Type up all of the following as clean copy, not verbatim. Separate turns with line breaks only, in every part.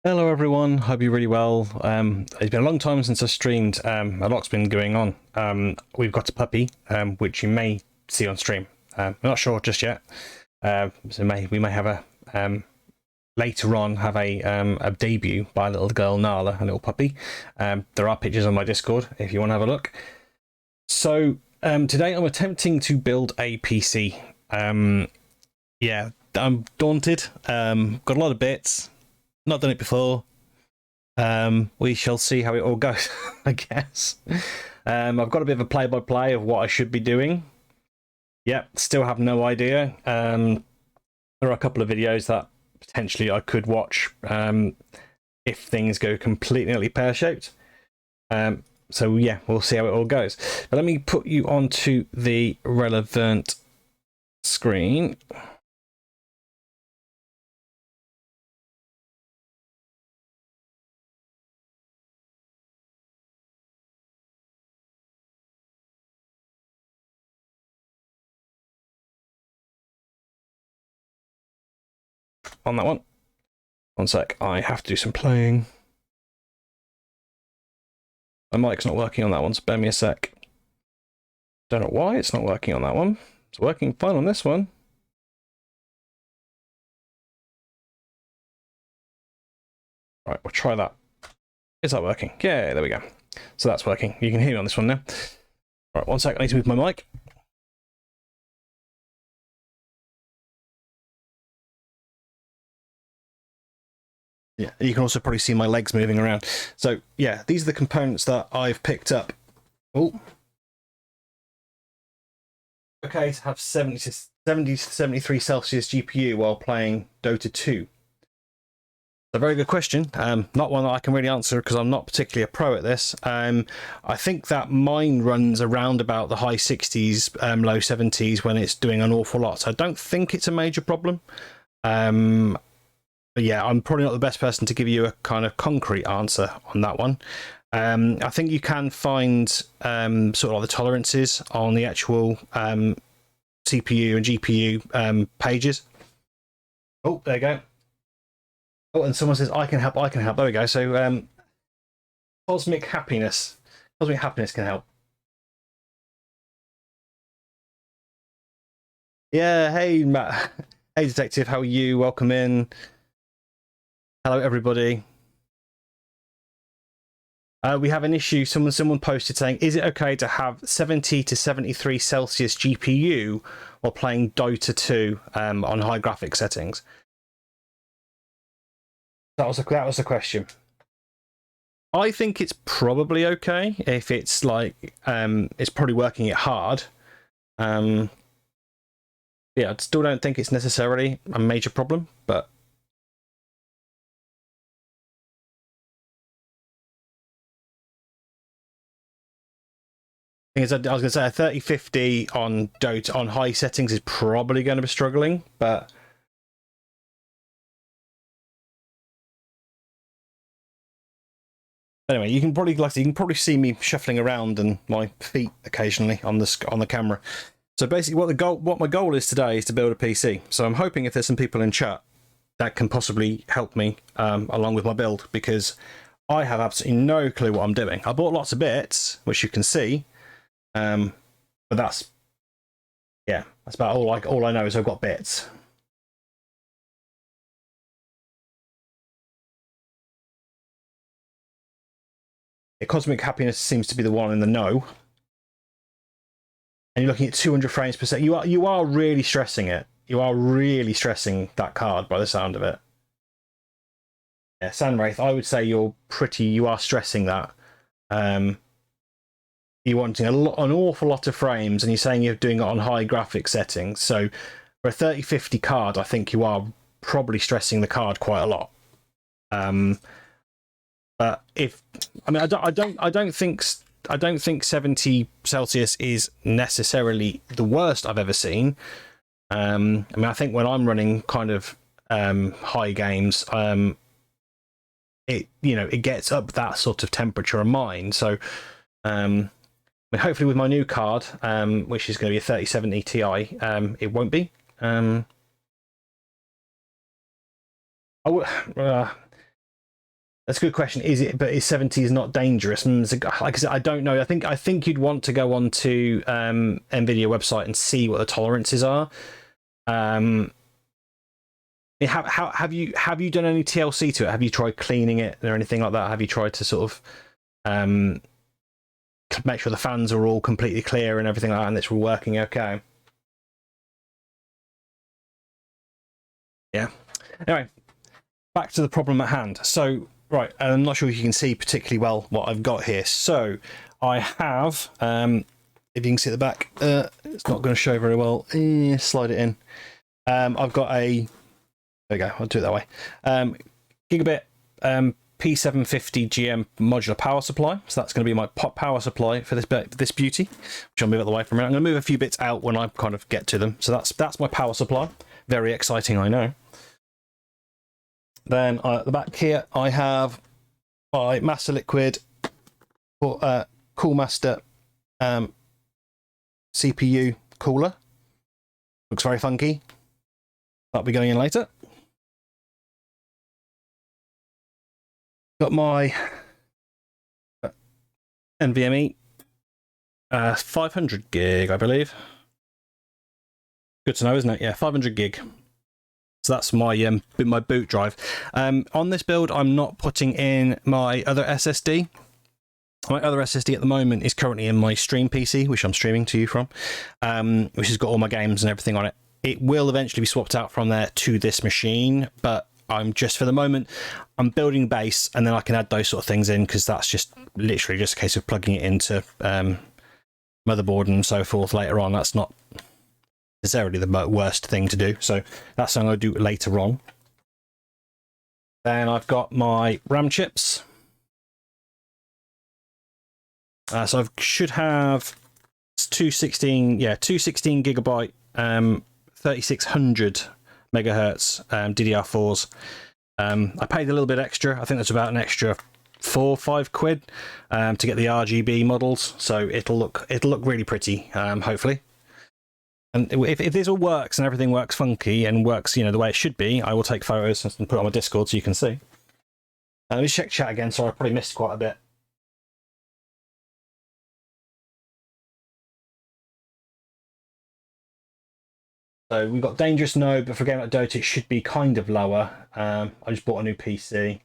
Hello everyone, hope you're really well. It's been a long time since I streamed. A lot's been going on. We've got a puppy, which you may see on stream. I'm not sure just yet. So we may have a later on have a debut by a little girl, Nala, a little puppy. There are pictures on my Discord if you want to have a look. So today I'm attempting to build a PC. Yeah, I'm daunted. Got a lot of bits. Not done it before. We shall see how it all goes, I guess. I've got a bit of a play-by-play of what I should be doing. Yep, still have no idea. There are a couple of videos that potentially I could watch if things go completely pear-shaped. So yeah, we'll see how it all goes. But let me put you onto the relevant screen. On that one. One sec, I have to do some playing. My mic's not working on that one, so bear me a sec. Don't know why it's not working on that one. It's working fine on this one. Right, we'll try that. Is that working? Yeah, there we go. So that's working. You can hear me on this one now. Right, one sec, I need to move my mic. Yeah, you can also probably see my legs moving around. So yeah, these are the components that I've picked up. Oh. Okay, to have 70 to 73 Celsius GPU while playing Dota 2. A very good question. Not one that I can really answer because I'm not particularly a pro at this. I think that mine runs around about the high 60s, low 70s when it's doing an awful lot. So I don't think it's a major problem. But yeah, I'm probably not the best person to give you a kind of concrete answer on that one. I think you can find sort of like the tolerances on the actual CPU and GPU pages. Oh, there you go. Oh, and someone says, I can help, I can help. There we go. So Cosmic Happiness. Cosmic Happiness can help. Yeah, hey, Matt. Hey, Detective, how are you? Welcome in. Hello, everybody. We have an issue. Someone posted saying, is it okay to have 70 to 73 Celsius GPU while playing Dota 2 on high graphic settings? That was the question. I think it's probably okay if it's like it's probably working it hard. Yeah, I still don't think it's necessarily a major problem, but I was going to say a 3050 on Dota on high settings is probably going to be struggling, but anyway, you can probably see me shuffling around and my feet occasionally on the camera. So basically, what my goal is today is to build a PC. So I'm hoping if there's some people in chat that can possibly help me along with my build, because I have absolutely no clue what I'm doing. I bought lots of bits, which you can see, but that's about all I know is I've got bits. Cosmic Happiness seems to be the one in the know. And you're looking at 200 frames per second. You are really stressing it. You are really stressing that card by the sound of it. Yeah, Sandwraith, I would say you are stressing that. You're wanting an awful lot of frames, and you're saying you're doing it on high graphic settings. So for a 3050 card, I think you are probably stressing the card quite a lot. But I don't think 70 Celsius is necessarily the worst I've ever seen. I think when I'm running kind of high games, it gets up that sort of temperature of mine. So hopefully with my new card, which is going to be a 3070 Ti, it won't be. That's a good question. Is it? But is 70s not dangerous? Like I said, I don't know. I think you'd want to go on to NVIDIA website and see what the tolerances are. Have you done any TLC to it? Have you tried cleaning it or anything like that? Have you tried to sort of make sure the fans are all completely clear and everything like that, and it's all working okay? Yeah. Anyway, back to the problem at hand. So, right, I'm not sure if you can see particularly well what I've got here. So, I have, if you can see at the back, it's not going to show very well. Slide it in. I've got a, there we go, I'll do it that way. Gigabit P750 GM modular power supply. So that's going to be my power supply for this beauty, which I'll move out of the way for a minute. I'm going to move a few bits out when I kind of get to them. So that's my power supply. Very exciting, I know. Then at the back here, I have my Master Liquid Coolmaster CPU cooler. Looks very funky. That'll be going in later. Got my NVMe 500 gig, I believe. Good to know, isn't it? Yeah, 500 gig. So that's my my boot drive. On this build, I'm not putting in my other SSD. My other SSD at the moment is currently in my stream PC, which I'm streaming to you from, which has got all my games and everything on it. It will eventually be swapped out from there to this machine, but I'm just, for the moment, I'm building base, and then I can add those sort of things in, because that's just literally just a case of plugging it into motherboard and so forth later on. That's not necessarily the worst thing to do, so that's something I'll do later on. Then I've got my RAM chips. So I should have 216 gigabyte 3600 megahertz DDR4s. I paid a little bit extra. I think that's about an extra £4 or £5 to get the RGB models, so it'll look really pretty, hopefully. And if this all works and everything works funky and works, the way it should be, I will take photos and put it on my Discord so you can see. Let me check chat again. Sorry, I probably missed quite a bit. So we've got dangerous, no, but for a game like Dota, it should be kind of lower. I just bought a new PC.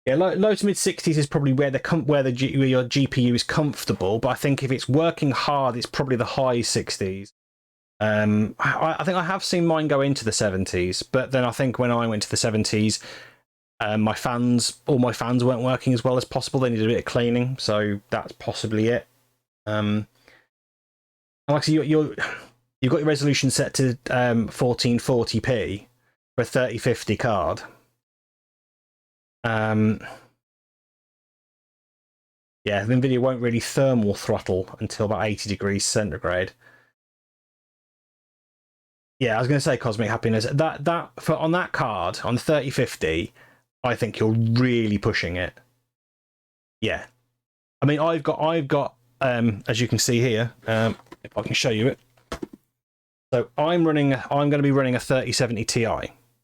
Yeah, low to mid 60s is probably where your GPU is comfortable, but I think if it's working hard, it's probably the high 60s. I think I have seen mine go into the 70s, but then I think when I went to the 70s, all my fans weren't working as well as possible. They needed a bit of cleaning, so that's possibly it. Like I said, you've got your resolution set to 1440p for a 3050 card. Yeah, NVIDIA won't really thermal throttle until about 80 degrees centigrade. Yeah, I was going to say Cosmic Happiness. On that card, on the 3050, I think you're really pushing it. Yeah. I mean, I've got as you can see here, if I can show you it. So I'm going to be running a 3070 Ti.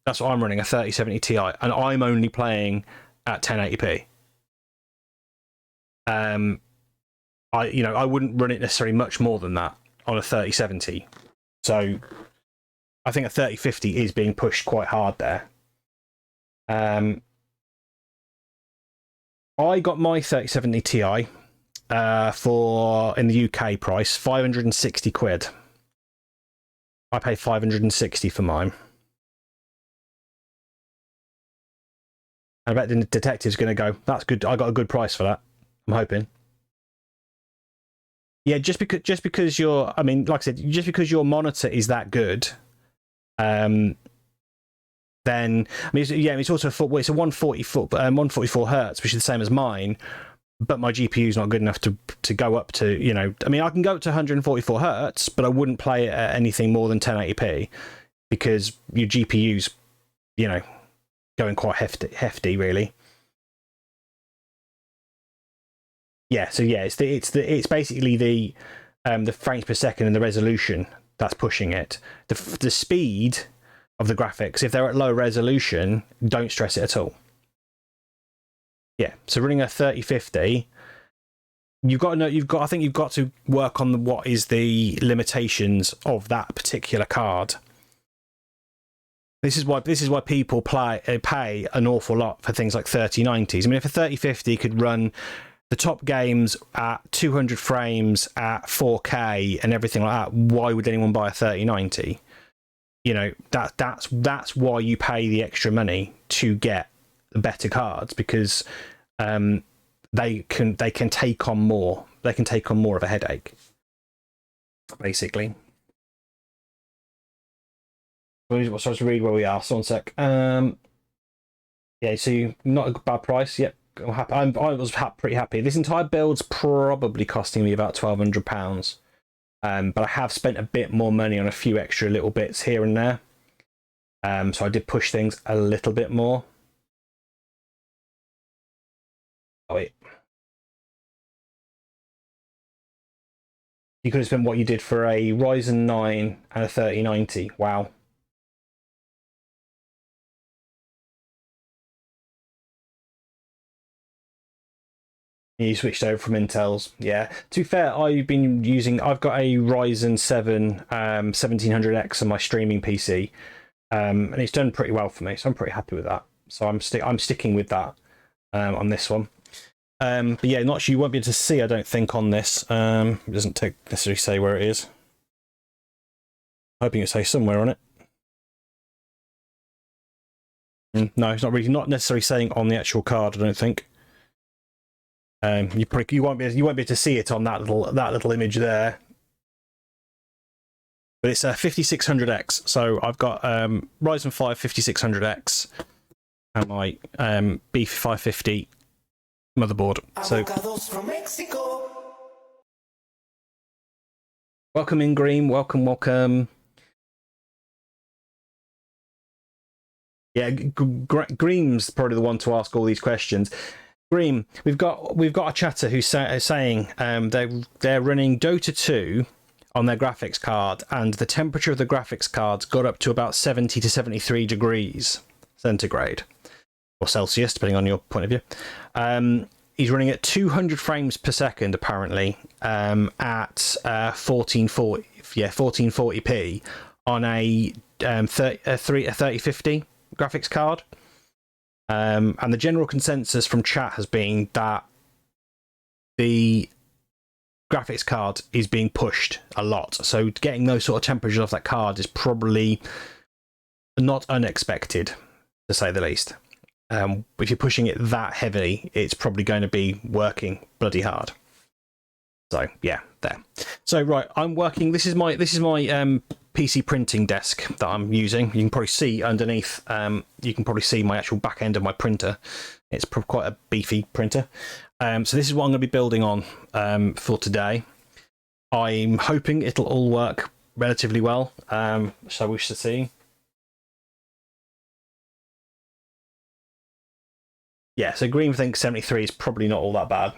That's what I'm running, a 3070 Ti, and I'm only playing at 1080p. I wouldn't run it necessarily much more than that on a 3070. So I think a 3050 is being pushed quite hard there. I got my 3070 Ti for, in the UK price, 560 quid. I paid 560 for mine. I bet the detective's going to go, that's good, I got a good price for that. I'm hoping. Yeah, just because your, I mean, like I said, just because your monitor is that good, then, I mean, it's also it's a 144 hertz, which is the same as mine, but my GPU is not good enough to go up to, I mean, I can go up to 144 hertz, but I wouldn't play it at anything more than 1080p because your GPU's, going quite hefty, really. Yeah, so yeah, it's basically the frames per second and the resolution that's pushing it. The speed of the graphics. If they're at low resolution, don't stress it at all. Yeah, so running a 3050, you've got to know, I think you've got to work on what is the limitations of that particular card. This is why people pay an awful lot for things like 3090s. I mean, if a 3050 could run the top games at 200 frames at 4K and everything like that, why would anyone buy a 3090? You know, that's why you pay the extra money to get better cards, because they can take on more. They can take on more of a headache, basically. So let's read where we are. So one sec. Yeah, so not a bad price. Yep, I'm happy. I was pretty happy. This entire build's probably costing me about £1,200. But I have spent a bit more money on a few extra little bits here and there. So I did push things a little bit more. Oh wait. You could have spent what you did for a Ryzen 9 and a 3090. Wow. You switched over from Intel's. Yeah. To be fair, I've got a Ryzen 7 1700X on my streaming PC. And it's done pretty well for me, so I'm pretty happy with that. So I'm sticking with that on this one. But yeah, not sure, you won't be able to see, I don't think, on this. It doesn't necessarily say where it is. Hoping it says somewhere on it. No, it's not necessarily saying on the actual card, I don't think. You won't be able to see it on that little image there. But it's a 5600X, so I've got Ryzen 5 5600X and my B550 motherboard. So welcome in, Green. Welcome. Yeah, Green's probably the one to ask all these questions. Green, we've got a chatter who's saying they're running Dota 2 on their graphics card, and the temperature of the graphics cards got up to about 70 to 73 degrees centigrade, or Celsius, depending on your point of view. He's running at 200 frames per second, apparently, at 1440p on a 3050 graphics card. And the general consensus from chat has been that the graphics card is being pushed a lot. So getting those sort of temperatures off that card is probably not unexpected, to say the least. If you're pushing it that heavily, it's probably going to be working bloody hard. So yeah, there. So right, I'm working. This is my PC printing desk that I'm using. You can probably see underneath. You can probably see my actual back end of my printer. It's quite a beefy printer. So this is what I'm going to be building on for today. I'm hoping it'll all work relatively well. So we should see. Yeah, so Green thinks 73 is probably not all that bad.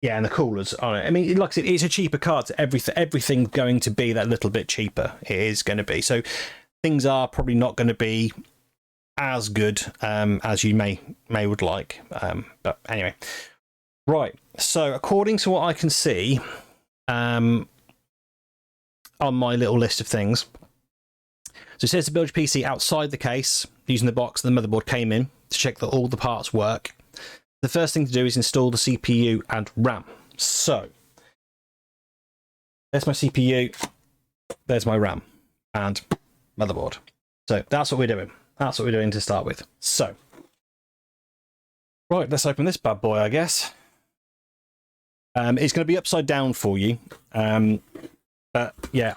Yeah, and the coolers on it. I mean, like I said, it's a cheaper card. So everything's going to be that little bit cheaper. It is going to be. So things are probably not going to be as good as you may would like. But anyway, right. So according to what I can see on my little list of things, so it says to build your PC outside the case using the box the motherboard came in to check that all the parts work. The first thing to do is install the CPU and RAM. So there's my CPU, there's my RAM and motherboard. So that's what we're doing. That's what we're doing to start with. So, right, let's open this bad boy, I guess. It's going to be upside down for you. But yeah,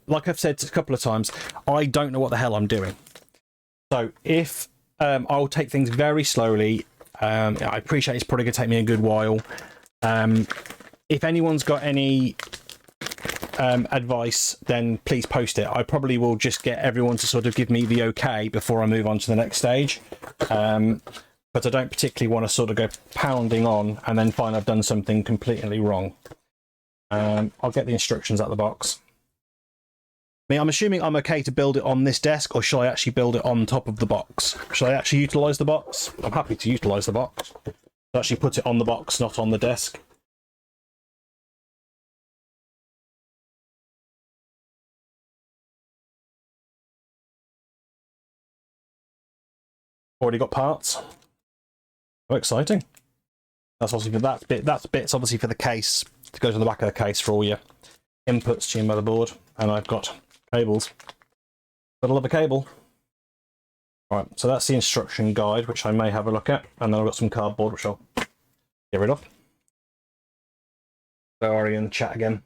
like I've said a couple of times, I don't know what the hell I'm doing. So if I'll take things very slowly. I appreciate it's probably going to take me a good while. If anyone's got any advice, then please post it. I probably will just get everyone to sort of give me the okay before I move on to the next stage. But I don't particularly want to sort of go pounding on and then find I've done something completely wrong. I'll get the instructions out of the box. mean, I'm assuming I'm okay to build it on this desk, or shall I actually build it on top of the box? Shall I actually utilise the box? I'm happy to utilise the box. I'll actually put it on the box, not on the desk. Already got parts. Oh, exciting. That's obviously for that bit. That bit's obviously for the case to go to the back of the case for all your inputs to your motherboard. And I've got cables. Got a love a cable. Right, so that's the instruction guide, which I may have a look at, and then I've got some cardboard, which I'll get rid of. Sorry, in the chat again.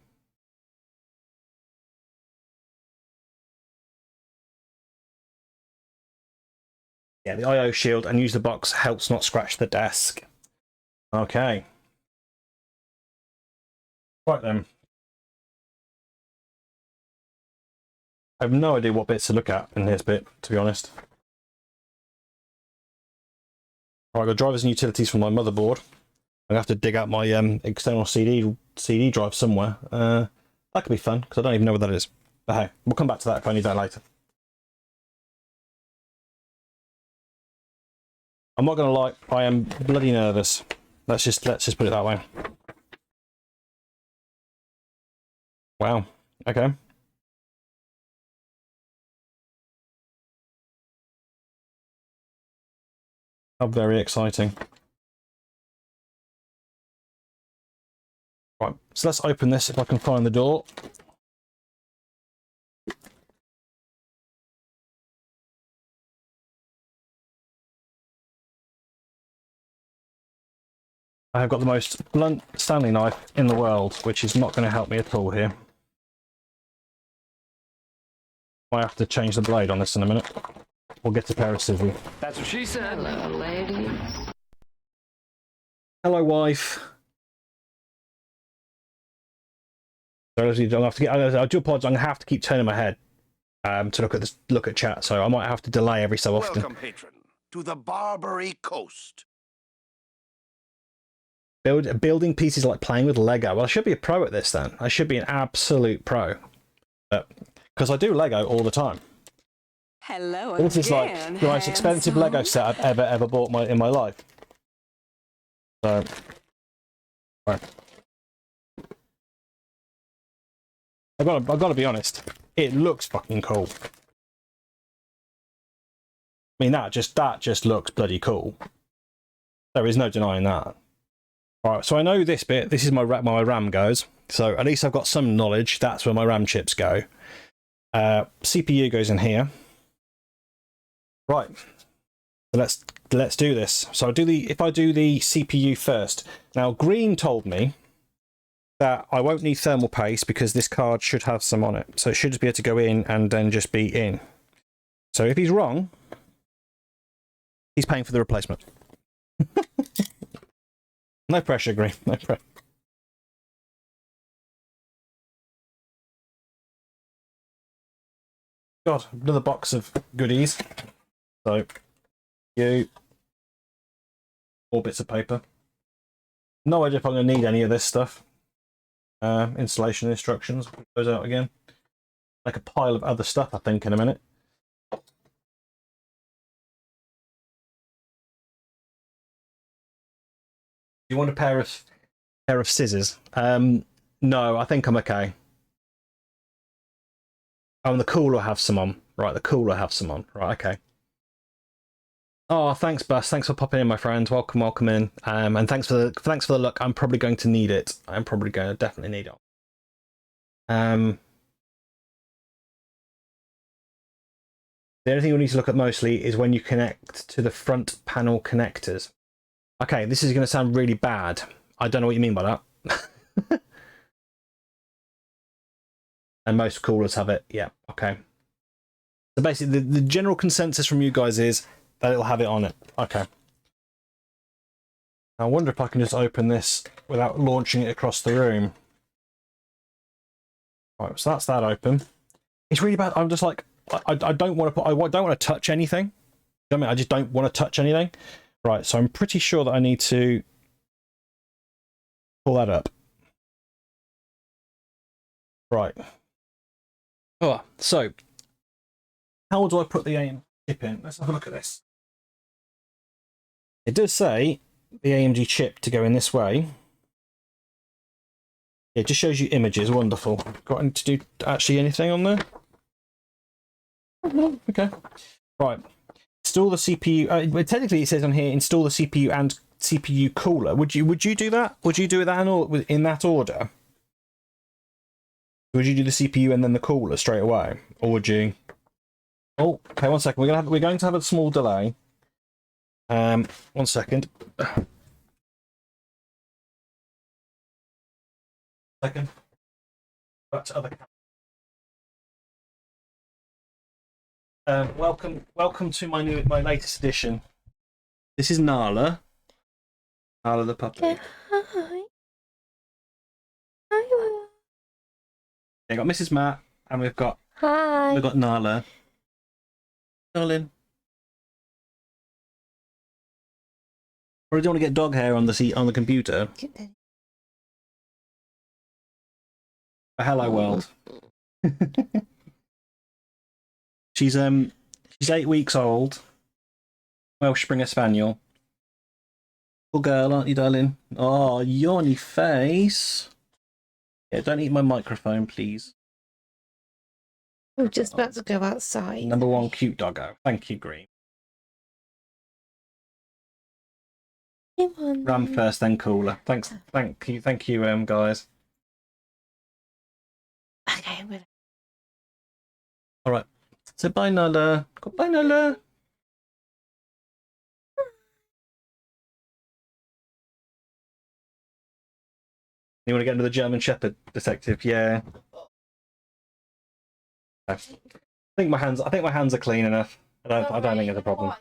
Yeah, the IO shield and use the box helps not scratch the desk. Okay. Right then. I have no idea what bits to look at in this bit, to be honest. Right, I've got drivers and utilities from my motherboard. I'm going to have to dig out my external CD drive somewhere. That could be fun, because I don't even know what that is. But hey, we'll come back to that if I need that later. I'm not going to lie, I am bloody nervous. Let's just put it that way. Wow. Okay. How very exciting. Right, so let's open this if I can find the door. I have got the most blunt Stanley knife in the world, which is not going to help me at all here. I have to change the blade on this in a minute. We'll get a pair of scissors.
That's what she said.
Hello, ladies.
Hello, wife. So I don't have to get. I do apologize. I'm gonna have to keep turning my head to look at chat. So I might have to delay every so often.
Welcome, patron, to the Barbary Coast.
Building pieces like playing with Lego. Well, I should be a pro at this then. I should be an absolute pro. Because I do Lego all the time.
Hello
This is like the most expensive Lego set I've ever bought in my life. So, right. I've got to be honest. It looks fucking cool. I mean, that just looks bloody cool. There is no denying that. Alright, so I know this bit. This is my RAM goes. So at least I've got some knowledge. That's where my RAM chips go. CPU goes in here. Right. So let's do this. So if I do the CPU first. Now, Green told me that I won't need thermal paste because this card should have some on it. So it should just be able to go in and then just be in. So if he's wrong, he's paying for the replacement. No pressure, Green. No pressure. God, another box of goodies. So, more bits of paper. No idea if I'm going to need any of this stuff. Installation instructions. Put those out again. Like a pile of other stuff, I think, in a minute. Do you want a pair of scissors? No, I think I'm okay. Oh, and the cooler have some on. Right, the cooler have some on. Right, okay. Oh, thanks, Bus. Thanks for popping in, my friend. Welcome in. And thanks for the look. I'm probably going to need it. I'm probably going to definitely need it. The only thing we need to look at mostly is when you connect to the front panel connectors. Okay, this is going to sound really bad. I don't know what you mean by that. And most coolers have it. Yeah, okay. So basically, the general consensus from you guys is that it'll have it on it. Okay. I wonder if I can just open this without launching it across the room. Right, so that's that open. It's really bad. I'm just like, I don't want to touch anything. I mean, I just don't want to touch anything. Right, so I'm pretty sure that I need to pull that up. Right. Oh, so how do I put the AMD chip in? Let's have a look at this. It does say the AMD chip to go in this way. It just shows you images. Wonderful. Got to do actually anything on there? No. Okay. Right. Install the CPU. But technically, it says on here install the CPU and CPU cooler. Would you do that? Would you do that in that order? Would you do the CPU and then the cooler straight away, or would you? Oh, okay. 1 second. We're going to have a small delay. 1 second. Second. Back to other. Welcome to my latest edition. This is Nala. Nala the puppy.
Yeah, hi. Hi.
We've got Mrs. Matt, and we've got
Hi.
Nala. Darling. Or do you want to get dog hair on the seat on the computer? Hello world. She's 8 weeks old. Welsh Springer Spaniel. Good girl, aren't you, darling? Oh, yawny face. Yeah, don't eat my microphone, please.
We're just about to go outside.
Number 1 cute doggo. Thank you, Green.
Come on.
Ram first, then cooler. Thanks. Thank you, guys.
Okay, I'm gonna.
All right. So bye, Nala. Goodbye, Nala. You want to get into the German Shepherd detective? Yeah. I think my hands are clean enough. I don't think it's a problem.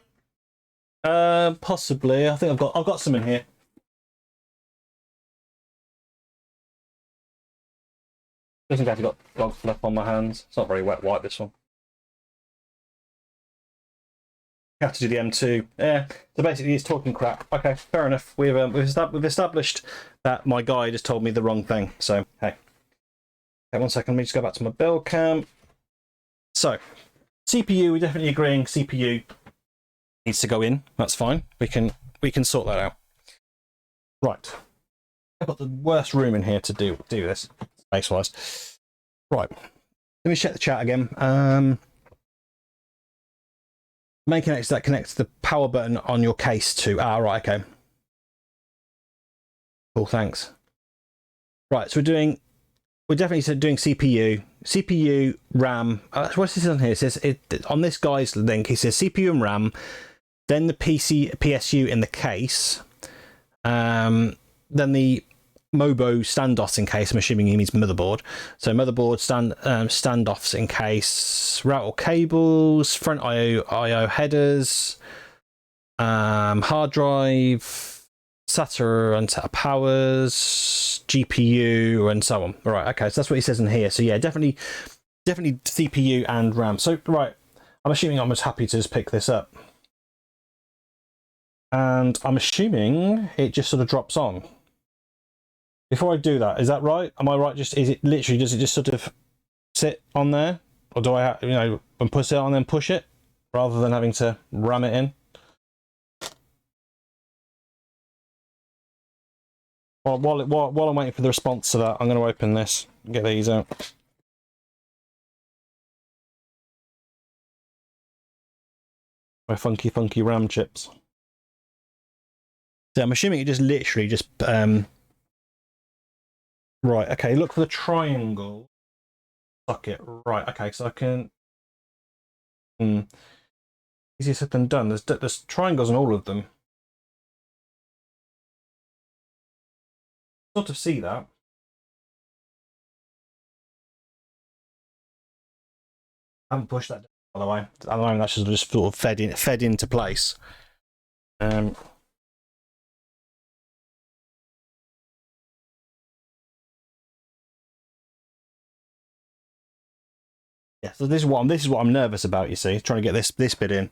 Possibly. I think I've got some in here. Doesn't have got dog fluff on my hands. It's not very wet white, this one. You have to do the M2. Yeah. So basically, it's talking crap. Okay, fair enough. We've established that my guide has told me the wrong thing. So hey. Okay, 1 second. Let me just go back to my build cam. So CPU, we're definitely agreeing. CPU needs to go in. That's fine. We can sort that out. Right. I've got the worst room in here to do this space wise. Right. Let me check the chat again. Main connector that connects the power button on your case to. Right, okay. Cool, thanks. Right, so we're definitely doing CPU, RAM. What's this on here? It says on this guy's link. It says CPU and RAM, then the PSU in the case, then the Mobo standoffs in case. I'm assuming he means motherboard. So motherboard standoffs in case, router cables, front IO headers, hard drive, SATA and SATA powers, GPU, and so on. Right, okay, so that's what he says in here. So yeah, definitely CPU and RAM. So right, I'm assuming I'm just happy to just pick this up, and I'm assuming it just sort of drops on. Before I do that, is that right? Am I right? Does it just sort of sit on there, or do I and push it on and then push it rather than having to ram it in? Well, while I'm waiting for the response to that, I'm going to open this and get these out. My funky RAM chips. So I'm assuming it just literally just right, okay, look for the triangle socket. Right, okay, so I can easier said than done. There's triangles on all of them. Sort of see that. I haven't pushed that down, by the way. At the moment, that's just sort of fed into place. Yeah, so this is what I'm nervous about. You see, trying to get this bit in.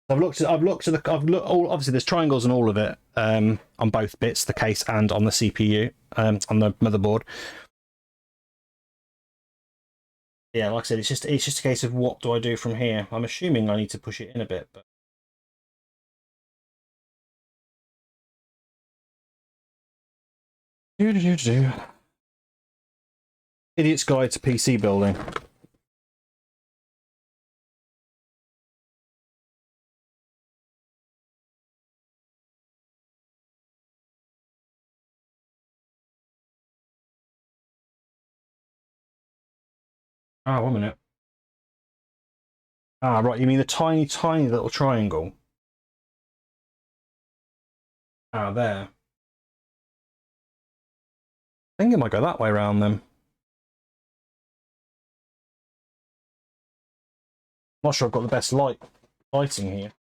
Obviously there's triangles on all of it, on both bits, the case and on the CPU, on the motherboard. Yeah, like I said, it's just a case of what do I do from here. I'm assuming I need to push it in a bit, but Idiot's Guide to PC Building. Ah, 1 minute. Ah, right, you mean the tiny, tiny little triangle? Ah, there. I think it might go that way around then. Not sure I've got the best lighting here.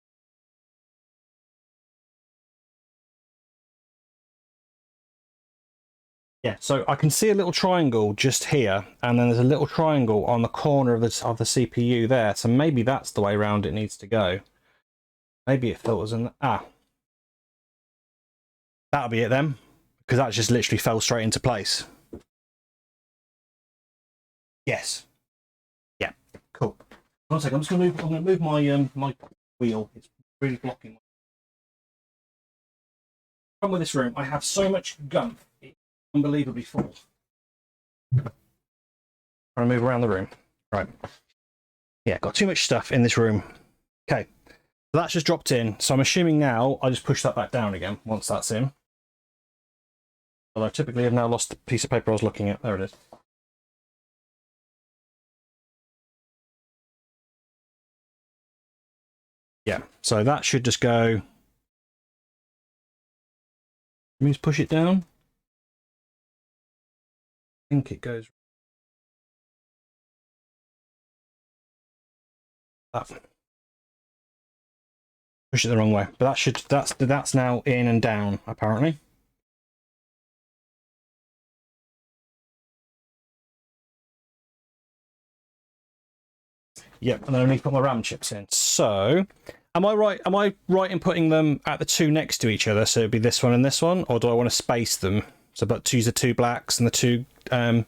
Yeah, so I can see a little triangle just here, and then there's a little triangle on the corner of the CPU there. So maybe that's the way around it needs to go. Maybe it filters in. That'll be it then, because that just literally fell straight into place. Yes. Yeah. Cool. 1 second. I'm gonna move my my wheel. It's really blocking. Problem with this room, I have so much gunk. It's unbelievably full. I'm gonna move around the room. Right. Yeah, got too much stuff in this room. Okay. So that's just dropped in. So I'm assuming now I just push that back down again once that's in. Although typically I've now lost the piece of paper I was looking at. There it is. Yeah, so that should just go. Let me just push it down. I think it goes. That. Push it the wrong way, but that's now in and down apparently. Yep, and then I need to put my RAM chips in. So, am I right in putting them at the two next to each other? So it'd be this one and this one, or do I want to space them? So, but to use the two blacks and the two. I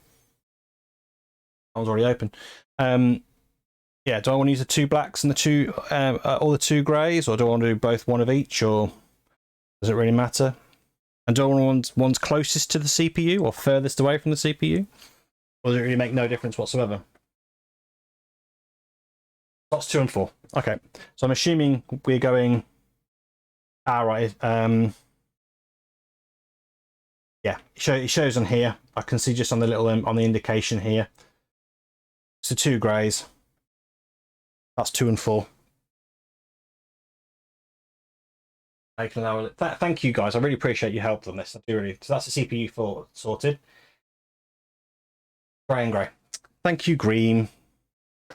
was already open. Yeah, do I want to use the two blacks and the two, or the two greys, or do I want to do both one of each, or does it really matter? And do I want one's closest to the CPU or furthest away from the CPU, or does it really make no difference whatsoever? Slots 2 and 4. Okay, so I'm assuming we're going. Right. Yeah, it shows on here. I can see just on the little on the indication here. So 2 greys. That's 2 and 4. I can allow it. Thank you guys. I really appreciate your help on this. I do really. So that's the CPU 4 sorted. Grey and grey. Thank you, Green.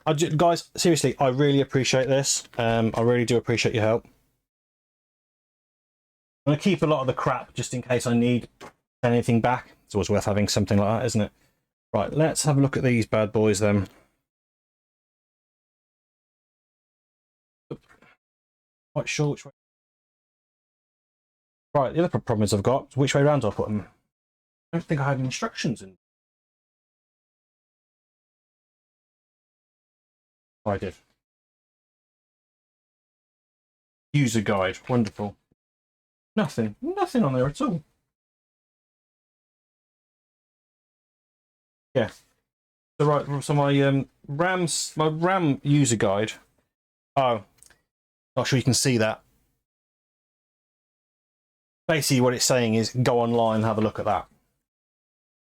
Guys, seriously, I really appreciate this. I really do appreciate your help. I'm going to keep a lot of the crap just in case I need anything back. It's always worth having something like that, isn't it? Right, let's have a look at these bad boys then. Quite sure which way. Right, the other problem is I've got which way around do I put them? I don't think I had instructions in. Oh, I did. User guide, wonderful. Nothing on there at all. Yeah. So right, so my RAM user guide. Oh, not sure you can see that. Basically, what it's saying is go online and have a look at that.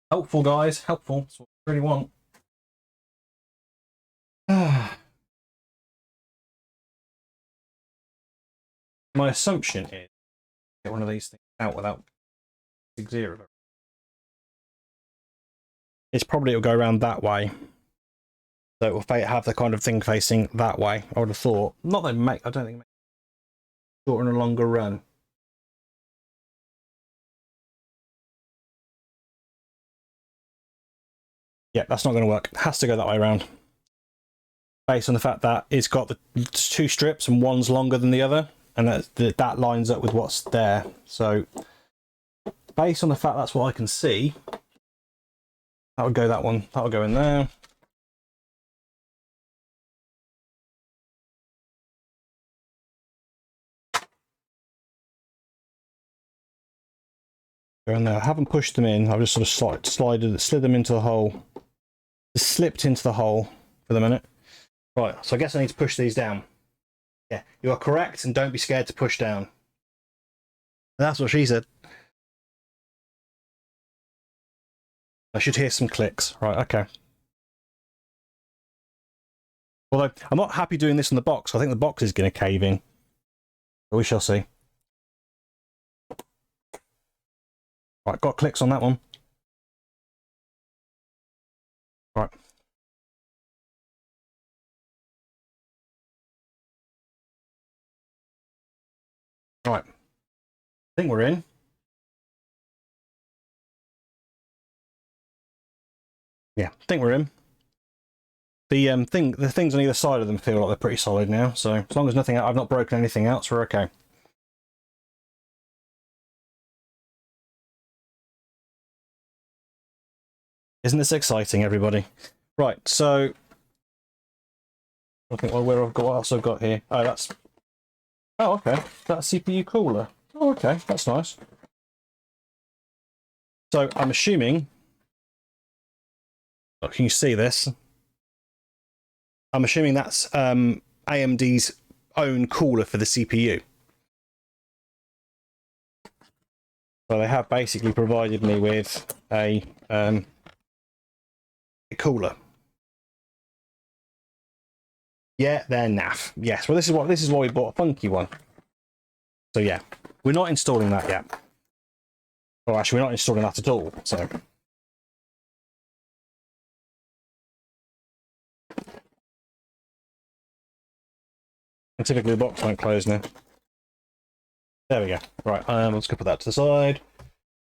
Helpful, guys. Helpful. That's what I really want. My assumption is get one of these things out without 0. It's probably it'll go around that way. So it will have the kind of thing facing that way. I would have thought. Not that I don't think it makes shorter and a longer run. Yeah, that's not going to work. It has to go that way around. Based on the fact that it's got the 2 strips and one's longer than the other, and that lines up with what's there. So, based on the fact that's what I can see, that would go that one. That would go in there. They're in there. I haven't pushed them in. I've just sort of slid them into the hole. Just slipped into the hole for the minute. Right, so I guess I need to push these down. Yeah, you are correct, and don't be scared to push down. That's what she said. I should hear some clicks. Right, okay. Although, I'm not happy doing this in the box. I think the box is going to cave in. But we shall see. Right, got clicks on that one. Right. Right. I think we're in. Yeah, I think we're in. The things on either side of them feel like they're pretty solid now. So as long as I've not broken anything else, we're okay. Isn't this exciting, everybody? Right, so I think what else I've got here. Oh, that's okay. That's CPU cooler. Oh, okay, that's nice. So I'm assuming. Oh, can you see this? I'm assuming that's AMD's own cooler for the CPU. So they have basically provided me with a cooler. Yeah, they're naff. Yes, well, this is why we bought a funky one. So yeah, we're not installing that yet. Or actually, we're not installing that at all. So. And typically the box won't close now. There we go. Right, let's go put that to the side.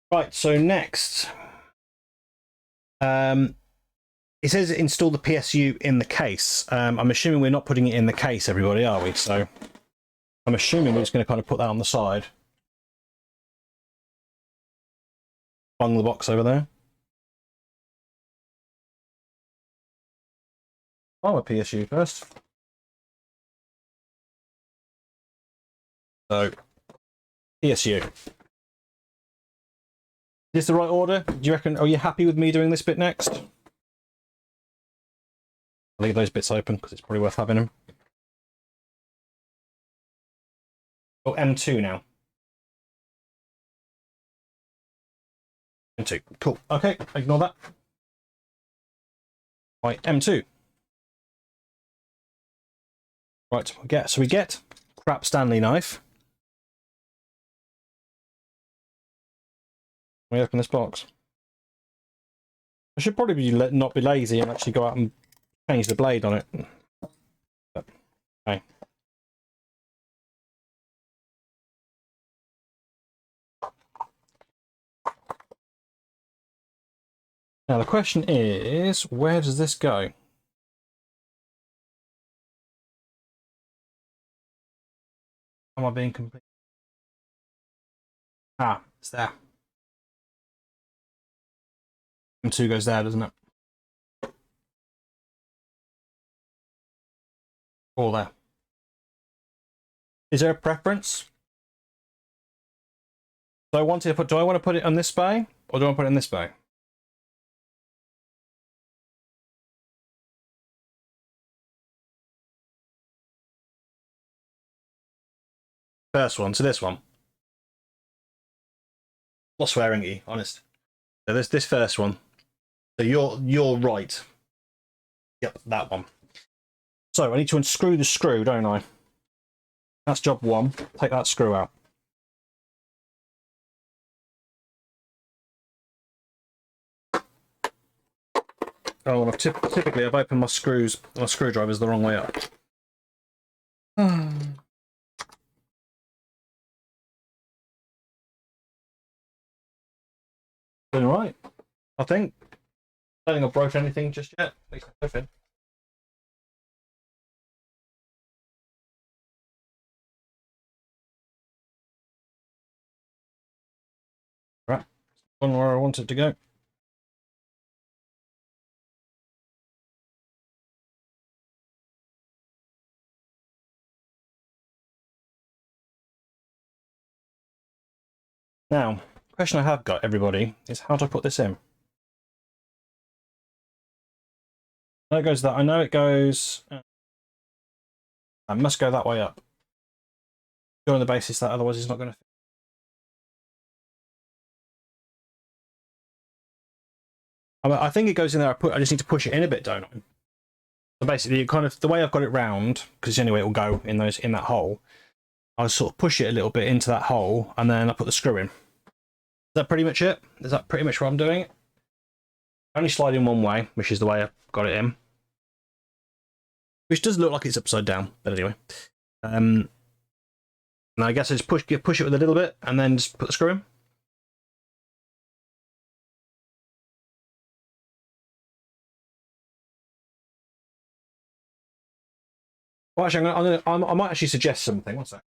Right, so next. It says install the PSU in the case. I'm assuming we're not putting it in the case, everybody, are we? So I'm assuming we're just going to kind of put that on the side. Bung the box over there. Oh, a PSU first. So, PSU. Is this the right order? Do you reckon? Are you happy with me doing this bit next? I'll leave those bits open because it's probably worth having them. Oh, M2 now. M2. Cool. Okay, ignore that. Right, M2. Right, we get crap Stanley knife. Let me open this box. I should probably not be lazy and actually go out and change the blade on it. Okay. Now the question is, where does this go? Am I being complete? Ah, it's there. M2 goes there, doesn't it? Or there. Is there a preference? Do I want to put it on this bay, or do I want to put it in this bay? First one to this one. Not swearing at you, honest. So this first one. So you're right. Yep, that one. So I need to unscrew the screw, don't I? That's job one. Take that screw out. Oh, well, typically I've opened my screwdrivers the wrong way up. Doing all right, I think. I don't think I've broken anything just yet. At least nothing. Right, gone where I want it to go. Now, question I have got, everybody, is how do I put this in? I know it goes that. I know it goes. I must go that way up. Go on the basis that otherwise it's not going to. I think it goes in there. I just need to push it in a bit, don't I? So basically, kind of the way I've got it round, because anyway it will go in that hole. I'll sort of push it a little bit into that hole, and then I put the screw in. Is that pretty much it? Is that pretty much what I'm doing? I only slide in one way, which is the way I've got it in. Which does look like it's upside down, but anyway. Now I guess I just push it with a little bit, and then just put the screw in. Well, actually, I might actually suggest something. One sec.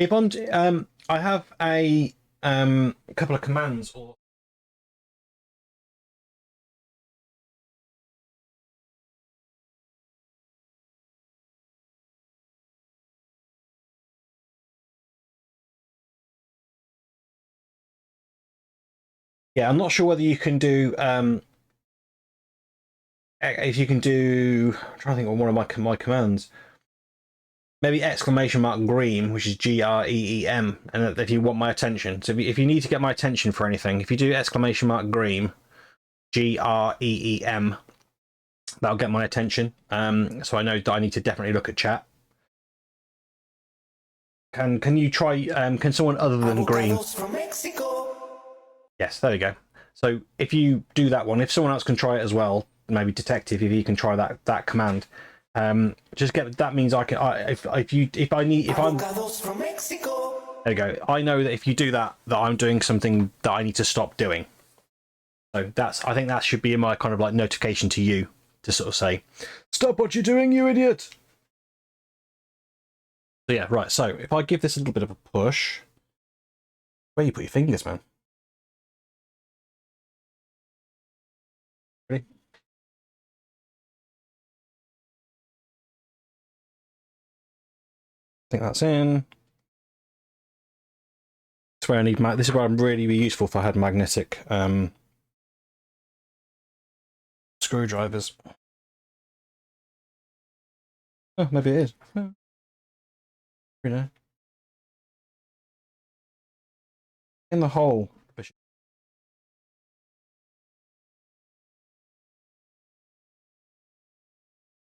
If I have a couple of commands or. Yeah, I'm not sure whether you can do if you can do. I'm trying to think of one of my commands. Maybe exclamation mark Green, which is GREEM, and if you want my attention. So if you need to get my attention for anything, if you do exclamation mark Green, GREEM, that'll get my attention. So I know that I need to definitely look at chat. Can you try? Can someone other than Green?
From Mexico.
Yes, there we go. So if you do that one, if someone else can try it as well, maybe Detective, if you can try that command, just get that means I can. If I'm
Avocados from Mexico.
there you go. I know that if you do that, that I'm doing something that I need to stop doing. So I think that should be in my kind of like notification to you to sort of say, stop what you're doing, you idiot. So yeah, right. So if I give this a little bit of a push, where you put your fingers, man? Ready? I think that's in. That's where I need this is where I'm really be useful if I had magnetic screwdrivers. Oh, maybe it is. Oh. You know, in the hole.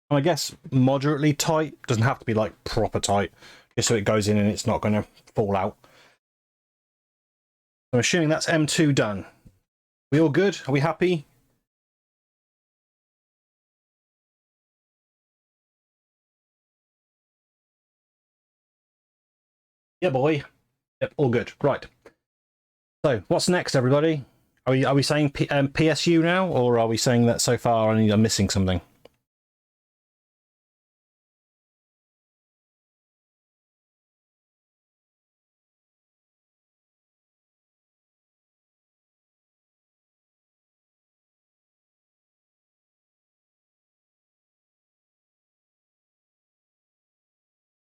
I guess moderately tight, doesn't have to be like proper tight, just so it goes in and it's not going to fall out. I'm assuming that's M2 done. We all good? Are we happy? Yeah, boy. Yep, all good. Right. So, what's next, everybody? Are we saying PSU now, or are we saying that so far I'm missing something?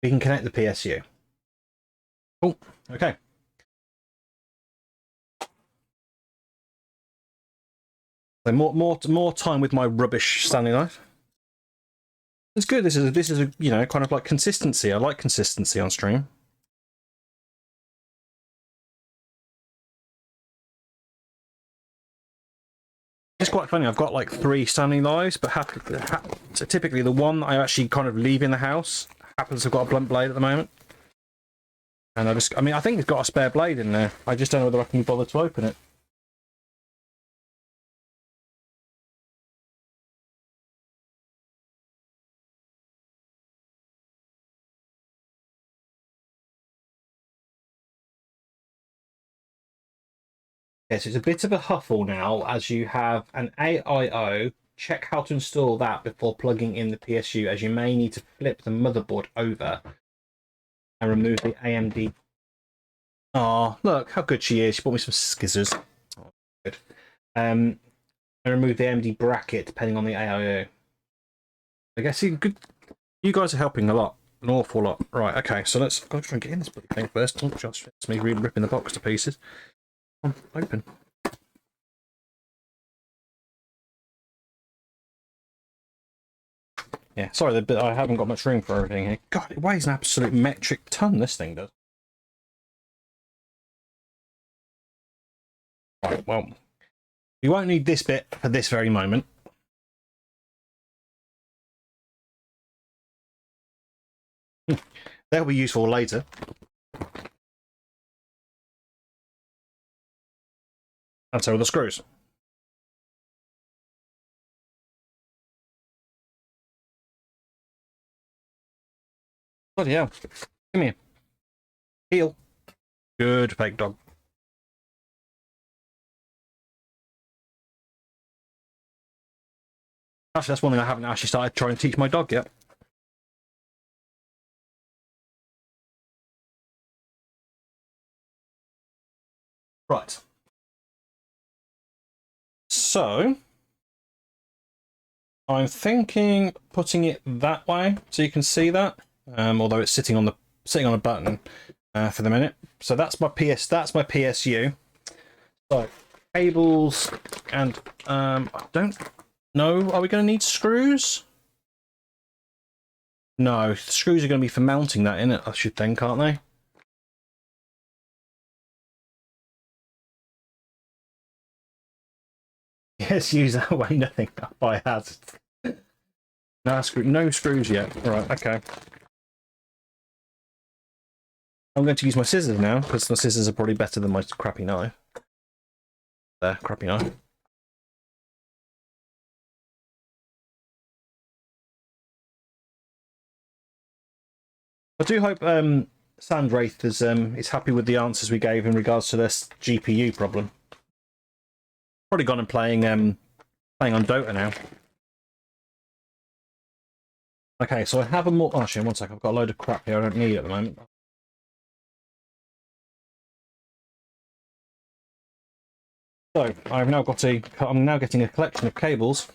We can connect the PSU. Oh, okay. So more time with my rubbish standing knife. It's good. This is a you know, kind of like consistency. I like consistency on stream. It's quite funny. I've got like 3 standing knives, but so typically the one I actually kind of leave in the house happens to have got a blunt blade at the moment. And I think it's got a spare blade in there. I just don't know whether I can bother to open it. Yes, it's a bit of a huffle now, as you have an AIO. Check how to install that before plugging in the PSU, as you may need to flip the motherboard over and remove the AMD. Oh, look how good she is. She bought me some scissors. Oh, good. and remove the AMD bracket depending on the AIO. I guess you guys are helping a lot, an awful lot. Right, okay, so let's go try and get in this bloody thing first. Oh, just it's me really ripping the box to pieces. Come on, open. Yeah, sorry, but I haven't got much room for everything here. God, it weighs an absolute metric ton, this thing does. Right, well, you won't need this bit for this very moment. That'll be useful later. And so are the screws. Bloody hell. Come here. Heel. Good fake dog. Actually, that's one thing I haven't actually started trying to teach my dog yet. Right. So, I'm thinking putting it that way so you can see that. Although it's sitting on a button for the minute. So that's my PSU. So cables and I don't know. Are we going to need screws? No, the screws are going to be for mounting that in it. I should think, aren't they? Yes, use that way. Nothing by hazard. No screws yet. Right. Okay. I'm going to use my scissors now, because the scissors are probably better than my crappy knife. There, crappy knife. I do hope Sandwraith is happy with the answers we gave in regards to this GPU problem. Probably gone and playing on Dota now. Okay, so I have a more... Oh, actually, one sec. I've got a load of crap here I don't need at the moment. So, I'm now getting a collection of cables.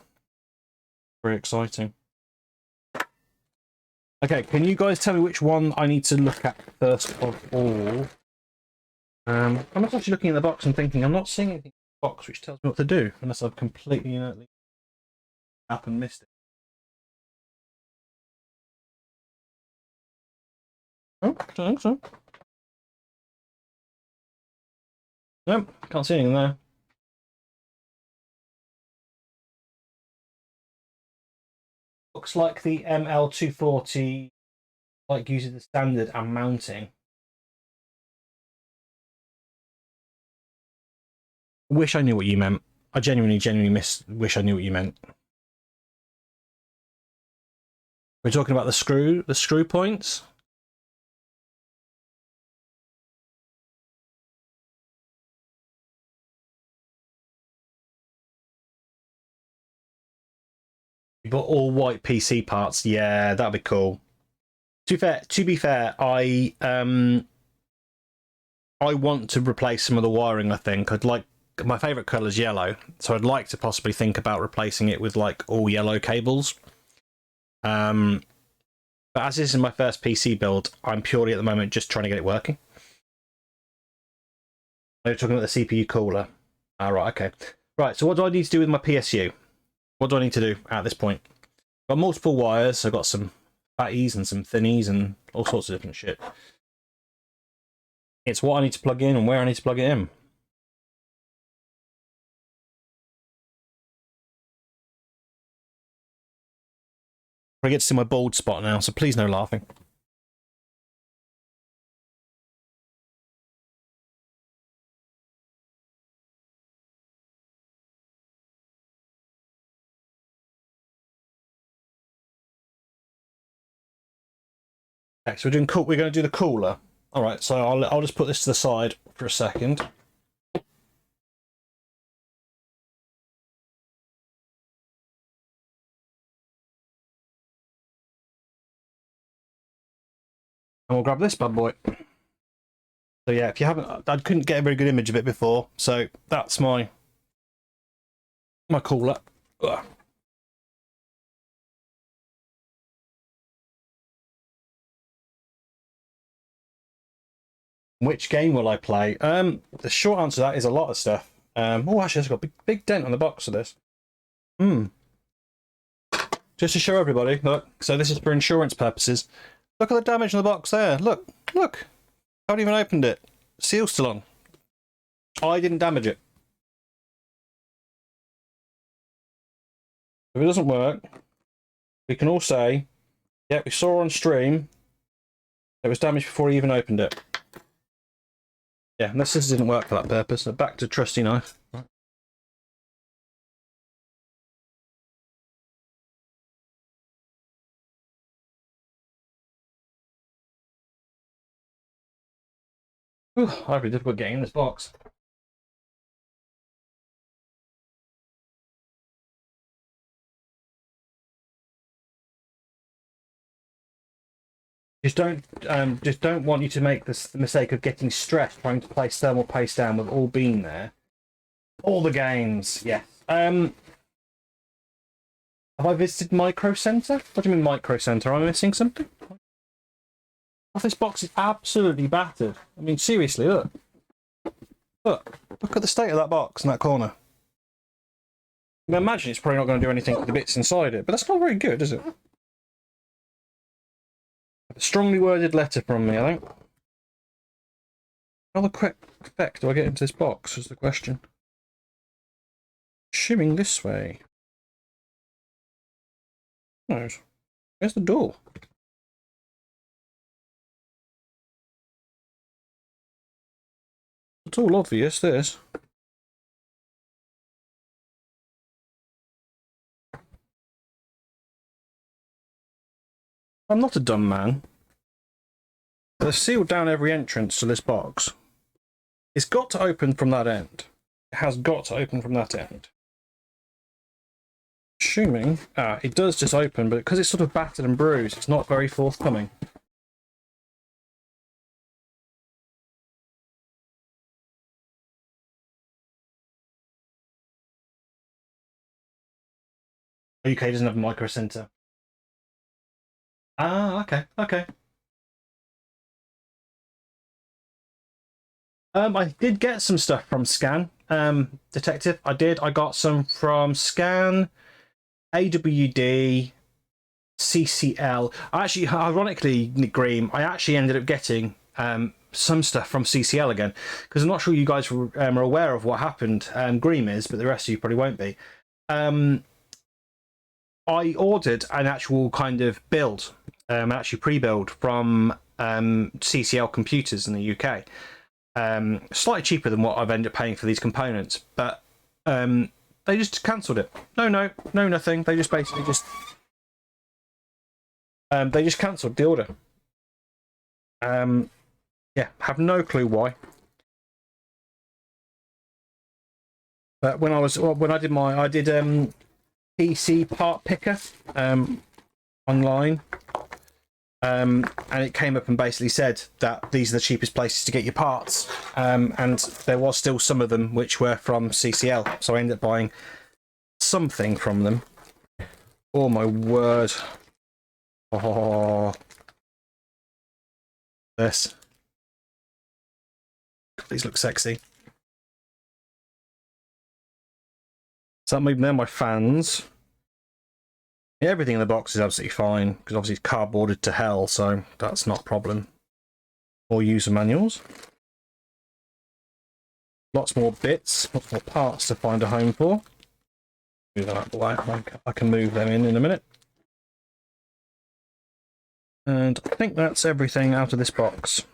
Very exciting. Okay, can you guys tell me which one I need to look at first of all? I'm not actually looking in the box and thinking, I'm not seeing anything in the box which tells me what to do, unless I've completely inertly up and missed it. Oh, I don't think so. Nope, can't see anything there. Looks like the ML240 uses the standard and mounting. Wish I knew what you meant. I genuinely wish I knew what you meant. We're talking about the screw points. But all white PC parts, yeah, that'd be cool. To be fair, I want to replace some of the wiring. I think I'd like my favourite colour is yellow, so I'd like to possibly think about replacing it with like all yellow cables. But as this is my first PC build, I'm purely at the moment just trying to get it working. You're talking about the CPU cooler. Ah, right, okay. Right, so what do I need to do with my PSU? What do I need to do at this point? I've got multiple wires. I've got some fatties and some thinnies and all sorts of different shit. It's what I need to plug in and where I need to plug it in. I get to see my bald spot now, so please no laughing. Okay, so we're going to do the cooler. All right, so I'll just put this to the side for a second. And we'll grab this bad boy. So yeah, if you haven't, I couldn't get a very good image of it before, so that's my My cooler. Ugh. Which game will I play? The short answer to that is a lot of stuff. Oh, actually, it's got a big dent on the box of this. Just to show everybody, look. So this is for insurance purposes. Look at the damage on the box there. Look. Haven't even opened it. Seal's still on. I didn't damage it. If it doesn't work, we can all say, yeah, we saw on stream it was damaged before he even opened it. Yeah, unless this didn't work for that purpose. So back to trusty knife. Right. Ooh, I'd be difficult getting in this box. Just don't want you to make the mistake of getting stressed trying to place thermal paste down with all being there. All the games, yes. Have I visited Micro Center? What do you mean Micro Center? Am I missing something? Oh, this box is absolutely battered. I mean, seriously, look. Look at the state of that box in that corner. I imagine it's probably not going to do anything with the bits inside it, but that's not very good, is it? A strongly worded letter from me, I think. How the quick effect do I get into this box is the question. Shimming this way. No. Where's the door? It's all obvious, this. I'm not a dumb man. They've sealed down every entrance to this box. It's got to open from that end. It has got to open from that end. Assuming... it does just open, but because it's sort of battered and bruised, it's not very forthcoming. UK doesn't have a Micro Center. Ah, okay. I did get some stuff from Scan, Detective. I got some from Scan, AWD, CCL. Actually, ironically, Nick Green, I actually ended up getting some stuff from CCL again, because I'm not sure you guys are aware of what happened. Green is, but the rest of you probably won't be. I ordered an actual kind of build, actually pre-build from CCL Computers in the UK. Slightly cheaper than what I've ended up paying for these components, but they just cancelled it. No, nothing. They just basically cancelled the order. Yeah, have no clue why. But when I did PC part picker online, and it came up and basically said that these are the cheapest places to get your parts, and there was still some of them which were from CCL, so I ended up buying something from them. Oh my word. Oh, this. These look sexy. So maybe they're my fans. Everything in the box is absolutely fine, because obviously it's cardboarded to hell, so that's not a problem. Or user manuals. Lots more bits, lots more parts to find a home for. Move that out of the way. I can move them in a minute. And I think that's everything out of this box.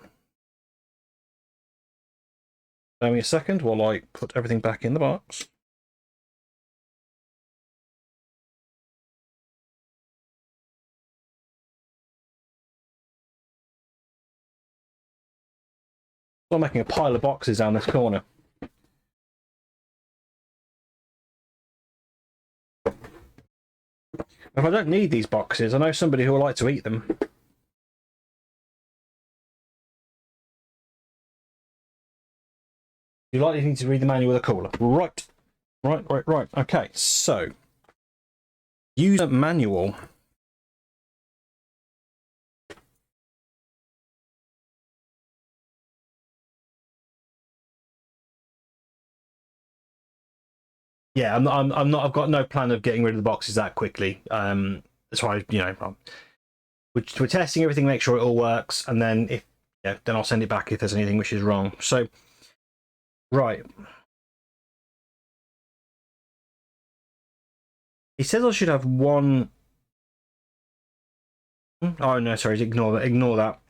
Give me a second while I put everything back in the box. I'm making a pile of boxes down this corner. If I don't need these boxes, I know somebody who will like to eat them. You likely need to read the manual with a cooler. Right. Right. Okay, so user manual. Yeah, I'm not. I've got no plan of getting rid of the boxes that quickly. That's why we're testing everything, make sure it all works, and then then I'll send it back if there's anything which is wrong. So, right. He says I should have one. Oh no, sorry, ignore that. Ignore that.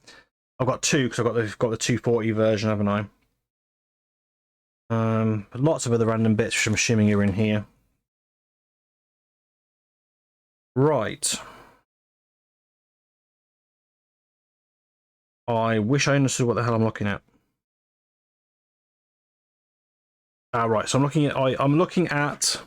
I've got two because I've got the 240 version, haven't I? Lots of other random bits which I'm assuming are in here. Right. I wish I understood what the hell I'm looking at. Right. So I'm looking at.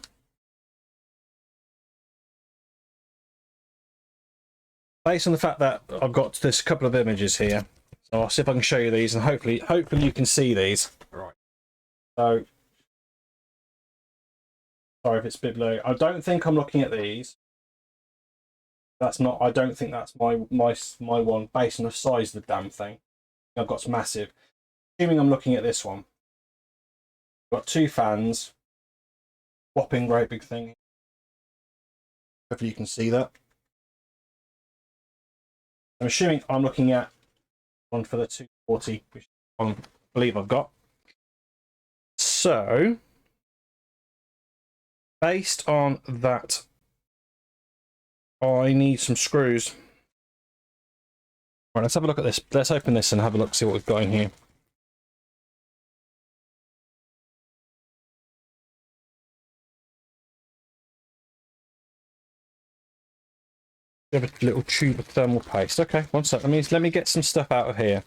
Based on the fact that I've got this couple of images here, so I'll see if I can show you these, and hopefully you can see these. Right. So, sorry if it's a bit blurry. I don't think I'm looking at these. That's not. I don't think that's my one. Based on the size of the damn thing, I've got massive. Assuming I'm looking at this one. I've got two fans. Whopping great big thing. Hopefully you can see that. I'm assuming I'm looking at one for the 240, which I believe I've got. So, based on that, I need some screws. Right, let's have a look at this. Let's open this and have a look, see what we've got in here. We have a little tube of thermal paste. Okay, one sec. Let me get some stuff out of here.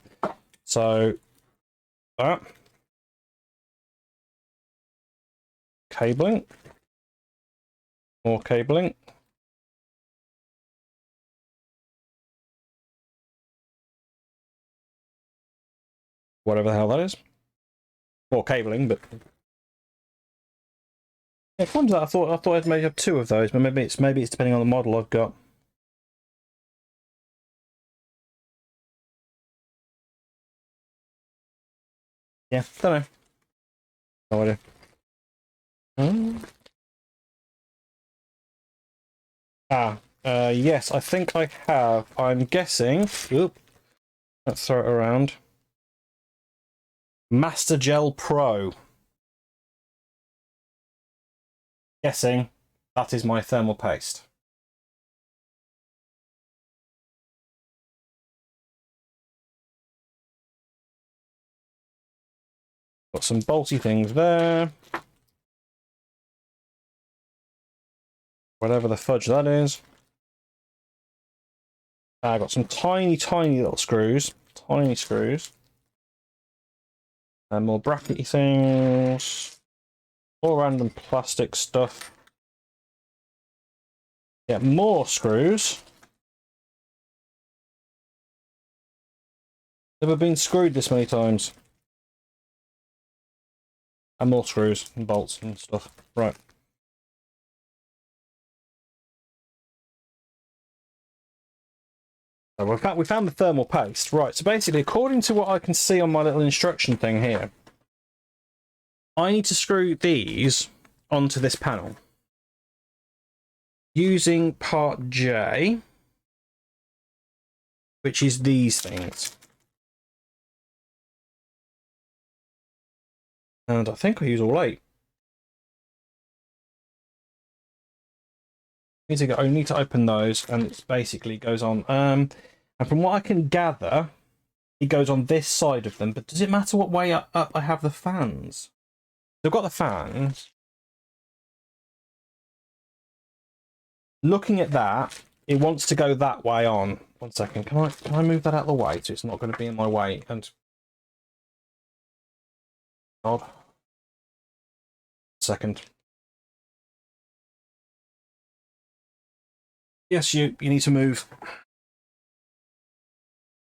So that cabling, more cabling. Whatever the hell that is. More cabling, but yeah, it comes out. I thought I'd maybe have two of those, but maybe it's depending on the model I've got. Yeah, don't know. No idea. Yes, I think I have. I'm guessing. Oop. Let's throw it around. Master Gel Pro. Guessing that is my thermal paste. Got some bolty things there. Whatever the fudge that is. I got some tiny little screws. Tiny screws. And more brackety things. More random plastic stuff. Yeah, more screws. Never been screwed this many times. And more screws and bolts and stuff. Right. So we found the thermal paste. Right, so basically, according to what I can see on my little instruction thing here, I need to screw these onto this panel using part J, which is these things. And I think I use all 8. I need to open those, and it basically goes on. And from what I can gather, it goes on this side of them. But does it matter what way up I have the fans? I've got the fans. Looking at that, it wants to go that way on. One second, can I move that out of the way so it's not going to be in my way? And God, second. Yes, you need to move.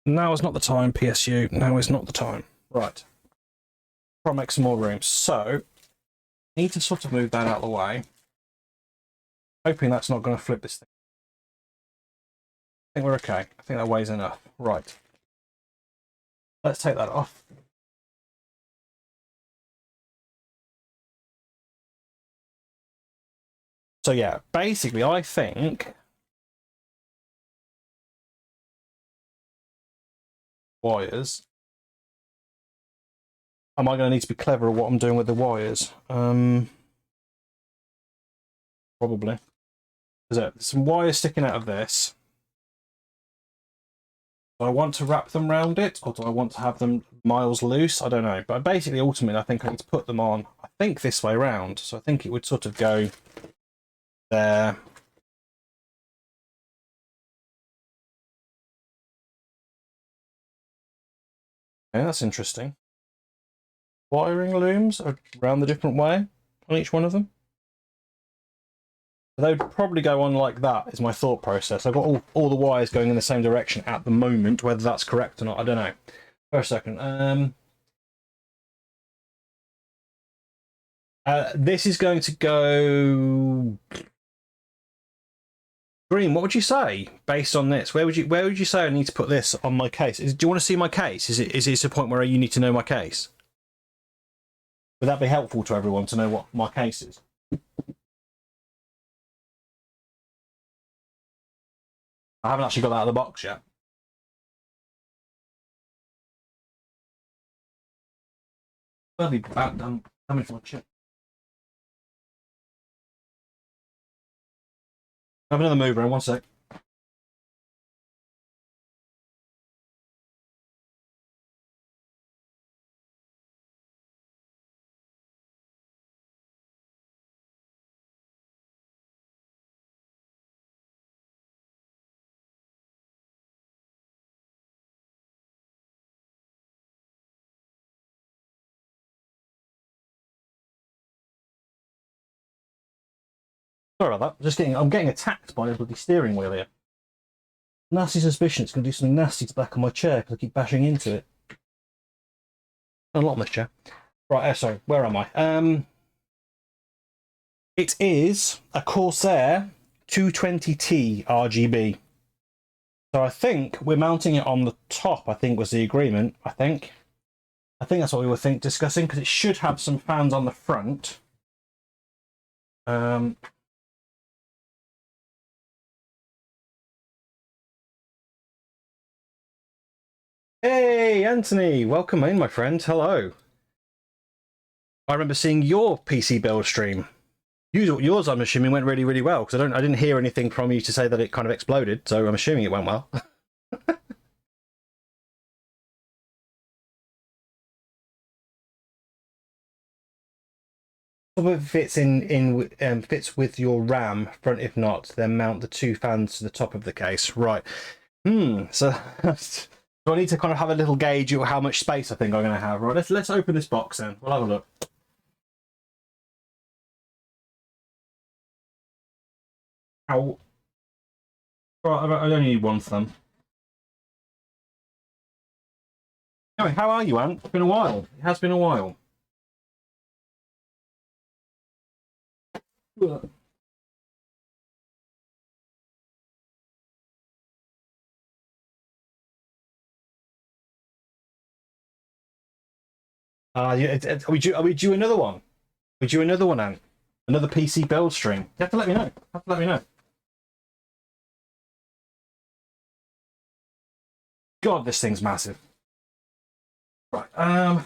Now is not the time, PSU. Now is not the time. Right. Try and make some more room. So, Need to sort of move that out of the way. Hoping that's not going to flip this thing. I think we're okay. I think that weighs enough. Right. Let's take that off. So yeah, basically I think wires. Am I going to need to be clever at what I'm doing with the wires? Probably. There's some wires sticking out of this. Do I want to wrap them around it, or do I want to have them miles loose? I don't know. But basically, ultimately, I think I need to put them on, I think, this way round. So I think it would sort of go there. Okay, that's interesting. Wiring looms around the different way on each one of them. They would probably go on like that, is my thought process. I've got all the wires going in the same direction at the moment. Whether that's correct or not, I don't know. For a second. This is going to go green. What would you say based on this? Where would you say I need to put this on my case? Do you want to see my case? Is it a point where you need to know my case? Would that be helpful to everyone to know what my case is? I haven't actually got that out of the box yet. Bloody bad damage my chip. Have another mover in 1 sec. Sorry about that. I'm getting attacked by a bloody steering wheel here. Nasty suspicion it's going to do something nasty to the back of my chair because I keep bashing into it. A lot on this chair. Right, sorry, where am I? It is a Corsair 220T RGB. So I think we're mounting it on the top, I think was the agreement, I think that's what we were discussing, because it should have some fans on the front. Hey, Anthony, welcome in, my friend. Hello. I remember seeing your PC build stream. Yours, I'm assuming, went really, really well, because I didn't hear anything from you to say that it kind of exploded, so I'm assuming it went well. If it fits with your RAM front. If not, then mount the two fans to the top of the case. Right. So do I need to kind of have a little gauge of how much space I think I'm going to have? Right. Let's open this box then. We'll have a look. How? Right. I only need one thumb. Anyway, how are you, Ant? It's been a while. It has been a while. Are we due another one? We due another one, Ant? Another PC build stream? You have to let me know. You have to let me know. God, this thing's massive. Right. I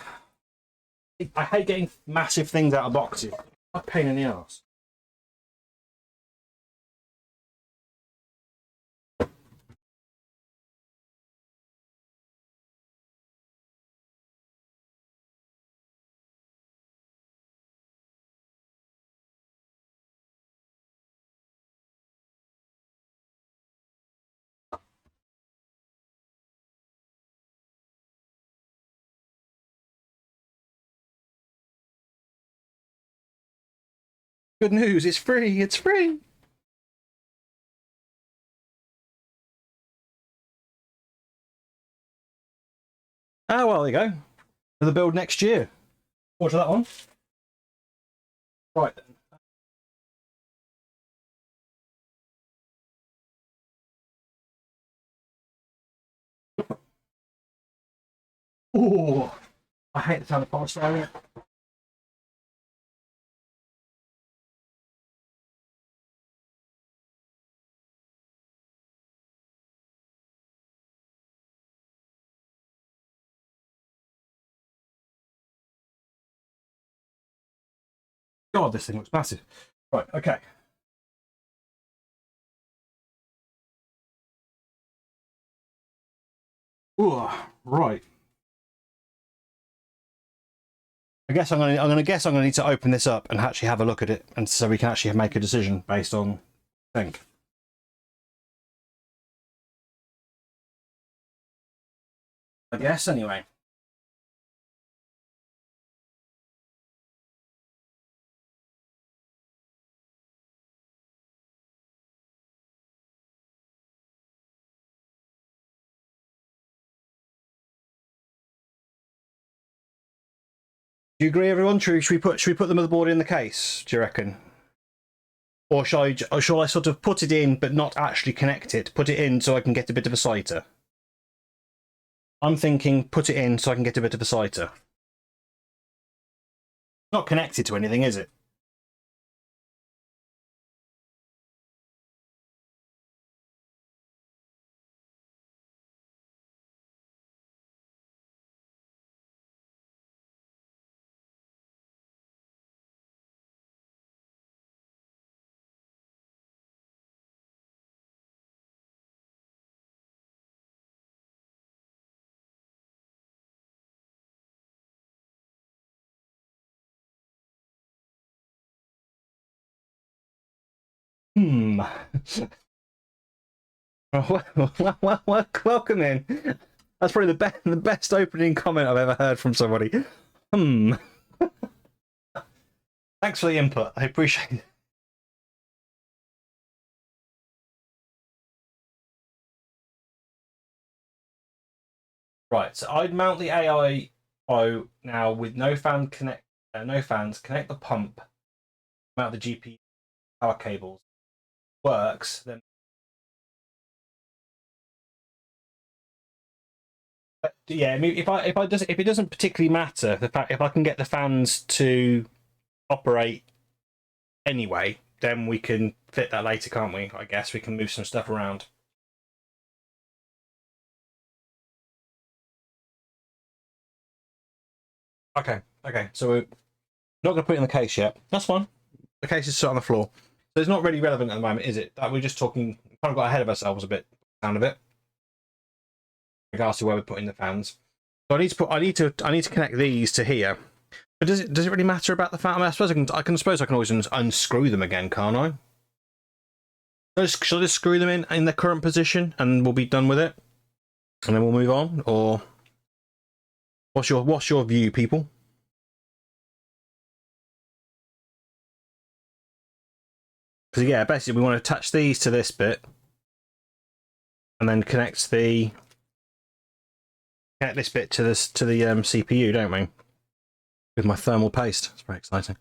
hate getting massive things out of boxes. A pain in the ass. Good news, it's free, it's free! Oh, well, there you go. Another build next year. Watch that one. Right then. Oh, I hate the sound of polystyrene. God, this thing looks massive. Right, okay. Ooh, right. I guess I'm gonna need to open this up and actually have a look at it, and so we can actually make a decision based on think. I guess anyway. Do you agree, everyone? Should we put the motherboard in the case? Do you reckon? Or shall I sort of put it in but not actually connect it? Put it in so I can get a bit of a citer. I'm thinking put it in so I can get a bit of a citer. Not connected to anything, is it? Welcome in. That's probably the best opening comment I've ever heard from somebody. Thanks for the input. I appreciate it. Right, so I'd mount the AIO now with no fans. Connect the pump. Mount the GPU power cables. Works then. But yeah, I mean, if it doesn't particularly matter the fact if I can get the fans to operate anyway, then we can fit that later, can't we? I guess we can move some stuff around. Okay, so we're not going to put it in the case yet. That's fine. The case is sit on the floor, so it's not really relevant at the moment, is it? That we're just talking. Kind of got ahead of ourselves a bit. Sound of it. In regards to where we're putting the fans. So I need to connect these to here. But does it really matter about the fan? I mean, I suppose I can always unscrew them again, can't I? Shall I just screw them in their current position and we'll be done with it, and then we'll move on? Or what's your view, people? Because yeah, basically we want to attach these to this bit, and then connect this bit to the CPU, don't we? With my thermal paste. It's very exciting.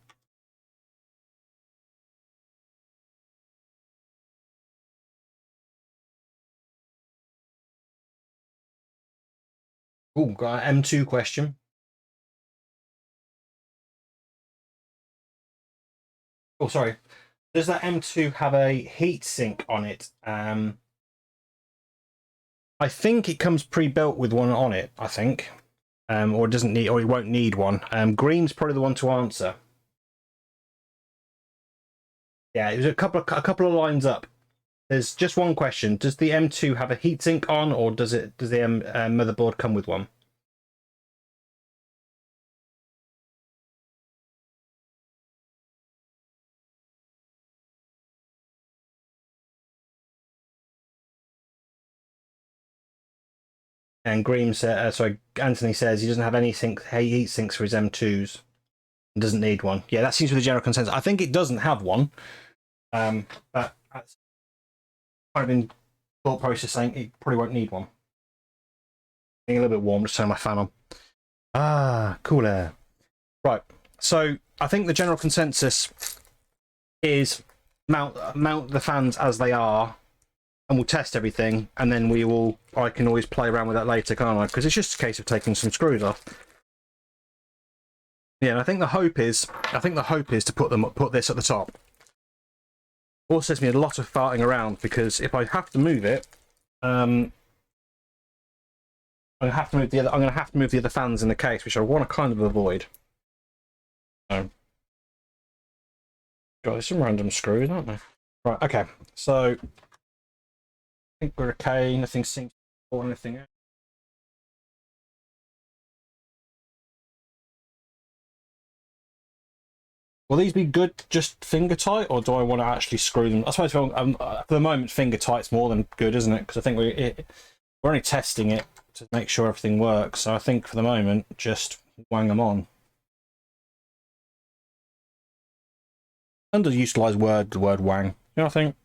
Oh, got an M2 question. Oh, sorry. Does that M2 have a heat sink on it? I think it comes pre-built with one on it, I think. Or it doesn't need, or it won't need one. Green's probably the one to answer. Yeah, it was a couple of lines up. There's just one question. Does the M2 have a heatsink on, or does the motherboard come with one? And Green Anthony says he doesn't have any heat sinks for his M2s. He doesn't need one. Yeah, that seems to be the general consensus. I think it doesn't have one. But that's kind of been thought process saying it probably won't need one. Getting a little bit warm, just turn my fan on. Ah, cool air. Right. So I think the general consensus is mount the fans as they are, and we'll test everything, and then I can always play around with that later, can't I? Because it's just a case of taking some screws off. Yeah, and I think the hope is to put this at the top. Also, saves me a lot of farting around, because if I have to move it, I'm going to have to move the other fans in the case, which I want to kind of avoid. So, God, there's some random screws, aren't there? Right, okay. So, I think we're okay. Nothing seems to or anything out. Will these be good just finger tight, or do I want to actually screw them? I suppose for the moment, finger tight's more than good, isn't it? Because I think we're only testing it to make sure everything works. So I think for the moment, just wang them on. Underutilized word, the word wang. You know what I think?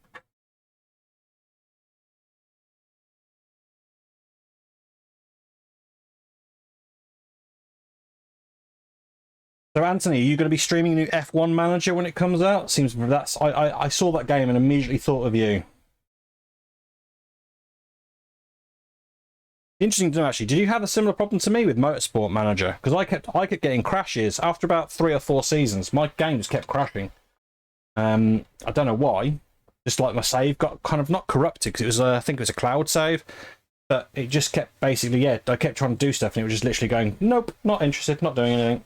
So Anthony, are you going to be streaming new F1 Manager when it comes out? Seems that's I saw that game and immediately thought of you. Interesting to know, actually. Did you have a similar problem to me with Motorsport Manager? Because I kept getting crashes after about 3 or 4 seasons. My game just kept crashing. I don't know why. Just like my save got kind of not corrupted, because it was I think it was a cloud save, but it just kept basically I kept trying to do stuff and it was just literally going nope, not interested, not doing anything.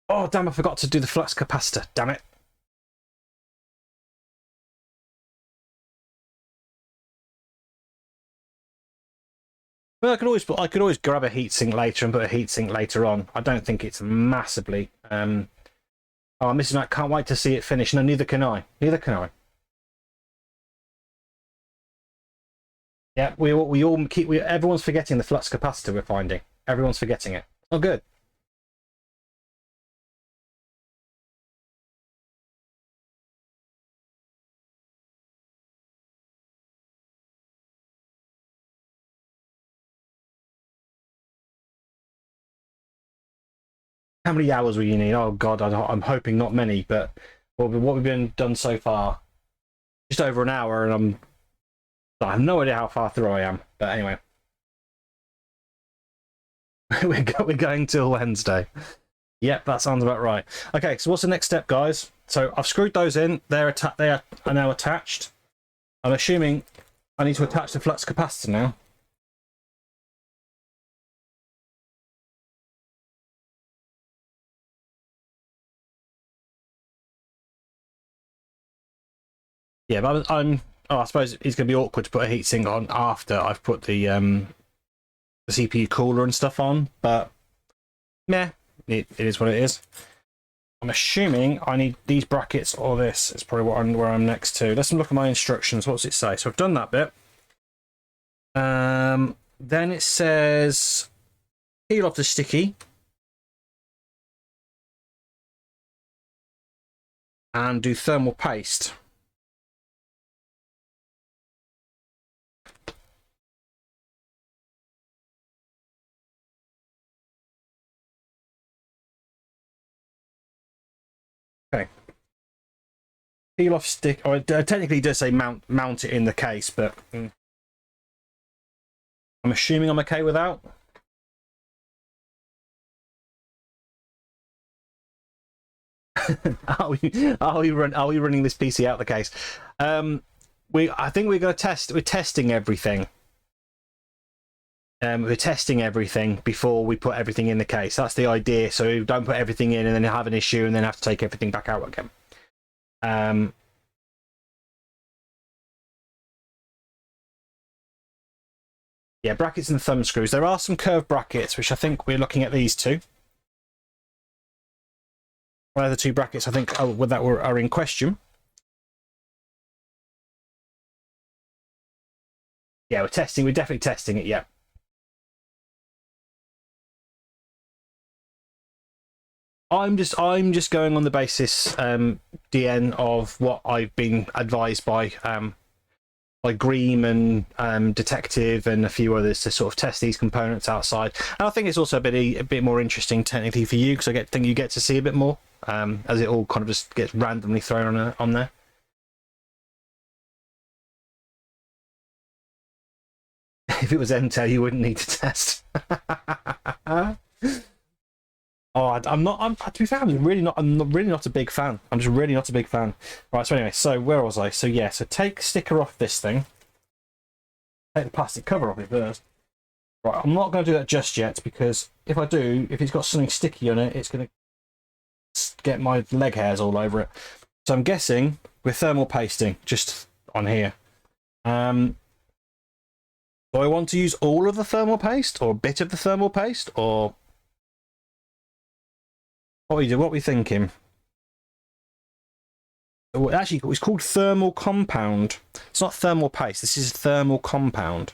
Oh, damn, I forgot to do the flux capacitor. Damn it. Well, I could always grab a heatsink later and put a heatsink later on. I don't think it's massively. Oh, I'm missing out. Can't wait to see it finish. No, neither can I. Neither can I. Yeah, we all keep. Everyone's forgetting the flux capacitor we're finding. Everyone's forgetting it. Oh, good. How many hours will you need? Oh God, I'm hoping not many, but what we've been done so far, just over an hour, and I have no idea how far through I am. But anyway, we're going till Wednesday. Yep, that sounds about right. Okay, so what's the next step, guys? So I've screwed those in. They are now attached. I'm assuming I need to attach the flux capacitor now. Yeah, but I suppose it's going to be awkward to put a heatsink on after I've put the CPU cooler and stuff on, but meh, it is what it is. I'm assuming I need these brackets or this. It's probably where I'm next to. Let's look at my instructions. What does it say? So I've done that bit. Then it says peel off the sticky and do thermal paste. Okay. Peel off stick. Oh, it technically does say mount it in the case, but I'm assuming I'm okay without. Are we running this PC out of the case? I think we're going to test. We're testing everything. We're testing everything before we put everything in the case. That's the idea. So we don't put everything in and then have an issue and then have to take everything back out again. Yeah, brackets and thumb screws. There are some curved brackets, which I think we're looking at these two. One of the 2 brackets I think are in question. Yeah, we're definitely testing it, yeah. I'm just going on the basis, DN, of what I've been advised by like Greem and Detective and a few others to sort of test these components outside. And I think it's also a bit more interesting technically for you because think you get to see a bit more as it all kind of just gets randomly thrown on there. If it was MTEL, you wouldn't need to test. I'm not. To be fair, I'm really not a big fan. I'm just really not a big fan. Right. So anyway, so where was I? So yeah. So take sticker off this thing. Take the plastic cover off it first. Right. I'm not going to do that just yet because if I do, if it's got something sticky on it, it's going to get my leg hairs all over it. So I'm guessing we're thermal pasting just on here. Do I want to use all of the thermal paste or a bit of the thermal paste or what are we thinking? Actually, it's called thermal compound. It's not thermal paste. This is thermal compound.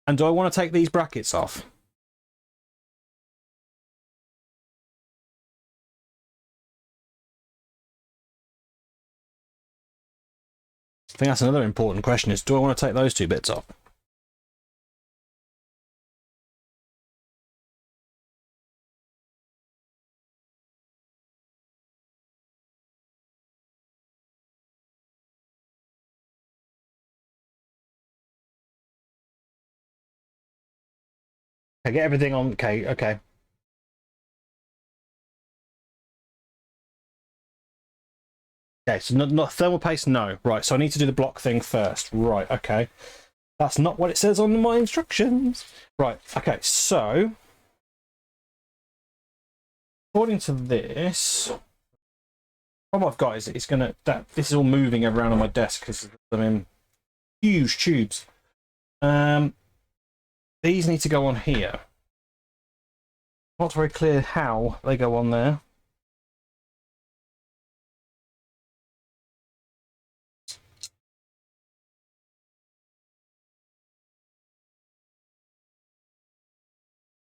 And do I want to take these brackets off? I think that's another important question is, do I want to take those two bits off? Okay, get everything on. Okay. Okay, so not thermal paste, no. Right, so I need to do the block thing first. Right, okay. That's not what it says on my instructions. Right, okay, so according to this, what I've got is it's gonna this is all moving around on my desk because I'm in huge tubes. These need to go on here. Not very clear how they go on there.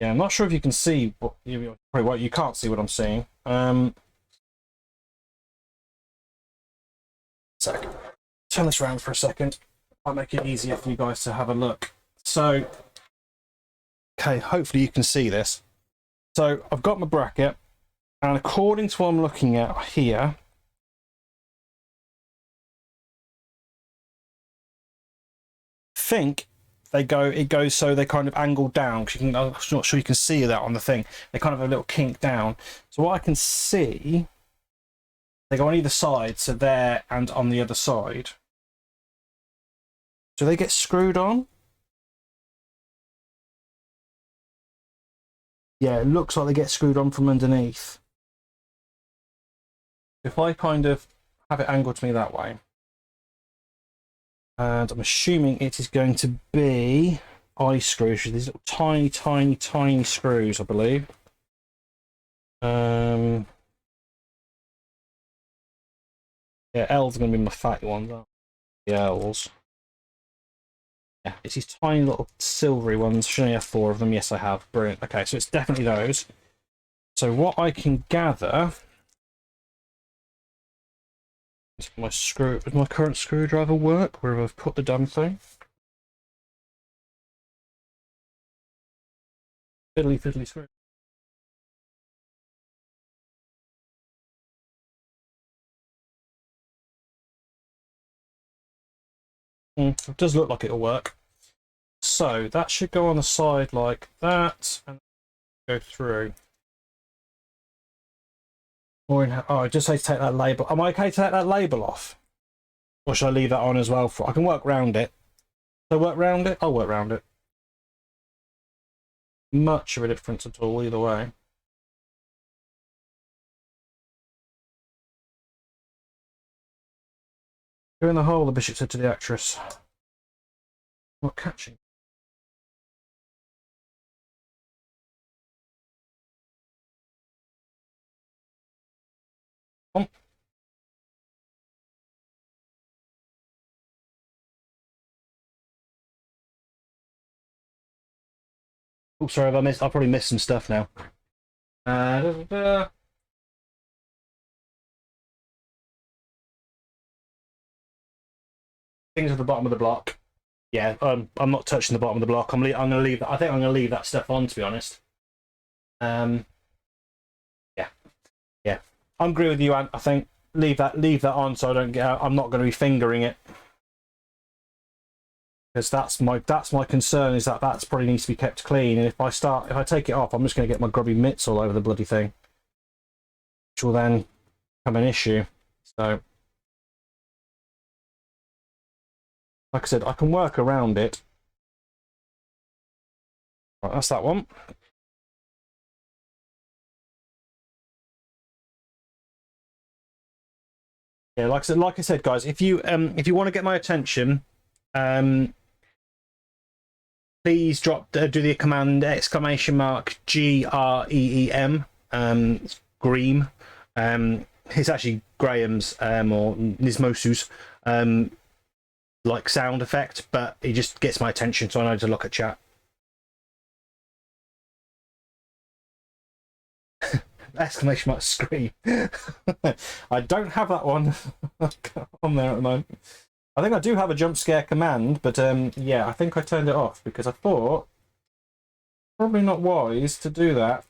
Yeah, I'm not sure if you can see what you can't see what I'm seeing. So turn this around for a second. I'll make it easier for you guys to have a look. So, okay, hopefully you can see this. So I've got my bracket, and according to what I'm looking at here, I think it goes so they kind of angle down. I'm not sure you can see that on the thing. They kind of have a little kink down. So what I can see, they go on either side, so there and on the other side. Do they get screwed on? Yeah, it looks like they get screwed on from underneath. If I kind of have it angled to me that way, and I'm assuming it is going to be eye screws, these little tiny screws, I believe. Yeah, L's going to be my fatty ones, aren't they? The L's. Yeah, it's these tiny little silvery ones. Should I have 4 of them? Yes, I have. Brilliant. Okay, so it's definitely those. So what I can gather is does my current screwdriver work where I've put the damn thing? Fiddly screw. It does look like it'll work. So that should go on the side like that and go through. I just say to take that label. Am I okay to take that label off? Or should I leave that on as well? I can work round it. Shall I work round it? I'll work round it. Much of a difference at all, either way. Go in the hole, the bishop said to the actress. Not catching. Oh. Oh, sorry, I've probably missed some stuff now. things at the bottom of the block. Yeah, I'm not touching the bottom of the block. I'm going to leave that. I think I'm going to leave that stuff on, to be honest. Yeah. I agree with you, Ant. I think leave that on, so I don't get out. I'm not going to be fingering it, because that's my concern, is that probably needs to be kept clean. And if I take it off, I'm just going to get my grubby mitts all over the bloody thing, which will then become an issue. So, like I said, I can work around it. Right, that's that one. Yeah, like I said, guys, if you want to get my attention, please do the command !GREEM, Greem. It's actually Graham's or Nismosu's like sound effect, but it just gets my attention, so I know to look at chat. Exclamation mark scream. I don't have that one on there at the moment. I think I do have a jump scare command, but yeah, I think I turned it off because I thought probably not wise to do that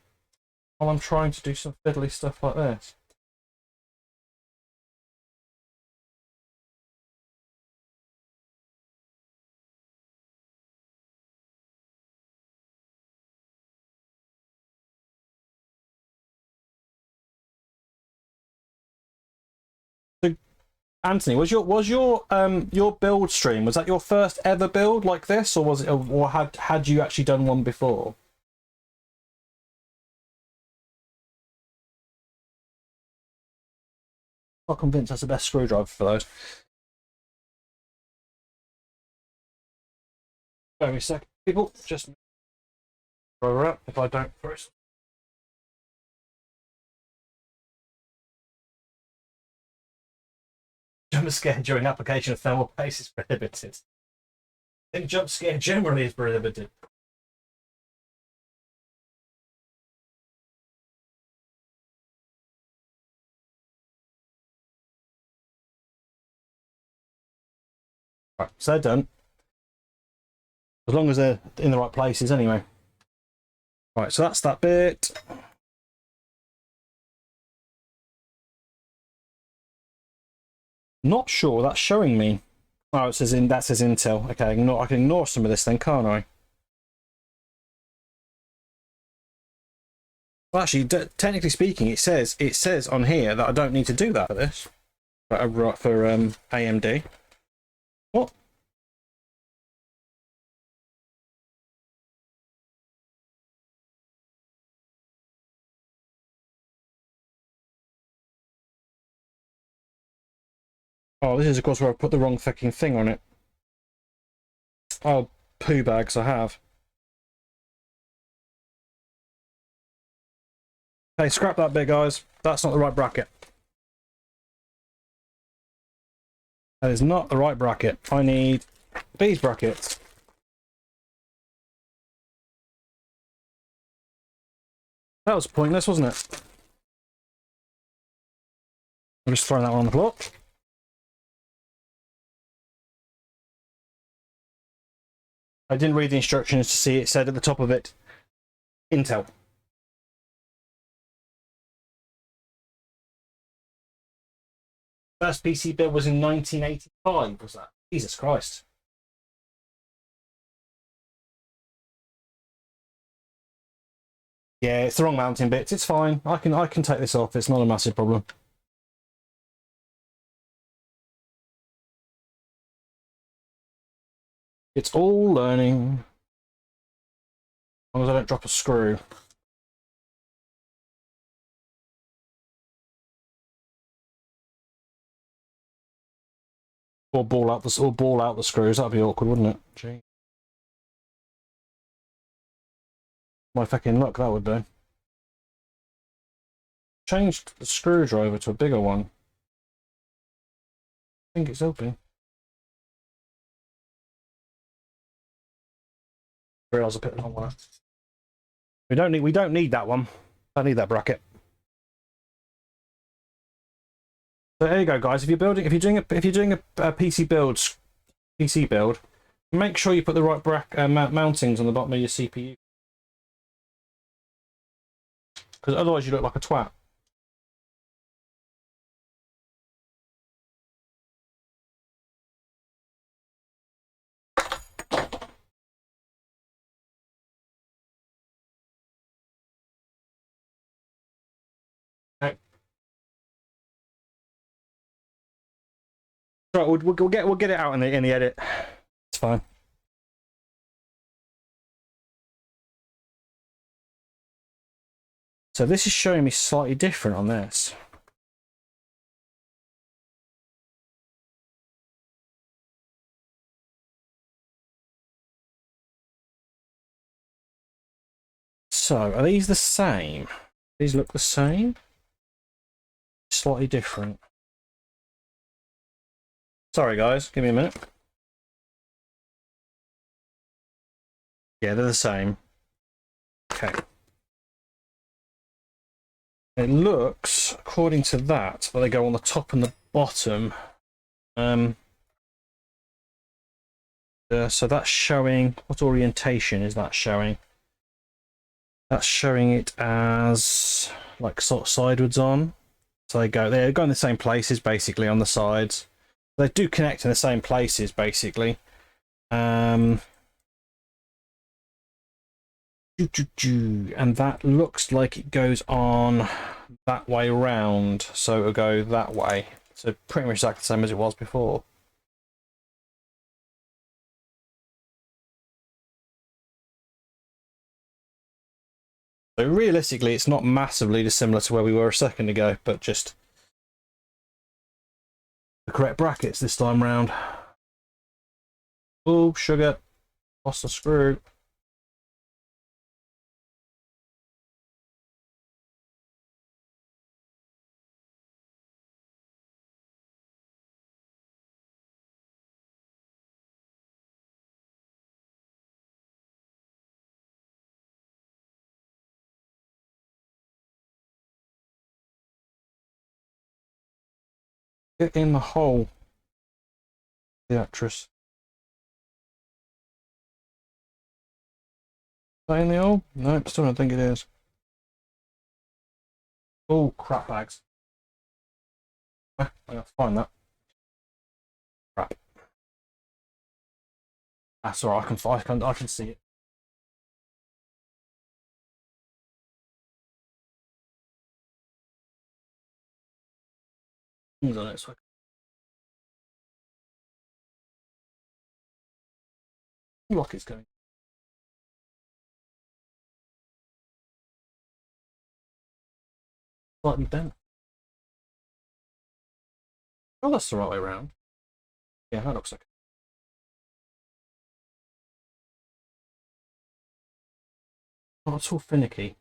while I'm trying to do some fiddly stuff like this. Anthony, was your build stream, was that your first ever build like this, or was it, or had you actually done one before? I'm not convinced that's the best screwdriver for those. Wait a second, people. Just throw her up if I don't first. Jump scare during application of thermal paste is prohibited. I think jump scare generally is prohibited. Right, so they're done. As long as they're in the right places anyway. Right, so that's that bit. Not sure that's showing me. Oh, it says that says Intel. Okay, I can ignore some of this then, can't I? Well, actually, technically speaking, it says on here that I don't need to do that for this. For AMD. What? Oh, this is of course where I put the wrong fucking thing on it. Oh, poo bags, I have. Hey, scrap that bit, guys. That's not the right bracket. That is not the right bracket. I need these brackets. That was pointless, wasn't it? I'm just throwing that one on the floor. I didn't read the instructions to see it said at the top of it, Intel. First PC build was in 1985, was that? Jesus Christ. Yeah, it's the wrong mounting bits. It's fine. I can take this off. It's not a massive problem. It's all learning. As long as I don't drop a screw. Or ball out the screws. That'd be awkward, wouldn't it? Gee. My fucking luck that would be. Changed the screwdriver to a bigger one. I think it's open. Realize I put the wrong one. We don't need that one. I need that bracket. So there you go, guys. If you're doing a PC build, PC build, make sure you put the right mountings on the bottom of your CPU. Because otherwise you look like a twat. Okay. Right, we'll get it out in the edit. It's fine. So this is showing me slightly different on this. So are these the same? These look the same? Slightly different. Sorry guys, give me a minute. Yeah, they're the same. Okay. It looks, according to that they go on the top and the bottom. So that's showing, what orientation is that showing? That's showing it as like sort of sidewards on. So they go in the same places basically on the sides. They do connect in the same places basically. And that looks like it goes on that way round, so it'll go that way. So pretty much exactly the same as it was before. So realistically, it's not massively dissimilar to where we were a second ago, but just the correct brackets this time round. Oh, sugar. Lost the screw. Get in the hole, the actress. Is that in the hole? No, still don't think it is. Oh, crap bags. I have to find that. Crap. That's alright, I can see it. Things on it, so lock it's going. Slightly bent. Oh, that's the right way around. Yeah, that looks okay. Oh, it's all finicky.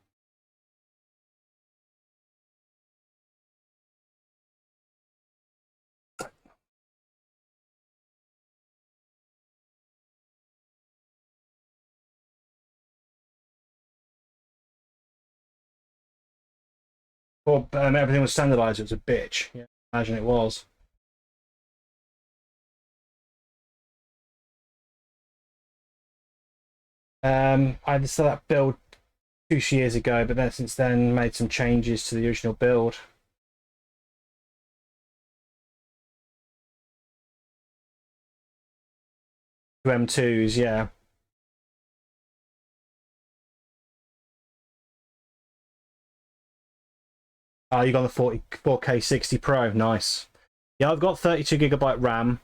Well, everything was standardized, it was a bitch. Yeah, imagine it was. I just saw that build 2 years ago, but then since then made some changes to the original build. To M2s, yeah. Oh, you got the 4K 60 Pro, nice. Yeah, I've got 32GB RAM.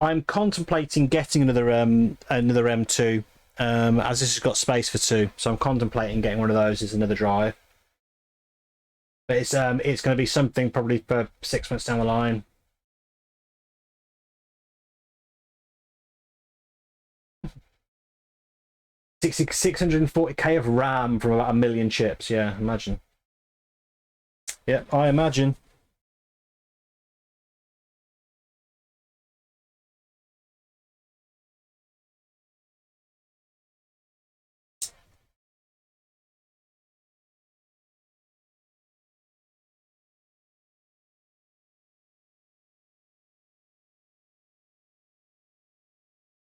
I'm contemplating getting another M2, as this has got space for two. So I'm contemplating getting one of those as another drive. But it's going to be something probably for 6 months down the line. $640K of RAM from about 1 million chips. Yeah, imagine. Yeah, I imagine.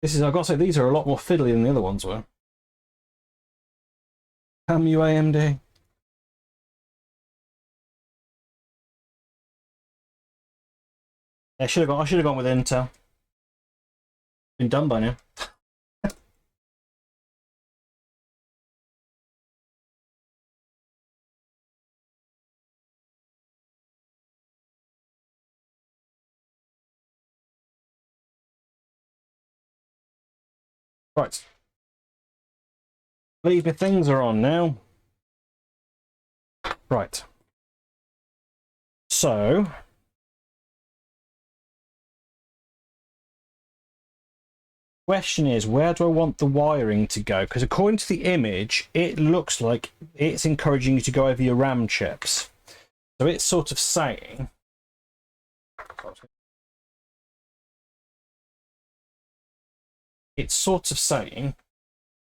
This is, I've got to say, these are a lot more fiddly than the other ones were. Damn you, AMD. I should have gone with Intel. Been done by now. Right. Believe me, things are on now. Right. So, question is, where do I want the wiring to go? Because according to the image, it looks like it's encouraging you to go over your RAM chips. So it's sort of saying,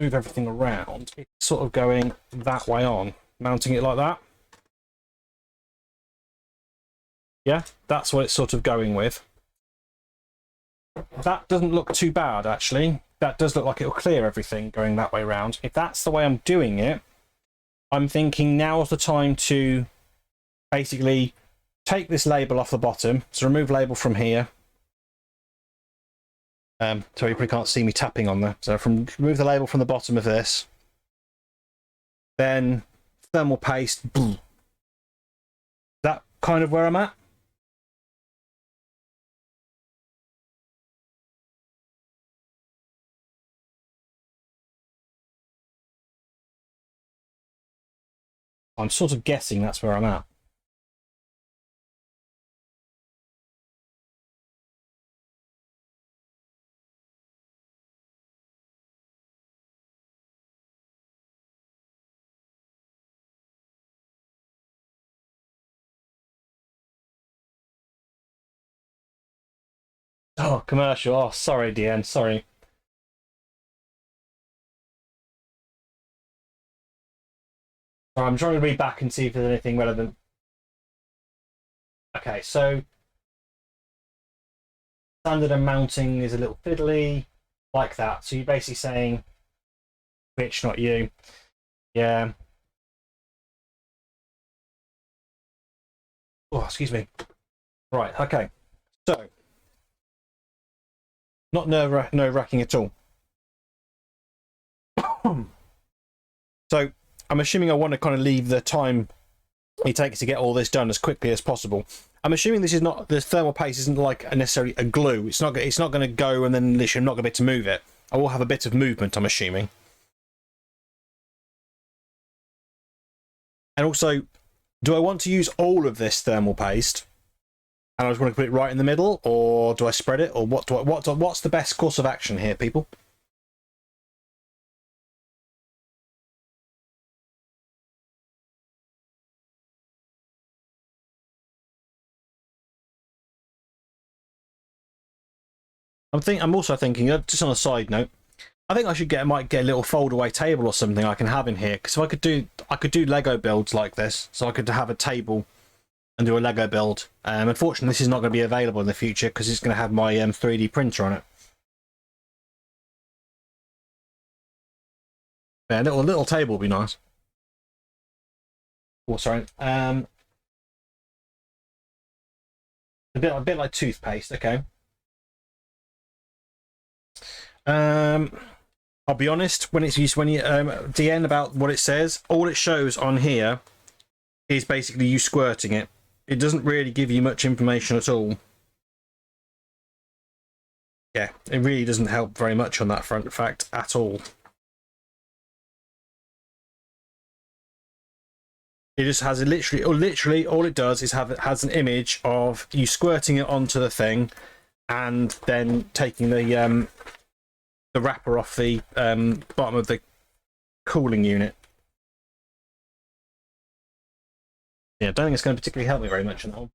move everything around. It's sort of going that way on, mounting it like that. Yeah, that's what it's sort of going with. That doesn't look too bad, actually. That does look like it'll clear everything going that way around. If that's the way I'm doing it, I'm thinking now's the time to basically take this label off the bottom. So remove label from here. So you probably can't see me tapping on there. So remove the label from the bottom of this. Then thermal paste. Boom. That kind of where I'm at. I'm sort of guessing that's where I'm at. Oh, commercial. Oh, sorry, DN. Sorry. I'm trying to read back and see if there's anything relevant. Okay, so standard and mounting is a little fiddly, like that. So you're basically saying, bitch, not you. Yeah. Oh, excuse me. Right, okay. So, not nerve-wracking at all. So, I'm assuming I want to kind of leave the time it takes to get all this done as quickly as possible. I'm assuming this is not, the thermal paste isn't like necessarily a glue. It's not going to go and then literally I'm not going to be able to move it. I will have a bit of movement, I'm assuming. And also, do I want to use all of this thermal paste? And I just want to put it right in the middle, or do I spread it, or what's the best course of action here, people? I'm also thinking, just on a side note, I think I might get a little fold-away table or something I can have in here, because if I could do Lego builds like this, so I could have a table and do a Lego build. Unfortunately, this is not going to be available in the future because it's going to have my 3D printer on it. Yeah, a little table would be nice. Oh, sorry. A bit like toothpaste. Okay. I'll be honest. When you DN about what it says, all it shows on here is basically you squirting it. It doesn't really give you much information at all. Yeah, it really doesn't help very much on that front, in fact, at all. It just has literally all it does is has an image of you squirting it onto the thing, and then taking the wrapper off the bottom of the cooling unit. Yeah, I don't think it's going to particularly help me very much on that one.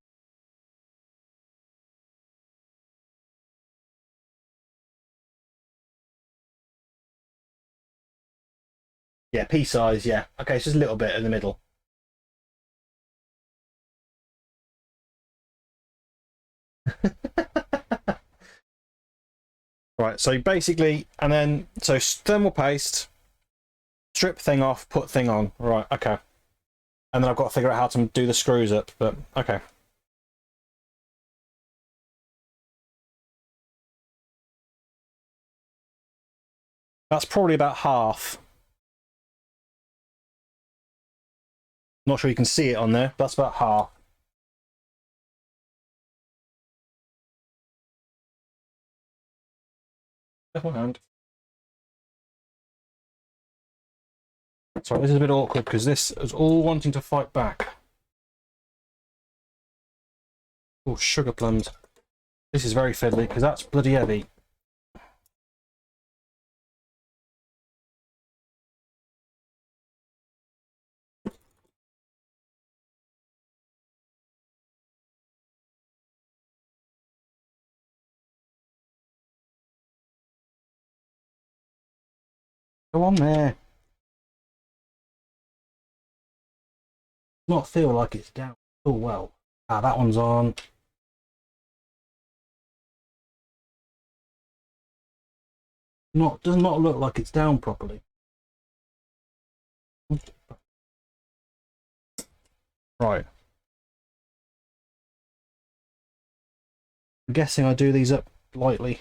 Yeah, pea size, yeah. Okay, it's just a little bit in the middle. Right, so basically, and then, so thermal paste, strip thing off, put thing on. Right, okay. And then I've got to figure out how to do the screws up, but okay. That's probably about half. Not sure you can see it on there, but that's about half. My hand. Sorry, this is a bit awkward because this is all wanting to fight back. Oh, sugar plums. This is very fiddly because that's bloody heavy. Go on there. Not feel like it's down. Oh well. Ah, that one's on. Does not look like it's down properly. Right. I'm guessing I do these up lightly.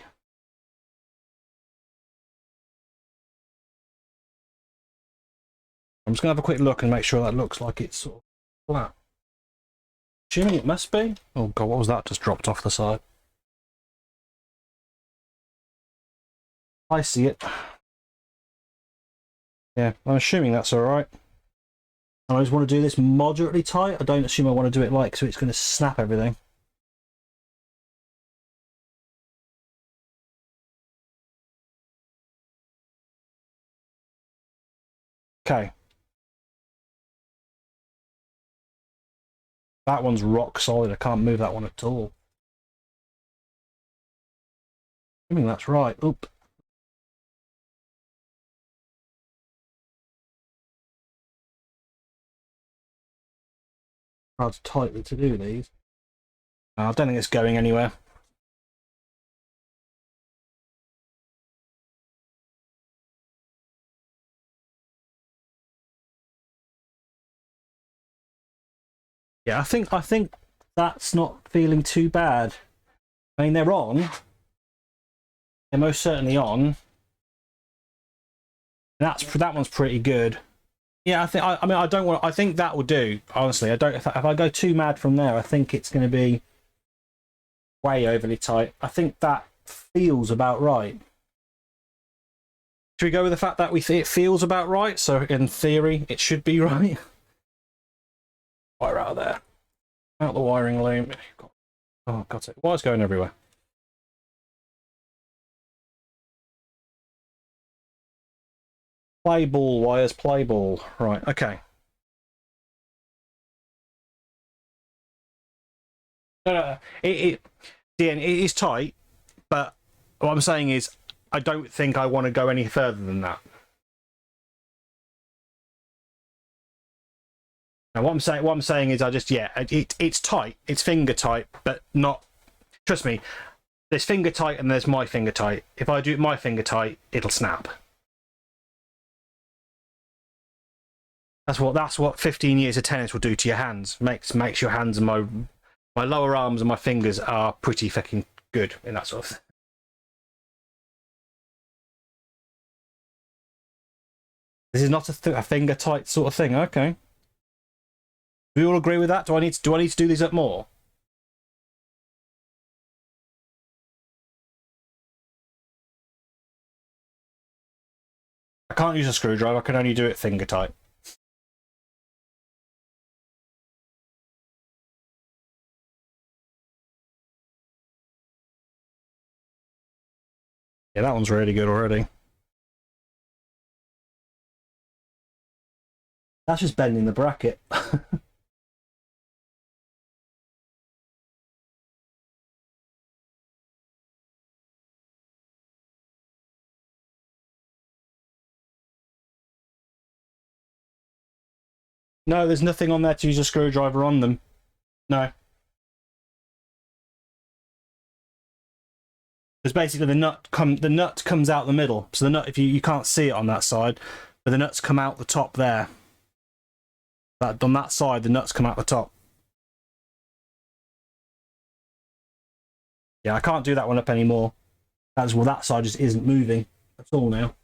I'm just going to have a quick look and make sure that looks like it's sort of flat. Assuming it must be. Oh god, what was that just dropped off the side? I see it. Yeah, I'm assuming that's alright. I just want to do this moderately tight. I don't assume I want to do it like so it's going to snap everything. Okay. That one's rock solid. I can't move that one at all. Assuming that's right. Oop. Hard tightly to do these. I don't think it's going anywhere. Yeah, I think that's not feeling too bad. I mean, they're on. They're most certainly on. That one's pretty good. Yeah, I mean, I don't want. I think that will do. Honestly, I don't. If I go too mad from there, I think it's going to be way overly tight. I think that feels about right. Should we go with the fact that it feels about right? So in theory, it should be right. Wire out of there. Out the wiring loom. Oh, got it. Wire's going everywhere. Play ball, wires, play ball. Right, okay. No, it is tight, but what I'm saying is I don't think I want to go any further than that. Now, what I'm saying is, it's tight, it's finger tight, but not. Trust me, there's finger tight and there's my finger tight. If I do my finger tight, it'll snap. That's what 15 years of tennis will do to your hands. Makes your hands and my lower arms and my fingers are pretty fucking good in that sort of thing. This is not a finger tight sort of thing. Okay. Do we all agree with that? Do I need to do these up more? I can't use a screwdriver. I can only do it finger tight. Yeah, that one's really good already. That's just bending the bracket. No, there's nothing on there to use a screwdriver on them. No. Because basically the nut comes out the middle. So the nut, if you can't see it on that side, but the nuts come out the top there. That on that side, the nuts come out the top. Yeah, I can't do that one up anymore. That's well, that side just isn't moving at all now.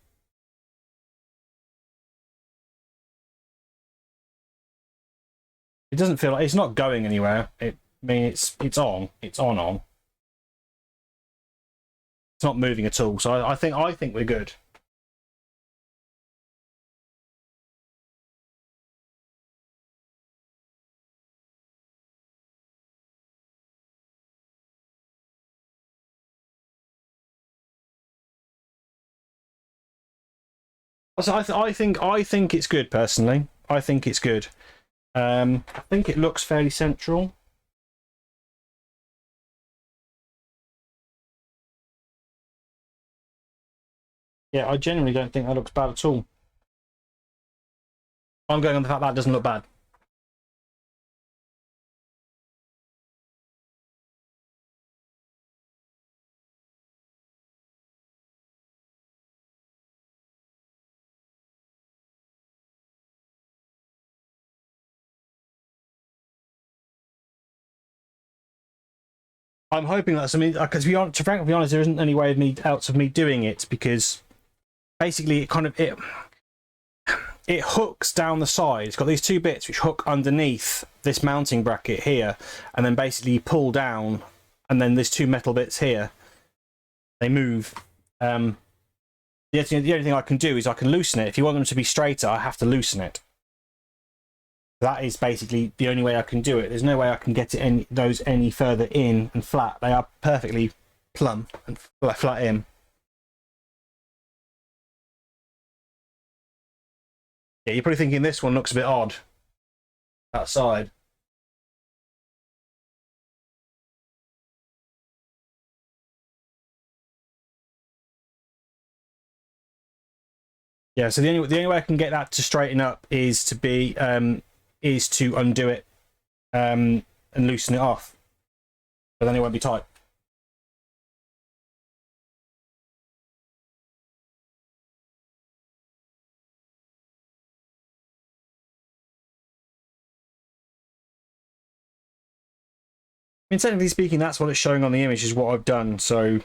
It doesn't feel like it's not going anywhere. I mean, it's on. It's on. It's not moving at all. So I think we're good. So I think it's good personally. I think it's good. I think it looks fairly central. Yeah, I genuinely don't think that looks bad at all. I'm going on the fact that doesn't look bad. I'm hoping that's because to frankly be honest, there isn't any way of me doing it because basically it hooks down the side. It's got these two bits which hook underneath this mounting bracket here, and then basically you pull down, and then there's two metal bits here. They move. The only thing I can do is I can loosen it. If you want them to be straighter, I have to loosen it. That is basically the only way I can do it. There's no way I can get those any further in and flat. They are perfectly plumb and flat in. Yeah, you're probably thinking this one looks a bit odd. That side. Yeah, so the only way I can get that to straighten up is to undo it and loosen it off. But then it won't be tight. I mean, technically speaking, that's what it's showing on the image is what I've done. So,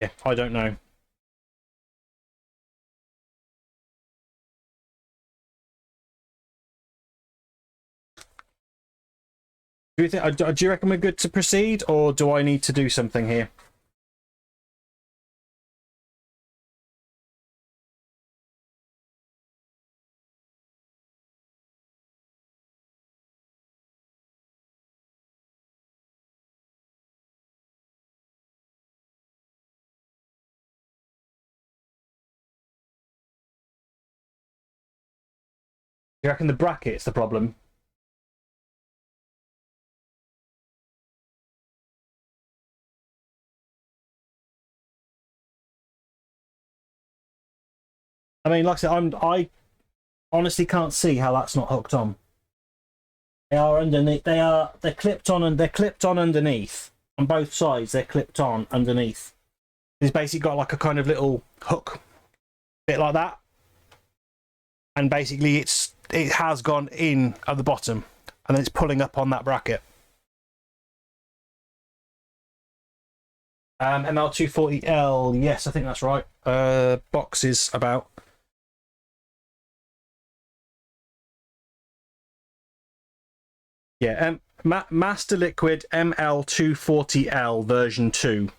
yeah, I don't know. Do you reckon we're good to proceed, or do I need to do something here? Do you reckon the bracket's the problem? I mean, like I said, I honestly can't see how that's not hooked on. They are underneath. They're clipped on, and they're clipped on underneath on both sides. They're clipped on underneath. It's basically got like a kind of little hook bit like that, and basically it has gone in at the bottom, and then it's pulling up on that bracket. ML240L, yes, I think that's right. Boxes about. Yeah, Master Liquid ML240L version 2.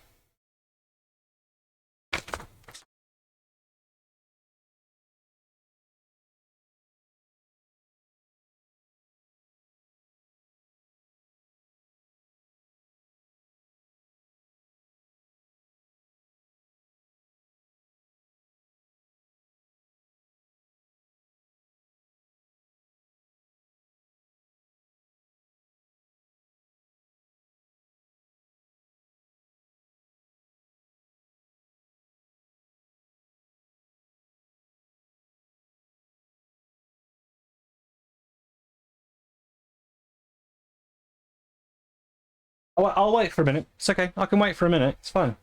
I'll wait for a minute. It's okay. I can wait for a minute. It's fine.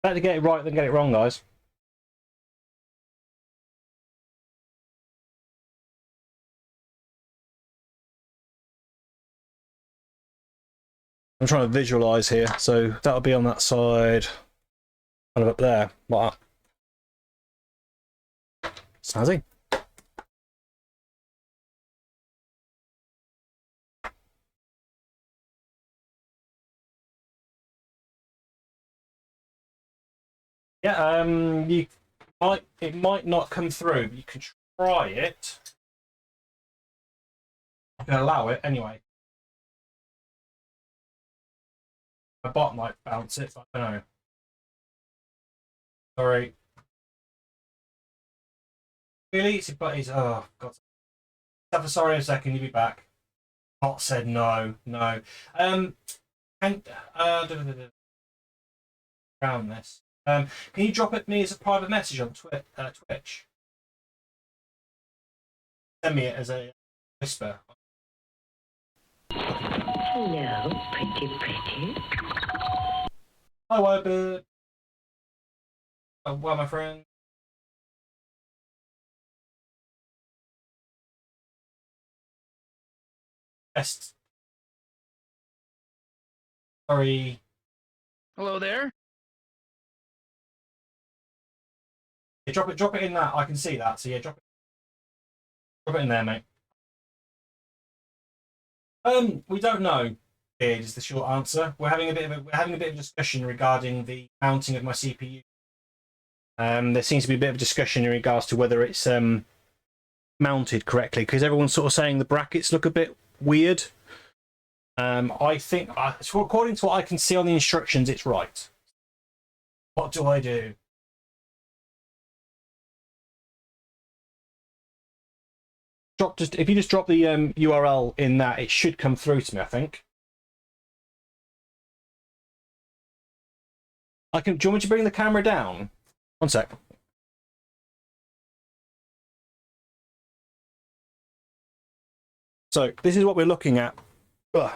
Better to get it right than get it wrong, guys. I'm trying to visualize here, so that'll be on that side, kind of up there, like that. Snazzy. Yeah, it might not come through, but you can try it. I can allow it anyway. My bot might bounce it, but I don't know. Sorry. Really? It's oh god. Have a sorry a second, you'll be back. Bot said no, no. And around this. Can you drop it me as a private message on Twitch? Send me it as a whisper.
Hello, pretty.
Hi, Wobert. Well, my friend. Best. Sorry.
Hello there.
Yeah, drop it in that. I can see that. So yeah, drop it in there, mate. We don't know. Is the short answer. We're having a bit of discussion regarding the mounting of my CPU. There seems to be a bit of discussion in regards to whether it's mounted correctly, because everyone's sort of saying the brackets look a bit weird. I think, according to what I can see on the instructions, it's right. What do I do? If you just drop the URL in that, it should come through to me, I think. Do you want me to bring the camera down? One sec. So this is what we're looking at. Ugh.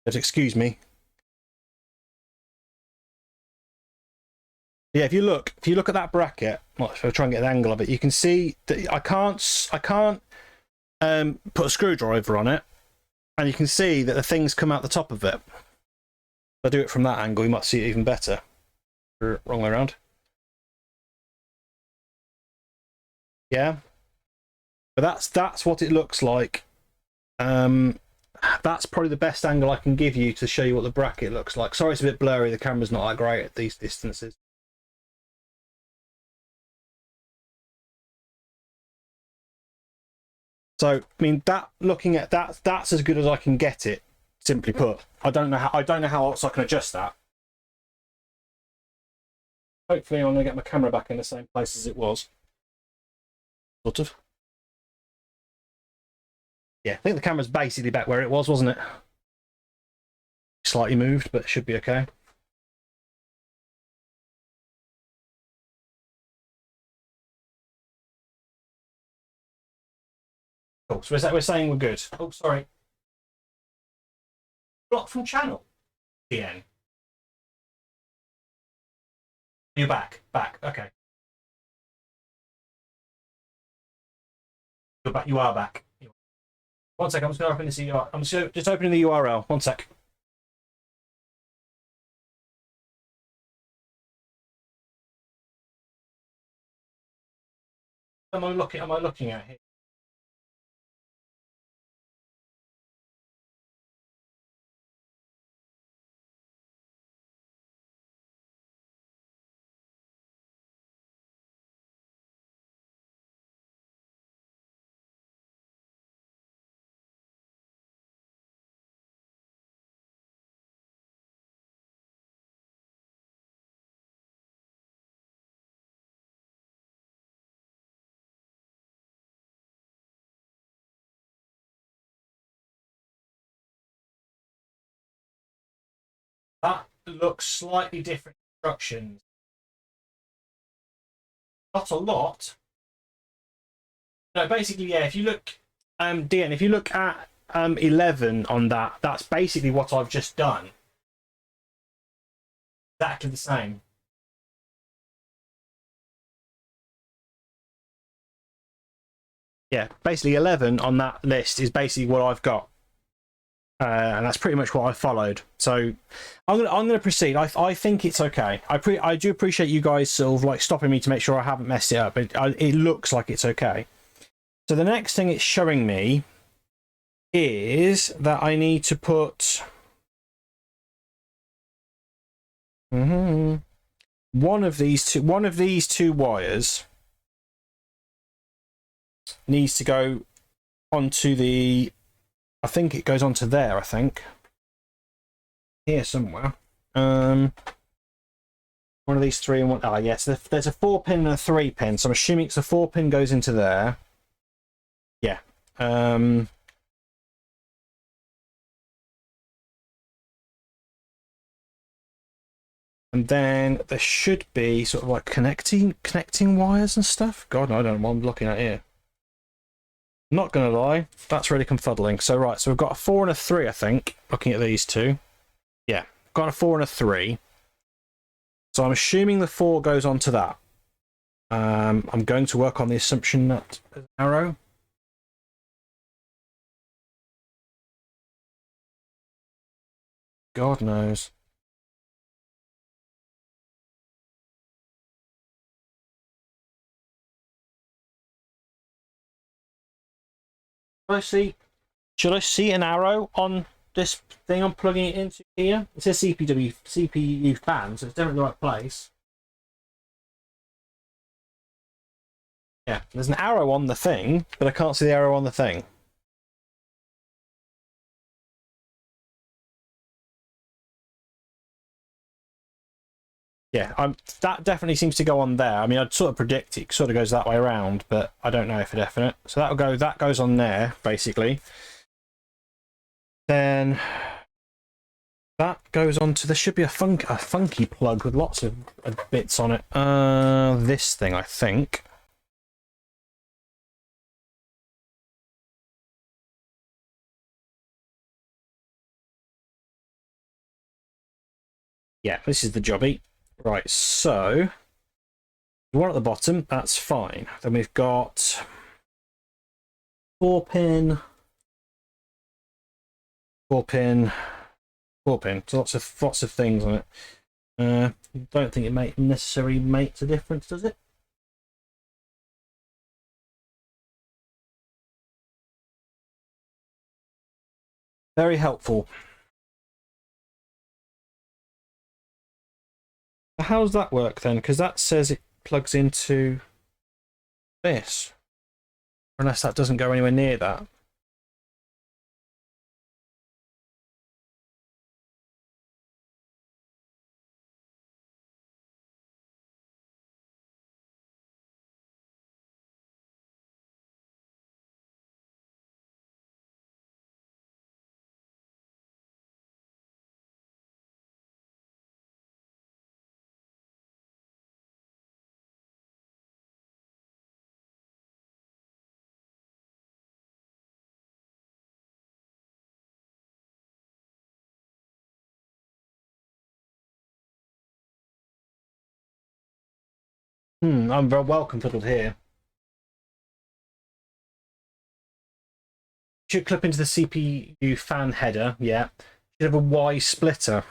Just excuse me. Yeah, if you look at that bracket, well, if I try and get an angle of it, you can see that I can't put a screwdriver on it, and you can see that the things come out the top of it. If I do it from that angle, you might see it even better. Wrong way around. Yeah, but that's what it looks like. That's probably the best angle I can give you to show you what the bracket looks like. Sorry, it's a bit blurry. The camera's not that great at these distances. So, I mean, looking at that, that's as good as I can get it. Simply put, I don't know how else I can adjust that. Hopefully, I'm going to get my camera back in the same place as it was. Sort of. Yeah, I think the camera's basically back where it was, wasn't it? Slightly moved, but it should be okay. Cool. So we're saying we're good. Oh, sorry. Blocked from channel. DN. You're back. Back. Okay. You're back. You are back. One sec. I'm just going to open this URL. I'm just opening the URL. One sec. Am I looking at here? That looks slightly different instructions. Not a lot. No, basically, yeah. If you look, DN, if you look at 11 on that, that's basically what I've just done. Exactly the same. Yeah, basically 11 on that list is basically what I've got. And that's pretty much what I followed. So I'm gonna proceed. I think it's okay. I do appreciate you guys sort of like stopping me to make sure I haven't messed it up. It looks like it's okay. So the next thing it's showing me is that I need to put one of these two wires needs to go onto the. I think it goes onto there. I think here somewhere. One of these three and one. Ah, yes. There's a 4-pin and a 3-pin. So I'm assuming it's a 4-pin goes into there. Yeah. And then there should be sort of like connecting wires and stuff. God, no, I don't know what I'm looking at here. Not gonna lie, that's really confuddling. So right, so we've got a 4 and a 3, I think, looking at these two. Yeah, got a 4 and a 3. So I'm assuming the 4 goes onto that. I'm going to work on the assumption that there's an arrow. God knows. Should I see an arrow on this thing I'm plugging it into here? It says CPU fan, so it's definitely the right place. Yeah, there's an arrow on the thing, but I can't see the arrow on the thing. Yeah, that definitely seems to go on there. I mean, I'd sort of predict it sort of goes that way around, but I don't know for definite. So that goes on there, basically. Then that goes on to, there should be a funky plug with lots of bits on it. This thing, I think. Yeah, this is the jobby. Right, so one at the bottom, that's fine. Then we've got 4-pin, 4-pin, 4-pin. So lots of things on it. Don't think it necessarily makes a difference, does it? Very helpful. How does that work then? Because that says it plugs into this. Unless that doesn't go anywhere near that. I'm very well confuddled here. Should clip into the CPU fan header, yeah. Should have a Y splitter.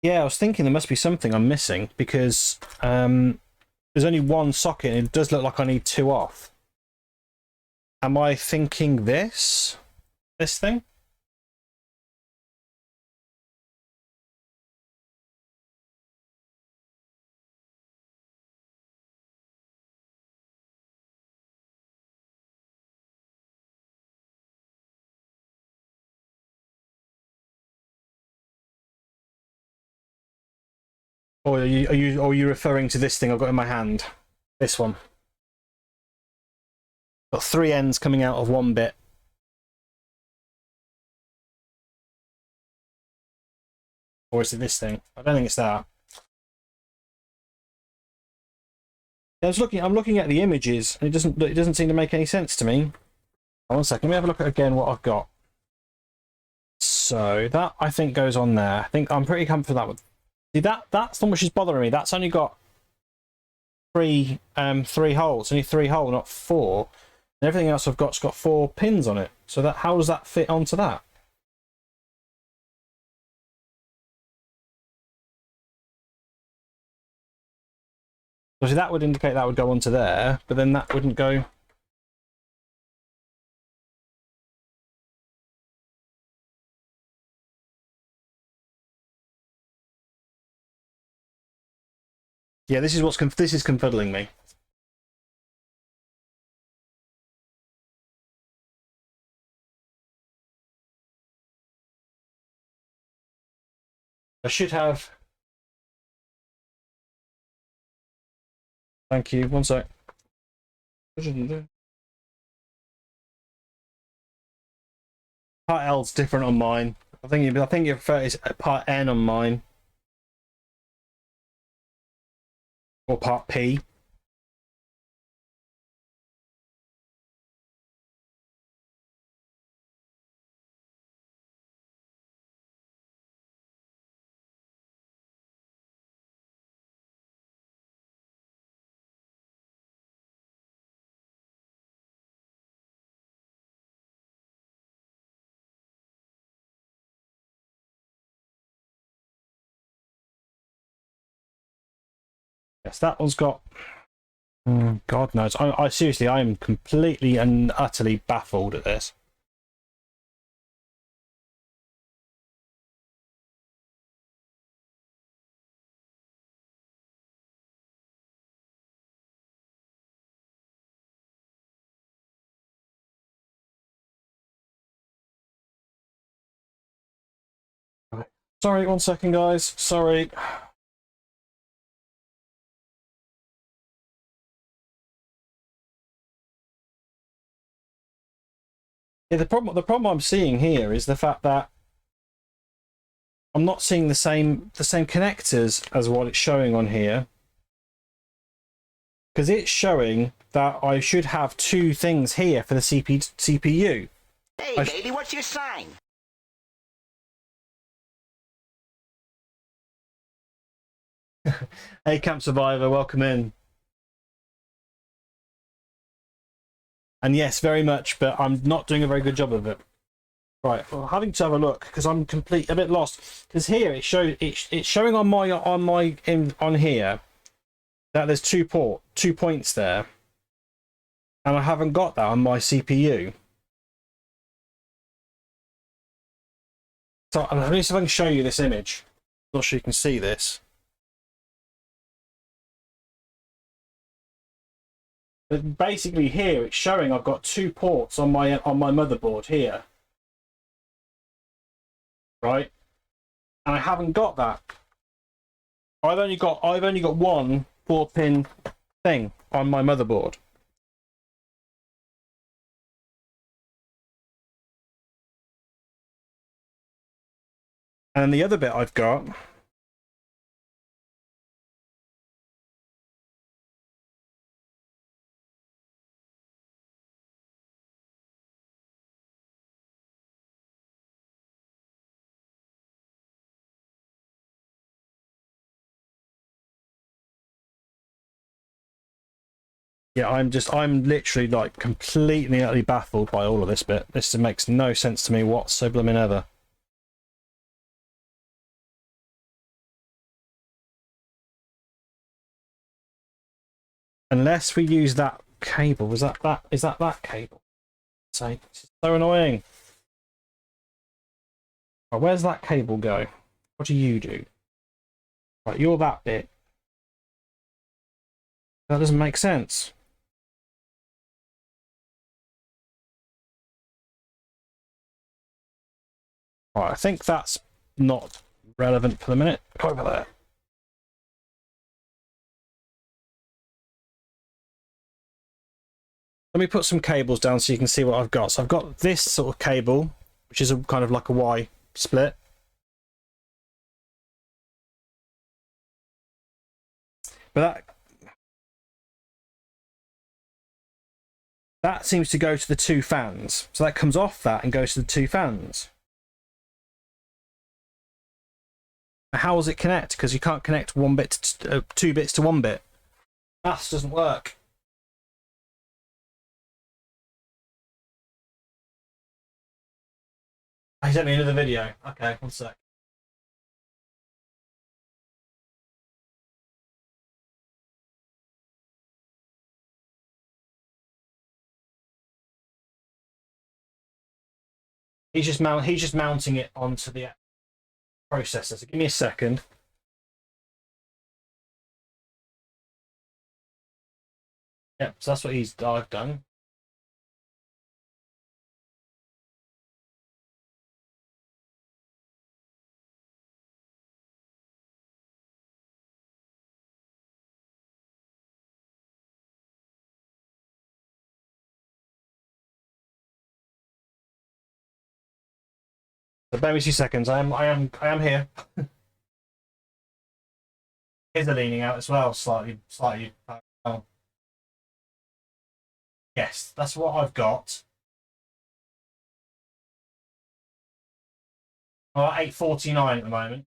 Yeah, I was thinking there must be something I'm missing because there's only one socket and it does look like I need 2 off. Am I thinking this thing? Or are you referring to this thing I've got in my hand? This one. Got 3 ends coming out of one bit. Or is it this thing? I don't think it's that. I'm looking at the images and it doesn't seem to make any sense to me. One second, let me have a look at again what I've got. So that I think goes on there. I think I'm pretty comfortable with that one. See, that's the one which is bothering me. That's only got three holes, only 3 holes, not 4. And everything else I've got's got 4 pins on it. So that how does that fit onto that? So that would indicate that would go onto there, but then that wouldn't go. Yeah, this is this is confuddling me. I should have. Thank you. One sec. Part L's different on mine. I think your it's part N on mine. Or part P. Yes, that one's got. God knows. I seriously, I am completely and utterly baffled at this. Right. Sorry, 1 second, guys. Sorry. Yeah, the problem I'm seeing here is the fact that I'm not seeing the same connectors as what it's showing on here. Because it's showing that I should have 2 things here for the CPU.
Hey, baby, what's your sign?
Hey, Camp Survivor, welcome in. And yes, very much, but I'm not doing a very good job of it. Right, well, having to have a look because I'm a bit lost. Because here it's showing on here that there's 2 points there, and I haven't got that on my CPU. So let me see if I can show you this image. I'm not sure you can see this. But basically here it's showing I've got 2 ports on my motherboard here. Right? And I haven't got that. I've only got 1 4-pin thing on my motherboard. And the other bit I've got yeah, I'm literally like completely utterly baffled by all of this bit. This makes no sense to me whatsoever. Ever. Unless we use that cable. Is that cable? Say, it's so annoying. Right, where's that cable go? What do you do? Right, you're that bit. That doesn't make sense. Right, I think that's not relevant for the minute. Go over there. Let me put some cables down so you can see what I've got. So I've got this sort of cable, which is kind of like a Y split. But that seems to go to the 2 fans. So that comes off that and goes to the 2 fans. How does it connect? Because you can't connect 1 bit to 2 bits to 1 bit. Maths doesn't work. He sent me another video. Okay, 1 sec. He's just mounting it onto the processor. So give me a second. Yep, so that's what I've done. So bear with me 2 seconds. I am here. Here's the leaning out as well, slightly. Yes, that's what I've got. 849 at the moment.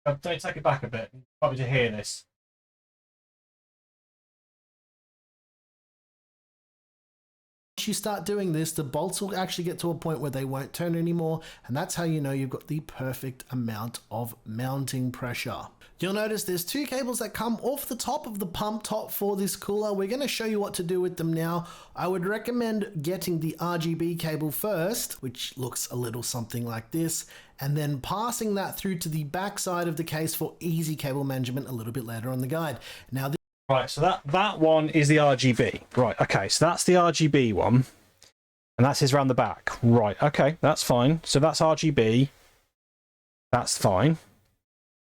Don't take it back a bit. Probably to hear this.
Once you start doing this, the bolts will actually get to a point where they won't turn anymore, and that's how you know you've got the perfect amount of mounting pressure. You'll notice there's 2 cables that come off the top of the pump top for this cooler. We're going to show you what to do with them now. I would recommend getting the RGB cable first, which looks a little something like this, and then passing that through to the back side of the case for easy cable management a little bit later on the guide. Now,
Right, so that one is the RGB. Right, okay, so that's the RGB one. And that's his round the back. Right, okay, that's fine. So that's RGB. That's fine.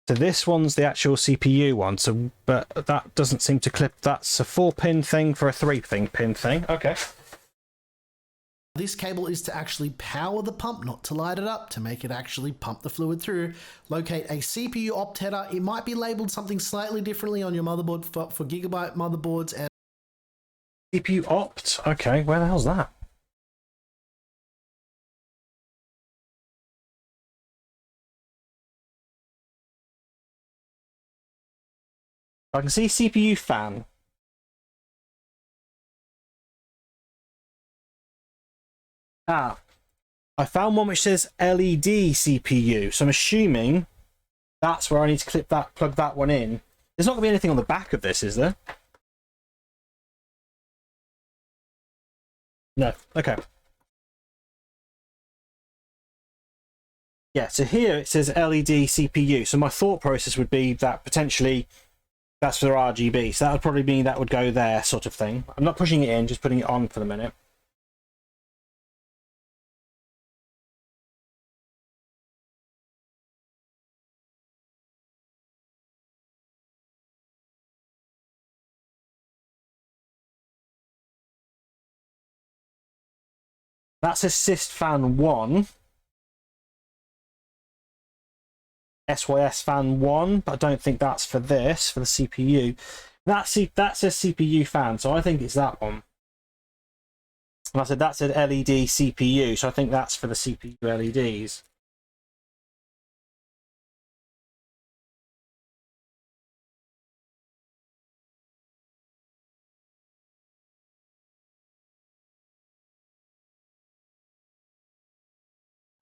So this one's the actual CPU one, so but that doesn't seem to clip. That's a 4-pin thing for a 3-pin thing. Okay.
this cable is to actually power the pump, not to light it up, to make it actually pump the fluid through. Locate a CPU opt header. It might be labeled something slightly differently on your motherboard for Gigabyte motherboards. And
CPU opt? Okay, where the hell's that? I can see CPU fan. Ah, I found one which says LED CPU, so I'm assuming that's where I need to clip that, plug that one in. There's not going to be anything on the back of this, is there? No. Okay. Yeah, so here it says LED CPU. So my thought process would be that potentially that's for RGB. So that would probably mean that would go there, sort of thing. I'm not pushing it in, just putting it on for the minute. That's a SysFan 1. SYS fan 1, but I don't think that's for this, for the CPU. That's a CPU fan, so I think it's that one. And I said that's an LED CPU, so I think that's for the CPU LEDs.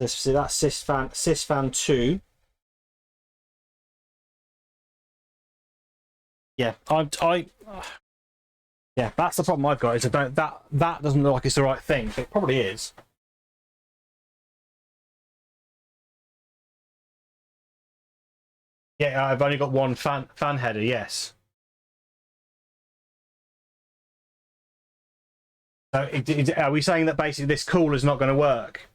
So that's SysFan 2. Yeah, yeah, that's the problem I've got. Is that doesn't look like it's the right thing, but it probably is. Yeah, I've only got one fan header. Yes. So are we saying that basically this cooler is not going to work?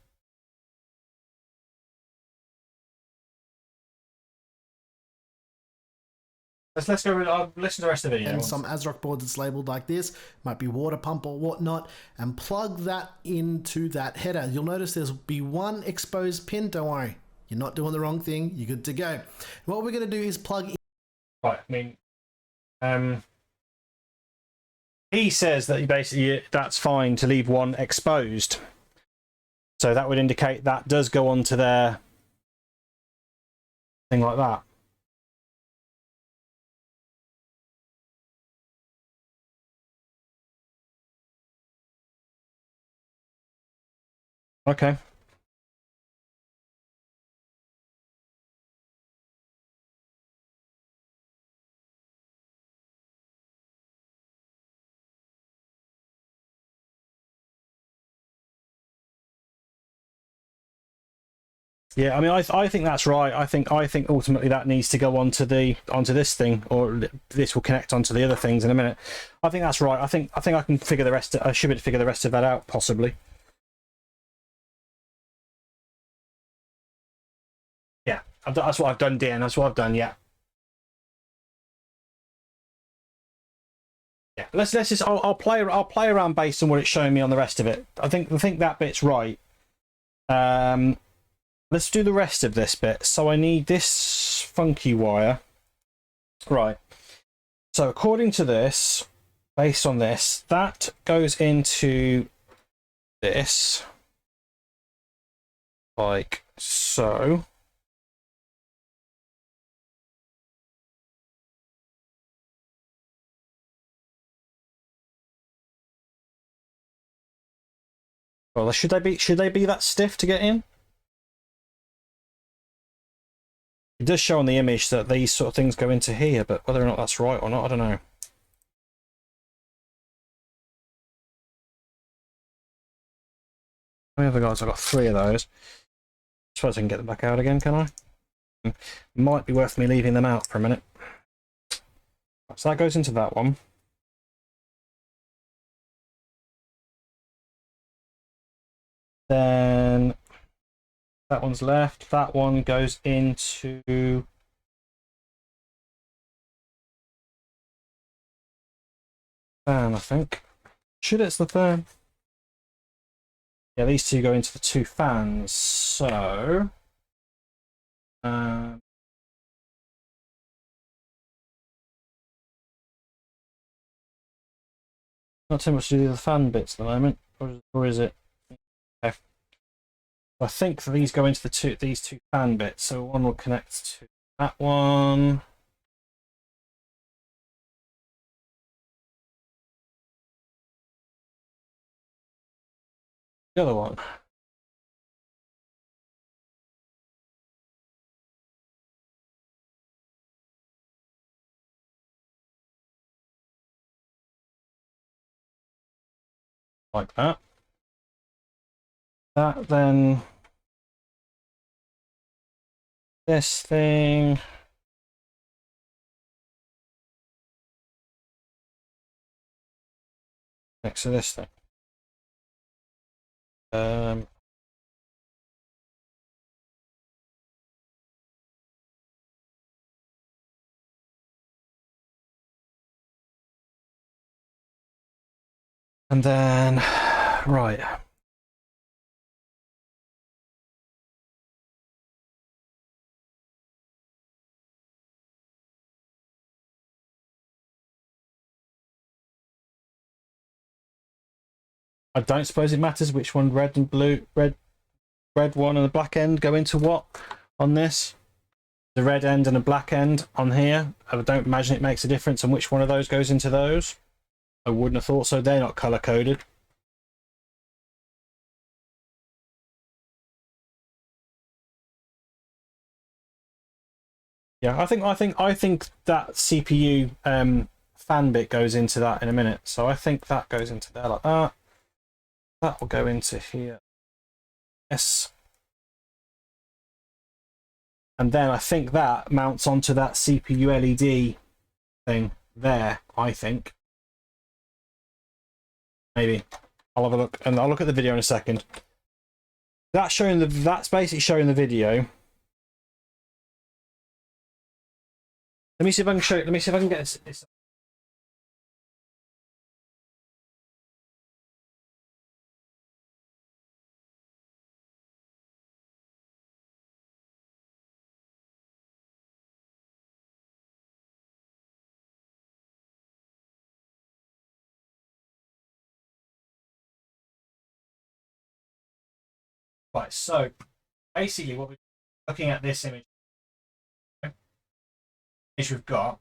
Let's go. Listen to the rest of the video.
and some ASRock boards that's labeled like this, might be water pump or whatnot, and plug that into that header. You'll notice there's be one exposed pin. Don't worry, you're not doing the wrong thing. You're good to go. What we're going to do is plug in.
Right. I mean, he says that basically that's fine to leave one exposed. So that would indicate that does go onto their thing like that. Okay. Yeah, I mean, I think that's right. I think ultimately that needs to go onto this thing, or this will connect onto the other things in a minute. I think that's right. I think I can figure the rest. I should be able to figure the rest of that out possibly. Yeah, that's what I've done, Dan. That's what I've done. Yeah. Yeah. Let's just. I'll play around based on what it's showing me on the rest of it. I think that bit's right. Let's do the rest of this bit. So I need this funky wire. Right. So according to this, based on this, that goes into this. Like so. Well, should they be that stiff to get in? It does show on the image that these sort of things go into here, but whether or not that's right or not, I don't know. How many other guys? I've got 3 of those. I suppose I can get them back out again, can I? Might be worth me leaving them out for a minute. So that goes into that one. Then that one's left. That one goes into fan, I think. Should it's the fan? Yeah, these two go into the 2 fans. So not too much to do with the fan bits at the moment, or is it? Okay. I think that these go into these two fan bits. So one will connect to that one. The other one. Like that. That then. This thing. Next to this thing. And then, right. I don't suppose it matters which one, red and blue, red one and the black end go into what on this. The red end and the black end on here. I don't imagine it makes a difference on which one of those goes into those. I wouldn't have thought so. They're not color coded. Yeah, I think that CPU fan bit goes into that in a minute. So I think that goes into there like that. That will go into here. Yes. And then I think that mounts onto that CPU LED thing there, I think. Maybe. I'll have a look, and I'll look at the video in a second. That's basically showing the video. Let me see if I can show it. Let me see if I can get this. Right, so basically what we're looking at this image we've got.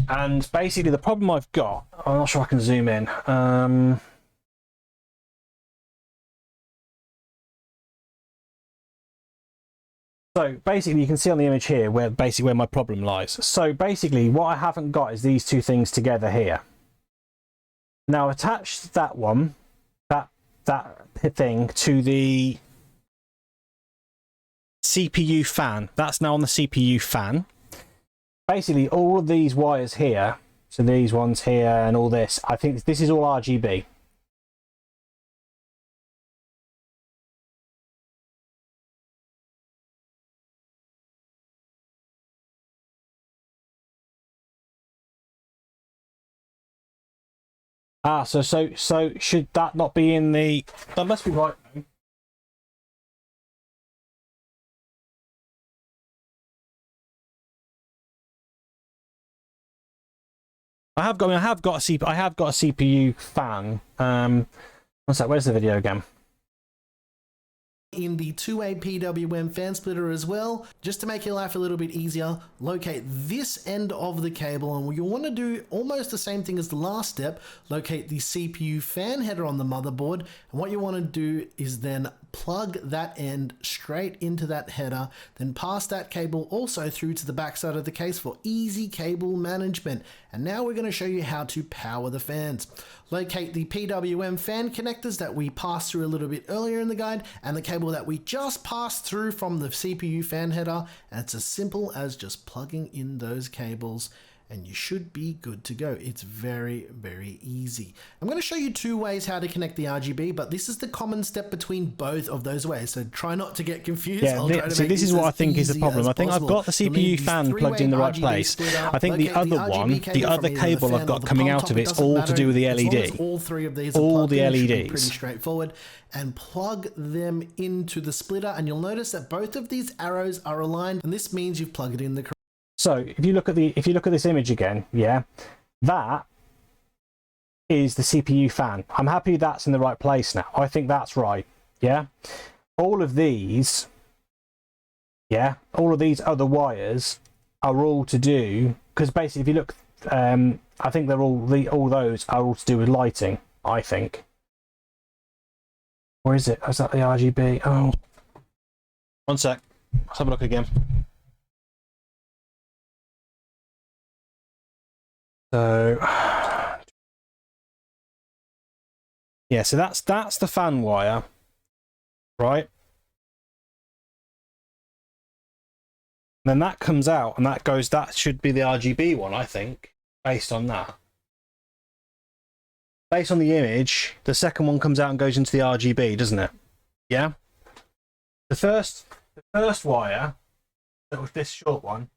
And basically the problem I've got, I'm not sure I can zoom in. So basically you can see on the image here where my problem lies. So basically what I haven't got is these two things together here. Now attach that one, that thing to the CPU fan. That's now on the CPU fan. Basically all of these wires here, so these ones here and all this, I think this is all RGB. Ah, so should that not be in the... That must be right. I have got a CPU fan. One sec, where's the video again?
In the 2-way PWM fan splitter as well. Just to make your life a little bit easier, locate this end of the cable, and you'll want to do almost the same thing as the last step. Locate the CPU fan header on the motherboard, and what you want to do is then plug that end straight into that header, then pass that cable also through to the back side of the case for easy cable management. And now we're going to show you how to power the fans. Locate the PWM fan connectors that we passed through a little bit earlier in the guide, and the cable that we just passed through from the CPU fan header, and it's as simple as just plugging in those cables and you should be good to go. It's very, very easy. I'm going to show you two ways how to connect the RGB, but this is the common step between both of those ways, so try not to get confused.
Yeah, so this is what I think is the problem. I think I've got the CPU fan plugged in the right place. I think the other one, the other cable I've got coming out of it's all to do with the LED.
All three of these
all the LEDs.
Pretty straightforward. And plug them into the splitter, and you'll notice that both of these arrows are aligned, and this means you've plugged it in the correct.
So if you look at this image again, yeah, that is the CPU fan. I'm happy that's in the right place now. I think that's right. Yeah. All of these other wires are all to do, because basically if you look, I think they're all those are all to do with lighting, I think. Or is it? Is that the RGB? Oh. One sec. Let's have a look again. So yeah, so that's the fan wire, right? And then that comes out and that should be the RGB one, I think, based on that. Based on the image, the second one comes out and goes into the RGB, doesn't it? Yeah? The first wire, that was this short one,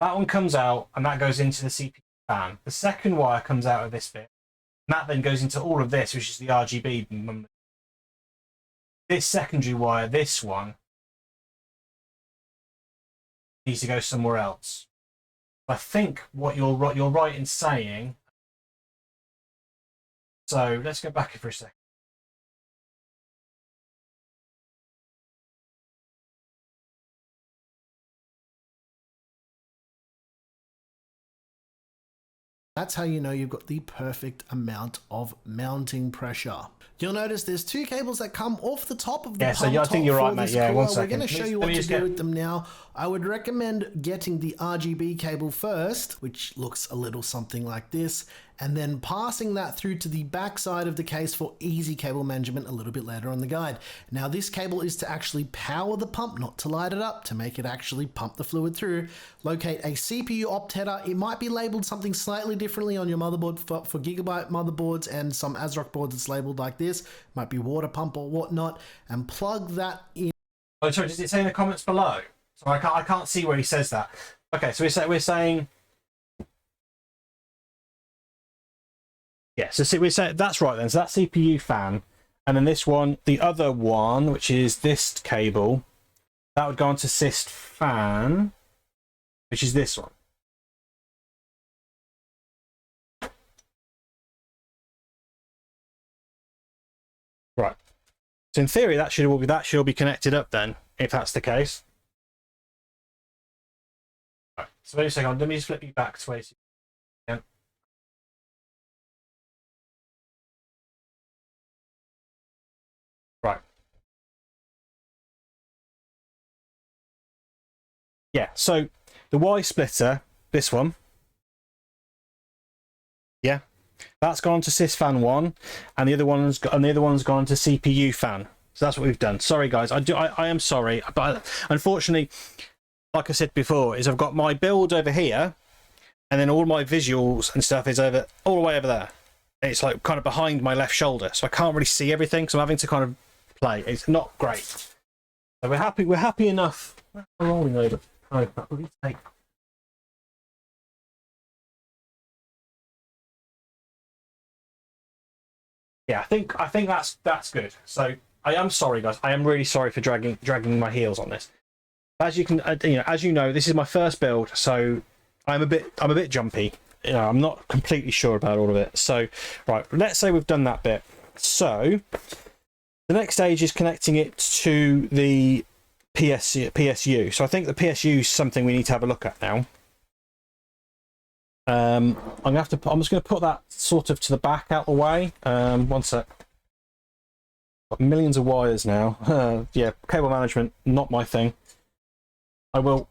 that one comes out and that goes into the CPU fan. The second wire comes out of this bit, and that then goes into all of this, which is the RGB. This secondary wire, this one, needs to go somewhere else. I think what you're right in saying. So let's go back here for a second.
That's how you know you've got the perfect amount of mounting pressure. You'll notice there's two cables that come off the top of the pump.
So I think you're right, mate. Yeah, 1 second.
We're going to show you what to do with them now. I would recommend getting the RGB cable first, which looks a little something like this, and then passing that through to the back side of the case for easy cable management a little bit later on the guide. Now this cable is to actually power the pump, not to light it up, to make it actually pump the fluid through. Locate a CPU opt header. It might be labeled something slightly differently on your motherboard. For Gigabyte motherboards and some ASRock boards, it's labeled like this. Might be water pump or whatnot, and plug that in.
Oh, sorry, does it say in the comments below? So I can't see where he says that. Okay, so we're saying. Yeah, so we're saying that's right then. So that's CPU fan, and then this one, the other one, which is this cable, that would go onto sys fan, which is this one. Right. So in theory, that should all be connected up then, if that's the case. Right, so wait a second, let me just flip you back to where you can. Right. Yeah, so the Y splitter, this one, yeah, that's gone to sysfan 1, and the other one's gone to CPU fan. So that's what we've done. Sorry guys, I am sorry, but unfortunately, like I said before, is I've got my build over here, and then all my visuals and stuff is over all the way over there. It's like kind of behind my left shoulder, so I can't really see everything. So I'm having to kind of play. It's not great. So we're happy. We're happy enough. We're rolling over. Oh, that would take. Yeah, I think that's good. So I am sorry, guys. I am really sorry for dragging my heels on this. As you can, as you know, this is my first build, so I'm a bit jumpy. I'm not completely sure about all of it. So, right, let's say we've done that bit. So, the next stage is connecting it to the PSU. So I think the PSU is something we need to have a look at now. I'm just going to put that sort of to the back out the way. One sec. Got millions of wires now. Yeah, cable management, not my thing. I will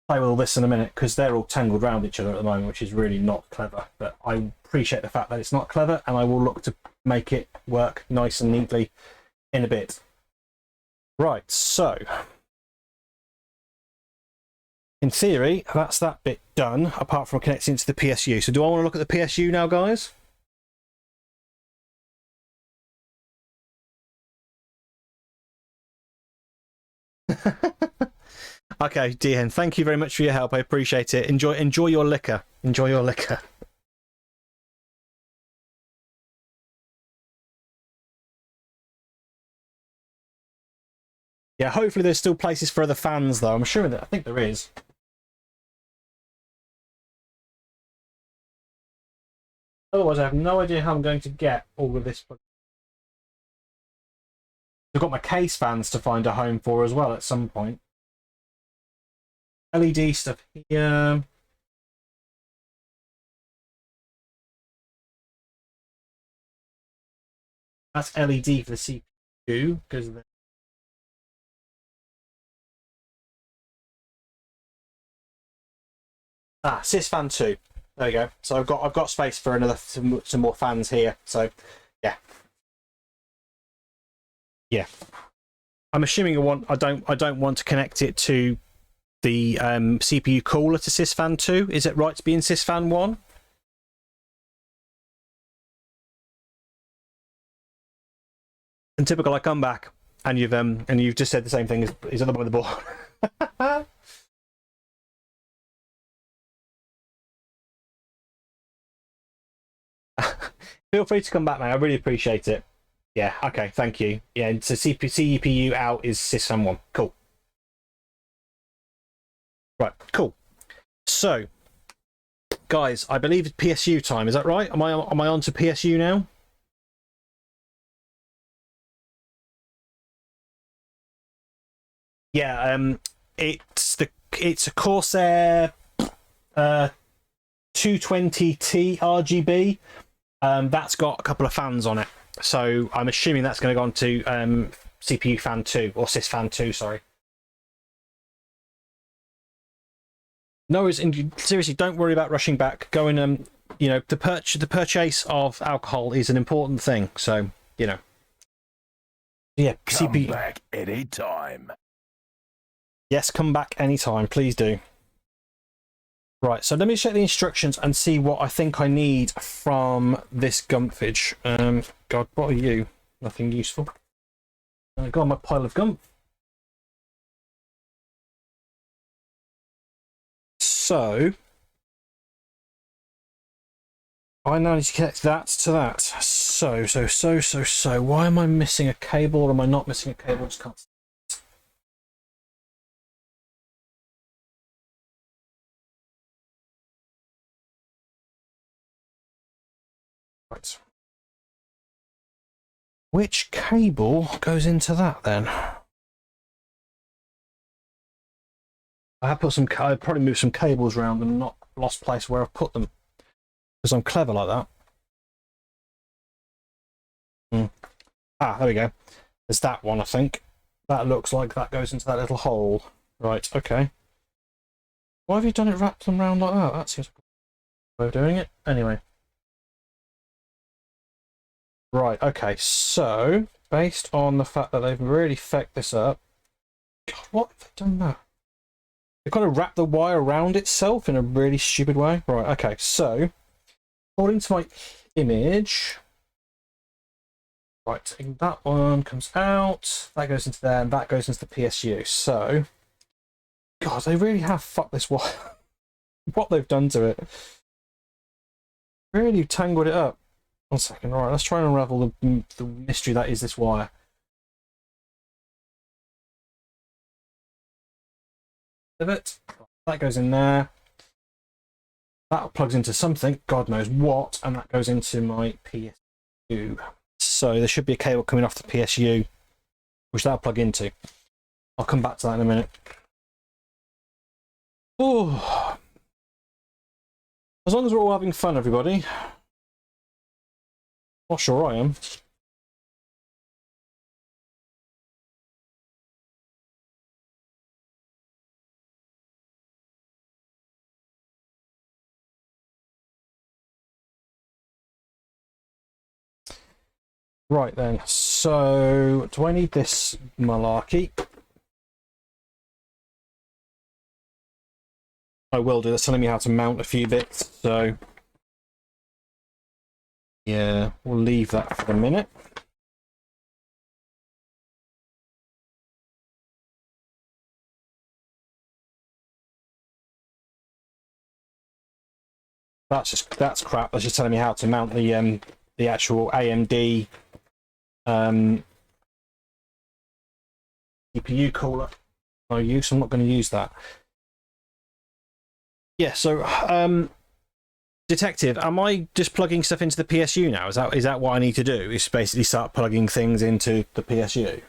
play with all this in a minute because they're all tangled around each other at the moment, which is really not clever. But I appreciate the fact that it's not clever, and I will look to make it work nice and neatly in a bit. Right, so in theory, that's that bit done, apart from connecting to the PSU. So do I want to look at the PSU now, guys? Okay, Dehan, thank you very much for your help. I appreciate it. Enjoy your liquor. Enjoy your liquor. Yeah, hopefully there's still places for other fans, though. I'm sure that I think there is. Otherwise, I have no idea how I'm going to get all of this. I've got my case fans to find a home for as well at some point. LED stuff here. That's LED for the CPU because sysfan 2. There you go. So I've got space for some more fans here. So yeah. Yeah. I'm assuming I don't want to connect it to the CPU cooler to sysfan 2. Is it right to be in sysfan 1? And typical, I come back and you've just said the same thing as on the bottom of the board. Feel free to come back, mate. I really appreciate it. Yeah, okay, thank you. Yeah, so CPU out is sysfan 1. Cool. Right, cool. So, guys, I believe it's PSU time. Is that right? Am I on to PSU now? Yeah, it's a Corsair 220T RGB. That's got a couple of fans on it, so I'm assuming that's going to go on to CPU fan 2 or sysfan 2. Sorry. No, seriously, don't worry about rushing back. Go and the purchase of alcohol is an important thing. So yeah,
Come
CPU.
back anytime.
Yes, come back anytime, please do. Right, so let me check the instructions and see what I think I need from this gumpage. God, what are you? Nothing useful. Go on my pile of gump. So, I now need to connect that to that. So. Why am I missing a cable or am I not missing a cable? I just can't. Right. Which cable goes into that then? I have put some. I probably moved some cables around and not lost place where I've put them because I'm clever like that. Ah, there we go. There's that one, I think. That looks like that goes into that little hole. Right. Okay. Why have you done it wrapped them around like that? That seems like a way of doing it. Anyway. Right. Okay. So based on the fact that they've really fecked this up, God, what have they done now? They've kind of wrapped the wire around itself in a really stupid way. Right, okay, so according to my image, right, that one comes out, that goes into there, and that goes into the PSU. So, God, they really have fucked this wire. What they've done to it. Really tangled it up. 1 second, right, let's try and unravel the mystery that is this wire. Of it. That goes in there. That plugs into something, God knows what, and that goes into my PSU. So there should be a cable coming off the PSU, which that'll plug into. I'll come back to that in a minute. Oh, as long as we're all having fun, everybody. Not sure I am. Right then, so do I need this malarkey? I will do. That's telling me how to mount a few bits, so yeah, we'll leave that for a minute. That's crap. That's just telling me how to mount the actual AMD CPU cooler. I'm not going to use that. Yeah, so Detective, am I just plugging stuff into the PSU now? Is that what I need to do? Is basically start plugging things into the PSU?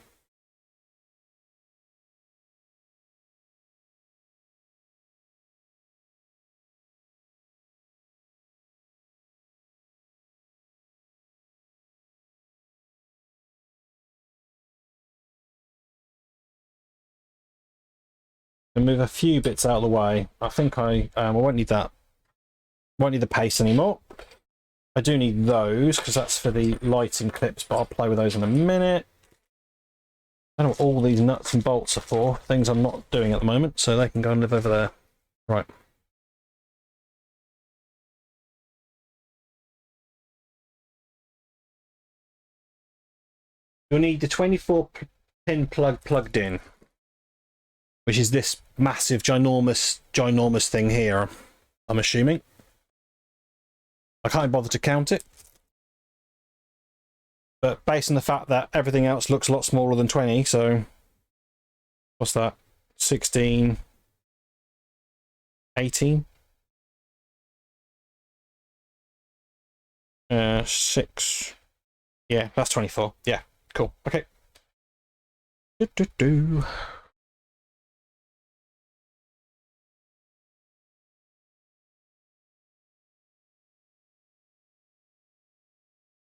And move a few bits out of the way. I think I won't need that. Won't need the paste anymore. I do need those because that's for the lighting clips, but I'll play with those in a minute. I don't know what all these nuts and bolts are for. Things I'm not doing at the moment, so they can go and live over there. Right. You'll need the 24-pin plug plugged in, which is this massive, ginormous thing here, I'm assuming. I can't bother to count it. But based on the fact that everything else looks a lot smaller than 20, so what's that? 16, 18? 6. Yeah, that's 24. Yeah, cool. Okay.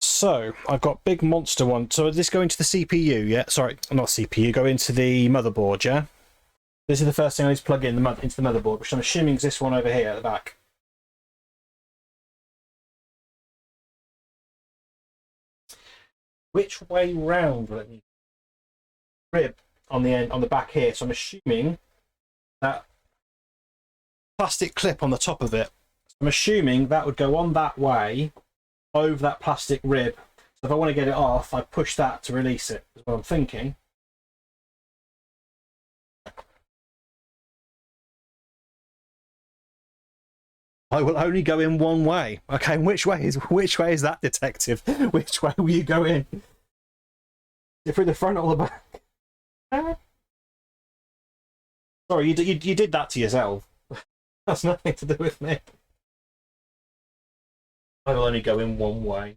So I've got big monster one. So this go into the CPU, yeah? Sorry, not CPU. Go into the motherboard, yeah? This is the first thing I need to plug in into the motherboard, which I'm assuming is this one over here at the back. Which way round will it need? Rib on the end, on the back here. So I'm assuming that plastic clip on the top of it. I'm assuming that would go on that way over that plastic rib. So if I want to get it off, I push that to release it, is what I'm thinking. I will only go in one way. Okay, which way is that, Detective? Which way will you go in? Through the front or the back? Sorry, you did that to yourself. That's nothing to do with me. I will only go in one way.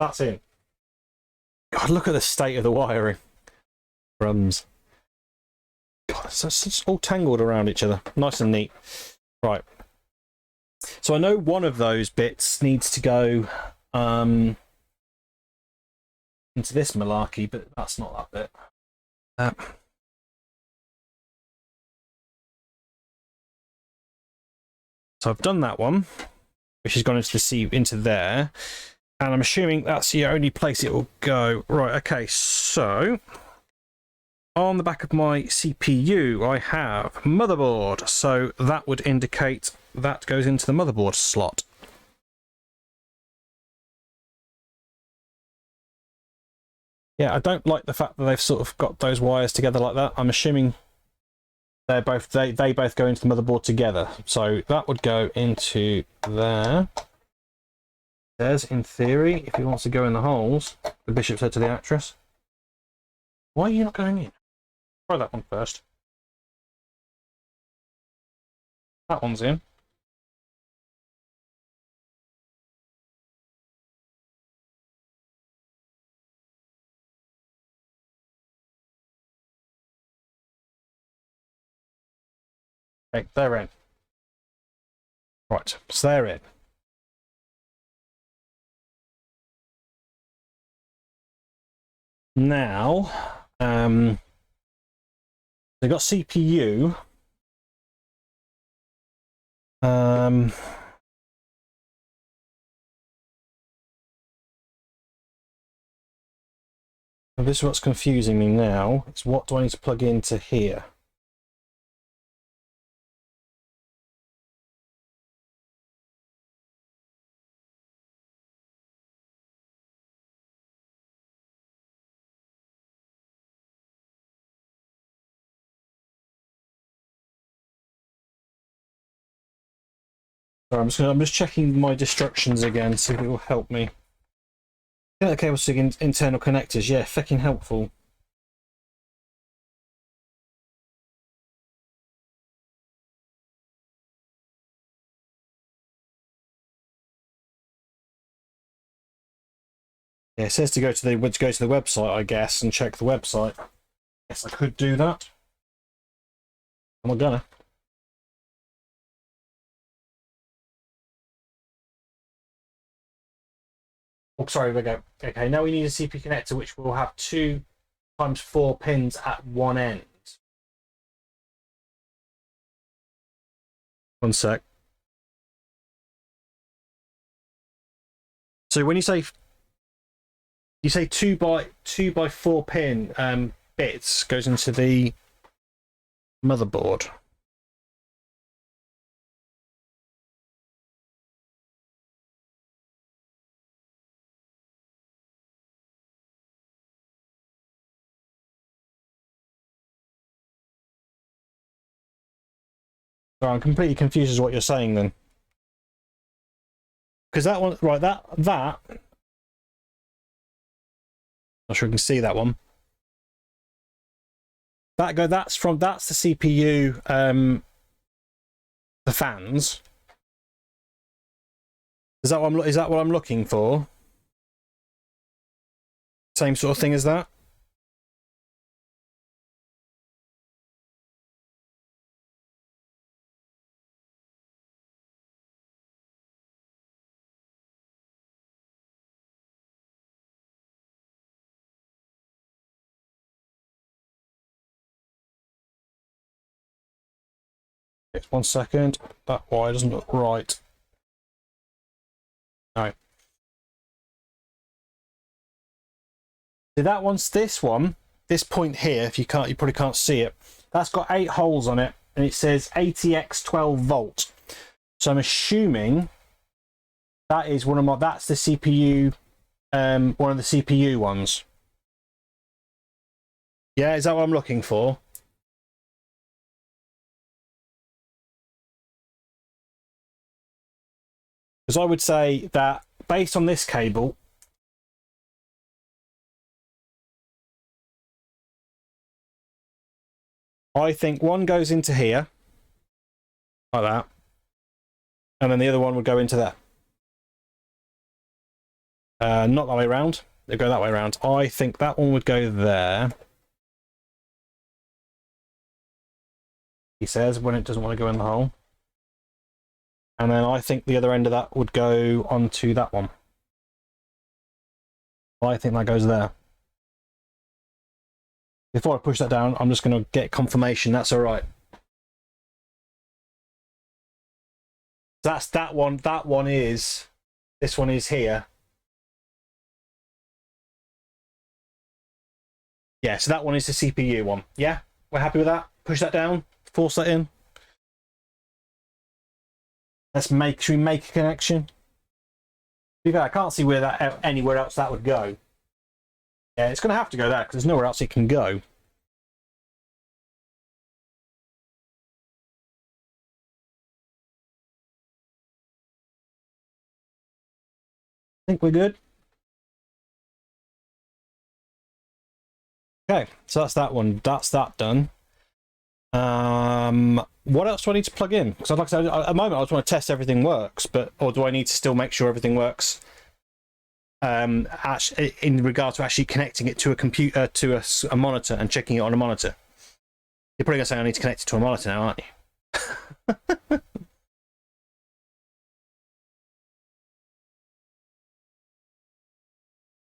That's in. God, look at the state of the wiring. Crumbs. God, it's all tangled around each other. Nice and neat. Right. So I know one of those bits needs to go into this malarkey, but that's not that bit. So I've done that one, which has gone into the into there, and I'm assuming that's the only place it will go. Right, okay, so on the back of my CPU I have motherboard, so that would indicate that goes into the motherboard slot. Yeah, I don't like the fact that they've sort of got those wires together like that. I'm assuming they're both they both go into the motherboard together, so that would go into there. There's, in theory, if he wants to go in the holes, the bishop said to the actress. Why are you not going in? Try that one first. That one's in. Okay, they're in. Right, so they're in. Now, they've got CPU. This is what's confusing me now. It's what do I need to plug into here? Sorry, I'm just checking my instructions again, see if it will help me. Yeah, the cables to internal connectors, yeah, fucking helpful. Yeah, it says to go to the website, I guess, and check the website. Yes, I could do that. I'm not gonna. Oh, sorry, we go. Okay, now we need a CPU connector which will have 2 times 4 pins at one end. One sec. So when you say 2 by 4 pin bits goes into the motherboard. So I'm completely confused as to what you're saying then. Because that one, right, that not sure you can see that one. That's the CPU, the fans. Is that what I'm looking for? Same sort of thing as that? Just 1 second. That wire doesn't look right. No. See, that one's this point here. If you probably can't see it. That's got 8 holes on it, and it says ATX 12 volt. So I'm assuming that is that's the CPU, one of the CPU ones. Yeah, is that what I'm looking for? Because I would say that based on this cable, I think one goes into here, like that, and then the other one would go into there. Not that way around. They go that way around. I think that one would go there. He says when it doesn't want to go in the hole. And then I think the other end of that would go onto that one. I think that goes there. Before I push that down, I'm just going to get confirmation. That's all right. That's that one. That one is. This one is here. Yeah, so that one is the CPU one. Yeah, we're happy with that. Push that down. Force that in. Should we make a connection? I can't see where that anywhere else that would go. Yeah, it's going to have to go there because there's nowhere else it can go. I think we're good. Okay, so that's that one. That's that done. What else do I need to plug in? Because like I said, at the moment I just want to test everything works, or do I need to still make sure everything works? Actually, in regard to actually connecting it to a computer, to a monitor, and checking it on a monitor. You're probably gonna say I need to connect it to a monitor now, aren't you?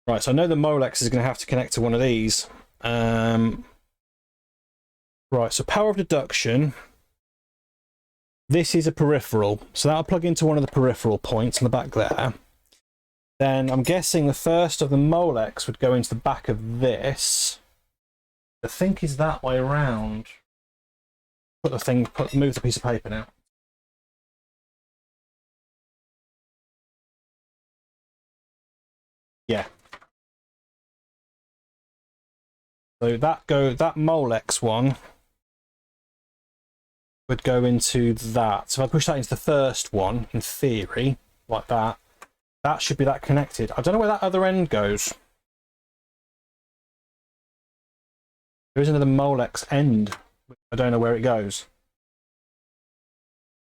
Right, so I know the Molex is going to have to connect to one of these. Right, so power of deduction. This is a peripheral, so that'll plug into one of the peripheral points in the back there. Then I'm guessing the first of the Molex would go into the back of this. I think is that way around. Move the piece of paper now. Yeah. So that Molex one would go into that. So if I push that into the first one, in theory, like that, that should be that connected. I don't know where that other end goes. There is another Molex end. I don't know where it goes.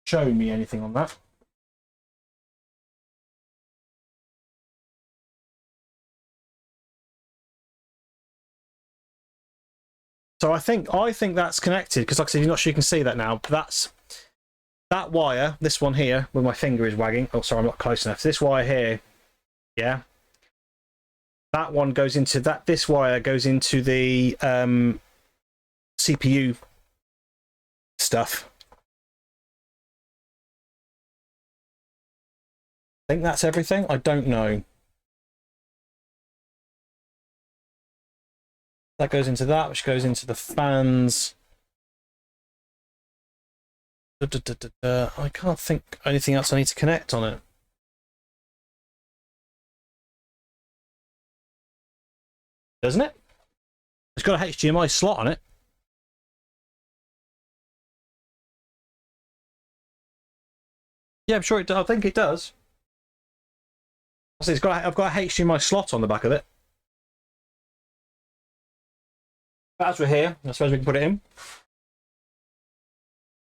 Show me anything on that. So I think that's connected because, like I said, you're not sure you can see that now. But that's that wire. This one here, where my finger is wagging. Oh, sorry, I'm not close enough. This wire here, yeah. That one goes into that. This wire goes into the CPU stuff. I think that's everything. I don't know. That goes into that, which goes into the fans. I can't think anything else I need to connect on it. Doesn't it? It's got a HDMI slot on it. Yeah, I'm sure it does. I think it does. I've got a HDMI slot on the back of it. But as we're here, I suppose we can put it in.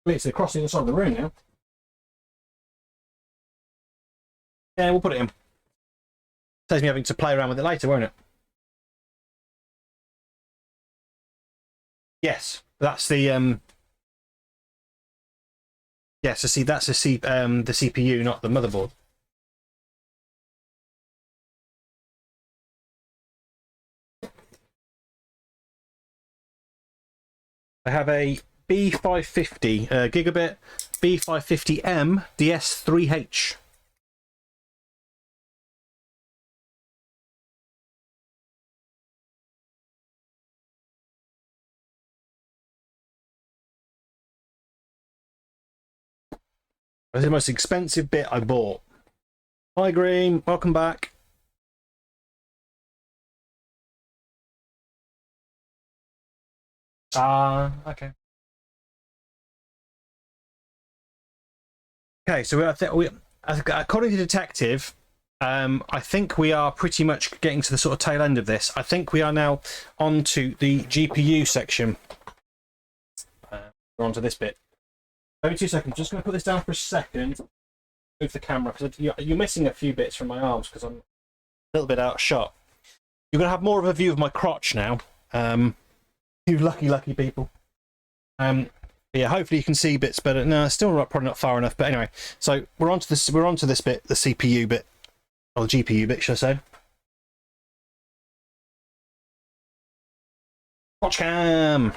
It's across the other side of the room now. Yeah, we'll put it in. Saves me having to play around with it later, won't it? Yes, that's the yes. So see, that's the CPU, not the motherboard. I have a B550 gigabit B550M DS3H. That's the most expensive bit I bought. Hi Green, welcome back. Okay. Okay, so according to Detective, I think we are pretty much getting to the sort of tail end of this. I think we are now on to the GPU section. We're on to this bit. Give me 2 seconds. Just going to put this down for a second. Move the camera because you're missing a few bits from my arms because I'm A little bit out of shot. You're going to have more of a view of my crotch now. You lucky people. Yeah, hopefully you can see bits better. No, still probably not far enough. But anyway, so we're onto this. We're onto this bit, the CPU bit, or the GPU bit, should I say? Watch cam.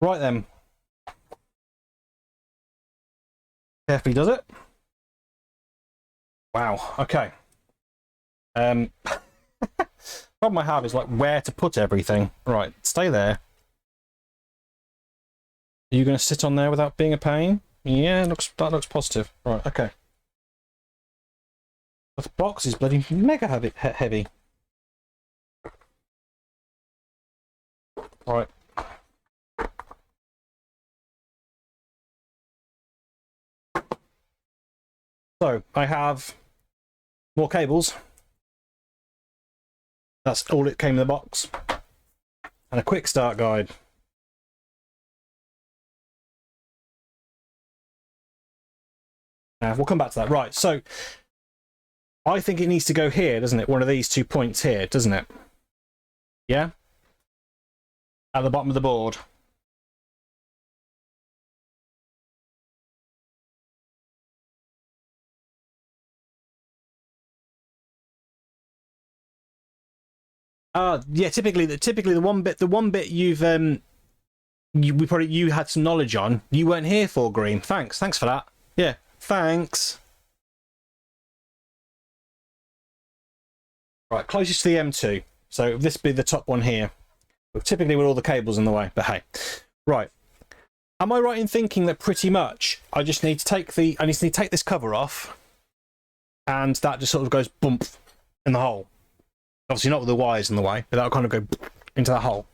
Right then. Carefully does it. Wow. Okay. Problem I have is like where to put everything. Right, stay there. Are you going to sit on there without being a pain? Yeah, that looks positive. Right, okay. The box is bloody mega heavy. Right. So, I have more cables. That's all it came in the box. And a quick start guide. We'll come back to that. Right, so I think it needs to go here, doesn't it? One of these 2 points here, doesn't it? Yeah? At the bottom of the board. Yeah, typically the one bit you've you had some knowledge on, you weren't here for, Green. Thanks for that. Yeah. Thanks. Right, closest to the M2. So this be the top one here. Typically with all the cables in the way, but hey. Right. Am I right in thinking that pretty much I just need to take this cover off, and that just sort of goes bump in the hole? Obviously not with the wires in the way, but that'll kind of go into that hole.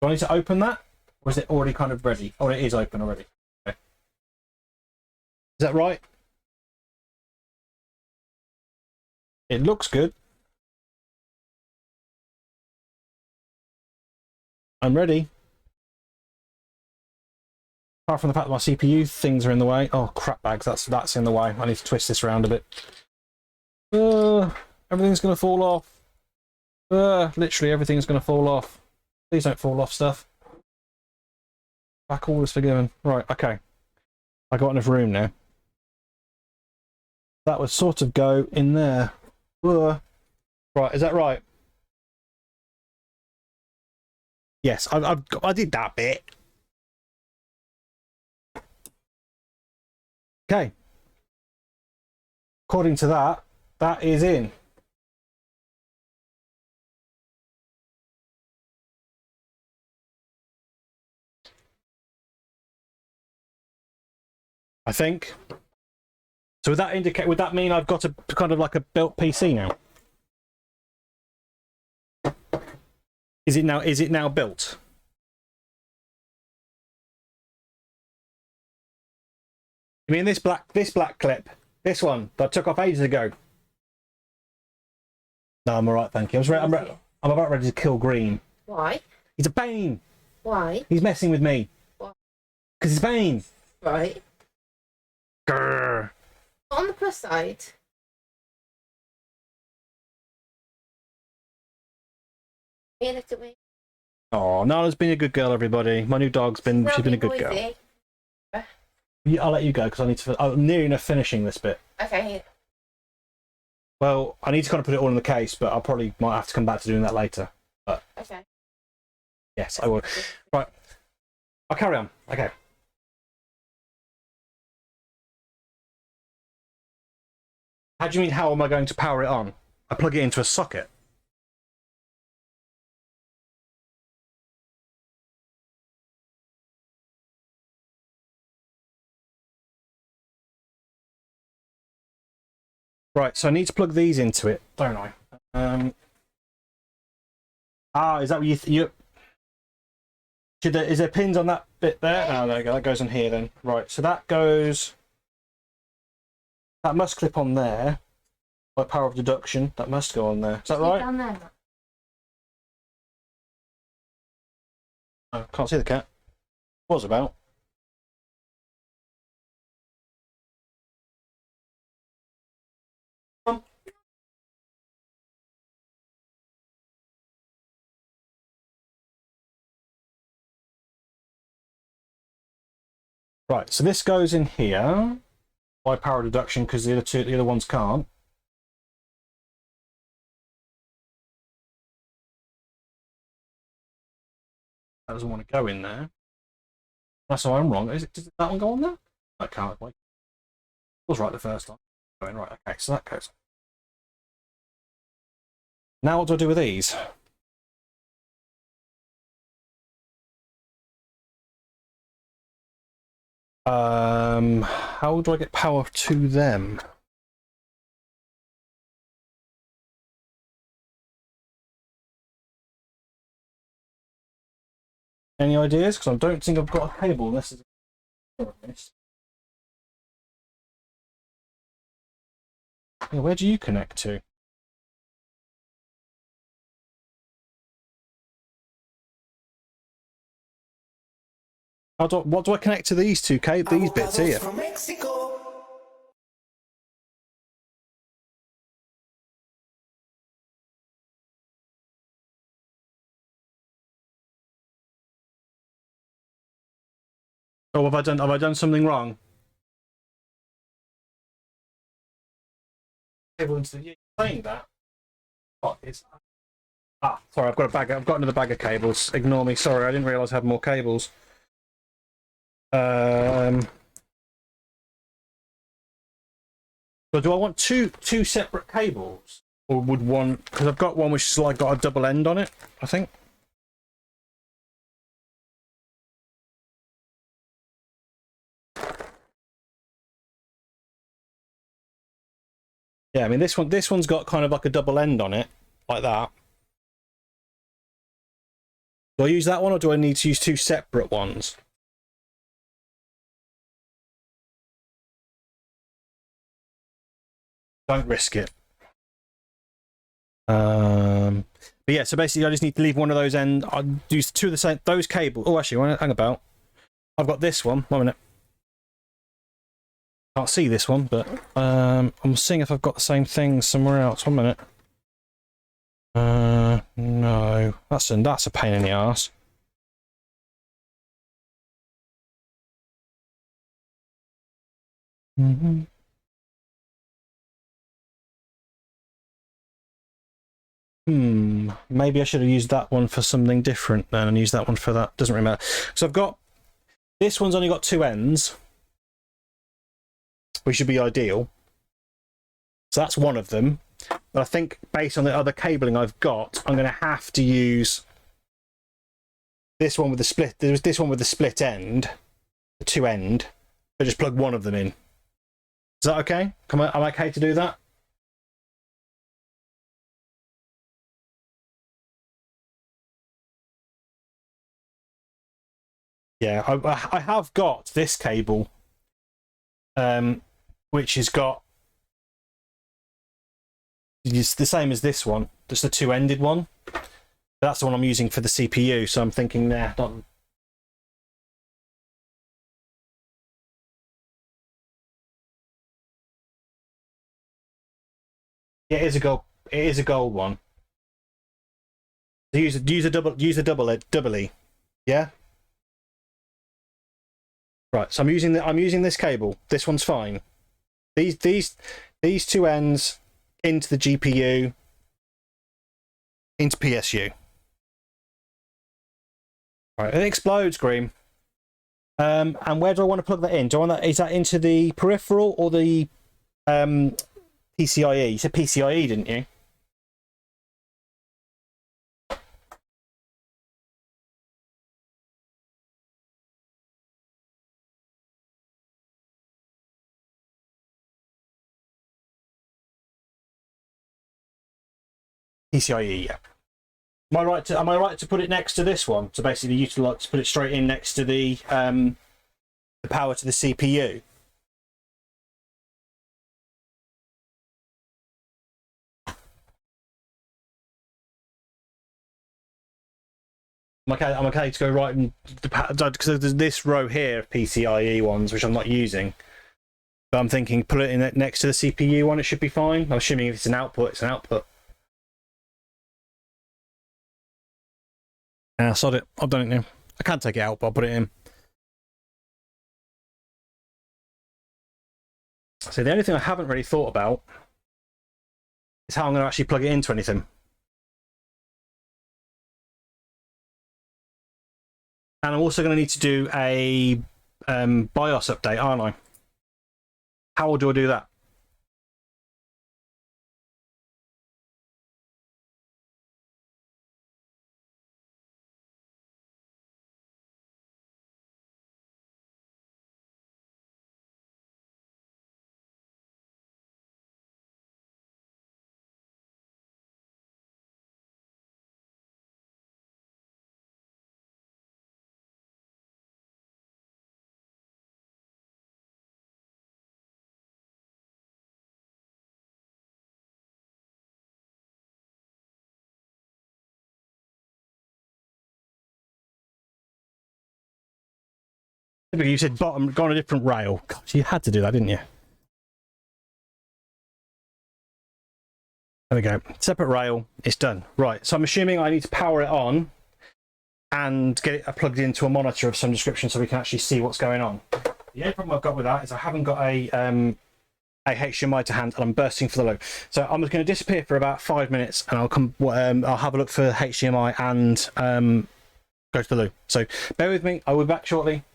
Do I need to open that? Or is it already kind of ready? Oh, it is open already. Is that right? It looks good. I'm ready. Apart from the fact that my CPU things are in the way. Oh, crap bags, that's in the way. I need to twist this around a bit. Everything's going to fall off. Literally everything's going to fall off. Please don't fall off stuff. Back all is forgiven. Right, okay. I got enough room now. That would sort of go in there. Right, is that right? Yes, I did that bit. Okay. According to that, that is in. I think. So would that mean I've got a kind of like a built PC now? Is it now built? You mean this black clip? This one that I took off ages ago? No, I'm alright, thank you. I'm about ready to kill Green.
Why?
He's a pain.
Why?
He's messing with me.
Why?
Because he's a pain.
Right.
Grr.
On the plus side, you looked at me.
Oh, Nala's been a good girl, everybody. My new dog's been she's been a good girl. Yeah, I'll let you go because I need to. I'm near enough finishing this bit.
Okay.
Well, I need to kind of put it all in the case, but I probably might have to come back to doing that later. But
Okay.
yes, I will. Right, I'll carry on. Okay. How do you mean? How am I going to power it on? I plug it into a socket. Right, so I need to plug these into it, don't I? Is that what you is there pins on that bit there? Oh, there you go. That goes on here then. Right, so that goes. That must clip on there. By power of deduction, that must go on there. Is that right?
Down there.
I can't see the cat. Was about. Right, so this goes in here by power reduction because the other ones can't. That doesn't want to go in there. That's why I'm wrong. Does that one go on there? I can't. Wait. I was right the first time. Going right. Okay, so that goes. Now what do I do with these? How do I get power to them? Any ideas? Because I don't think I've got a cable unless it's yeah, where do you connect to? What do I connect to these two these bits here? Oh, have I done something wrong? Everyone's saying that. What is? Sorry, I've got another bag of cables. Ignore me. Sorry, I didn't realise I had more cables. So do I want two separate cables, or would one? Because I've got one which is like got a double end on it, I think. Yeah, I mean this one's got kind of like a double end on it, like that. Do I use that one, or do I need to use two separate ones? Don't risk it. But yeah, so basically I just need to leave one of those ends. I'll use two of the same those cables. Oh, actually, hang about. I've got this one. 1 minute. Can't see this one, but I'm seeing if I've got the same thing somewhere else. 1 minute. No, that's a pain in the ass. Maybe I should have used that one for something different then and used that one for that. Doesn't really matter. So I've got this one's only got two ends, which should be ideal. So that's one of them. But I think based on the other cabling I've got, I'm going to have to use this one with the split. There's this one with the split end, the two end, but just plug one of them in. Is that okay? Am I okay to do that? Yeah, I have got this cable, which has got it's the same as this one, just the two-ended one. That's the one I'm using for the CPU. So I'm thinking, nah, not. Yeah, it is a gold. It is a gold one. So use a doubly. Yeah. Right, so I'm using this cable. This one's fine. These two ends into the GPU, into PSU. Right, it explodes, Green. And where do I want to plug that in? Do I want that? Is that into the peripheral or the PCIe? You said PCIe, didn't you? PCIe, yeah. Am I right to put it next to this one? So basically, utilize to put it straight in next to the power to the CPU. I'm okay to go right in the because there's this row here of PCIe ones which I'm not using. But I'm thinking put it in next to the CPU one. It should be fine. I'm assuming if it's an output, it's an output. Sod it. I've done it now. I can't take it out, but I'll put it in. So the only thing I haven't really thought about is how I'm going to actually plug it into anything. And I'm also going to need to do a BIOS update, aren't I? How do I do that? You said bottom, go on a different rail. Gosh, you had to do that, didn't you? There we go. Separate rail. It's done. Right. So I'm assuming I need to power it on and get it plugged into a monitor of some description so we can actually see what's going on. The only problem I've got with that is I haven't got a HDMI to hand, and I'm bursting for the loop. So I'm just going to disappear for about 5 minutes, and I'll come. I'll have a look for HDMI and go to the loo. So bear with me. I will be back shortly.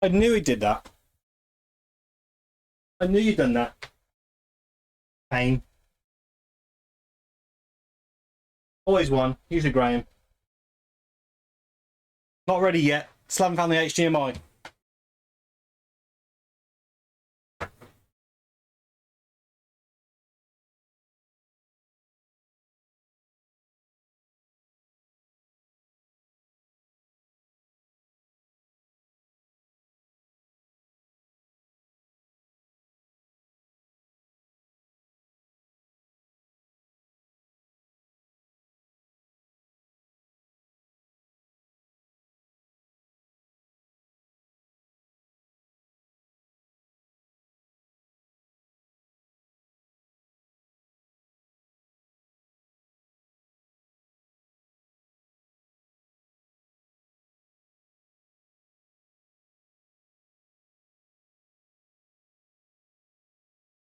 I knew he did that. I knew you'd done that. Pain. Always one. Usually Graham. Not ready yet. Still haven't found the HDMI.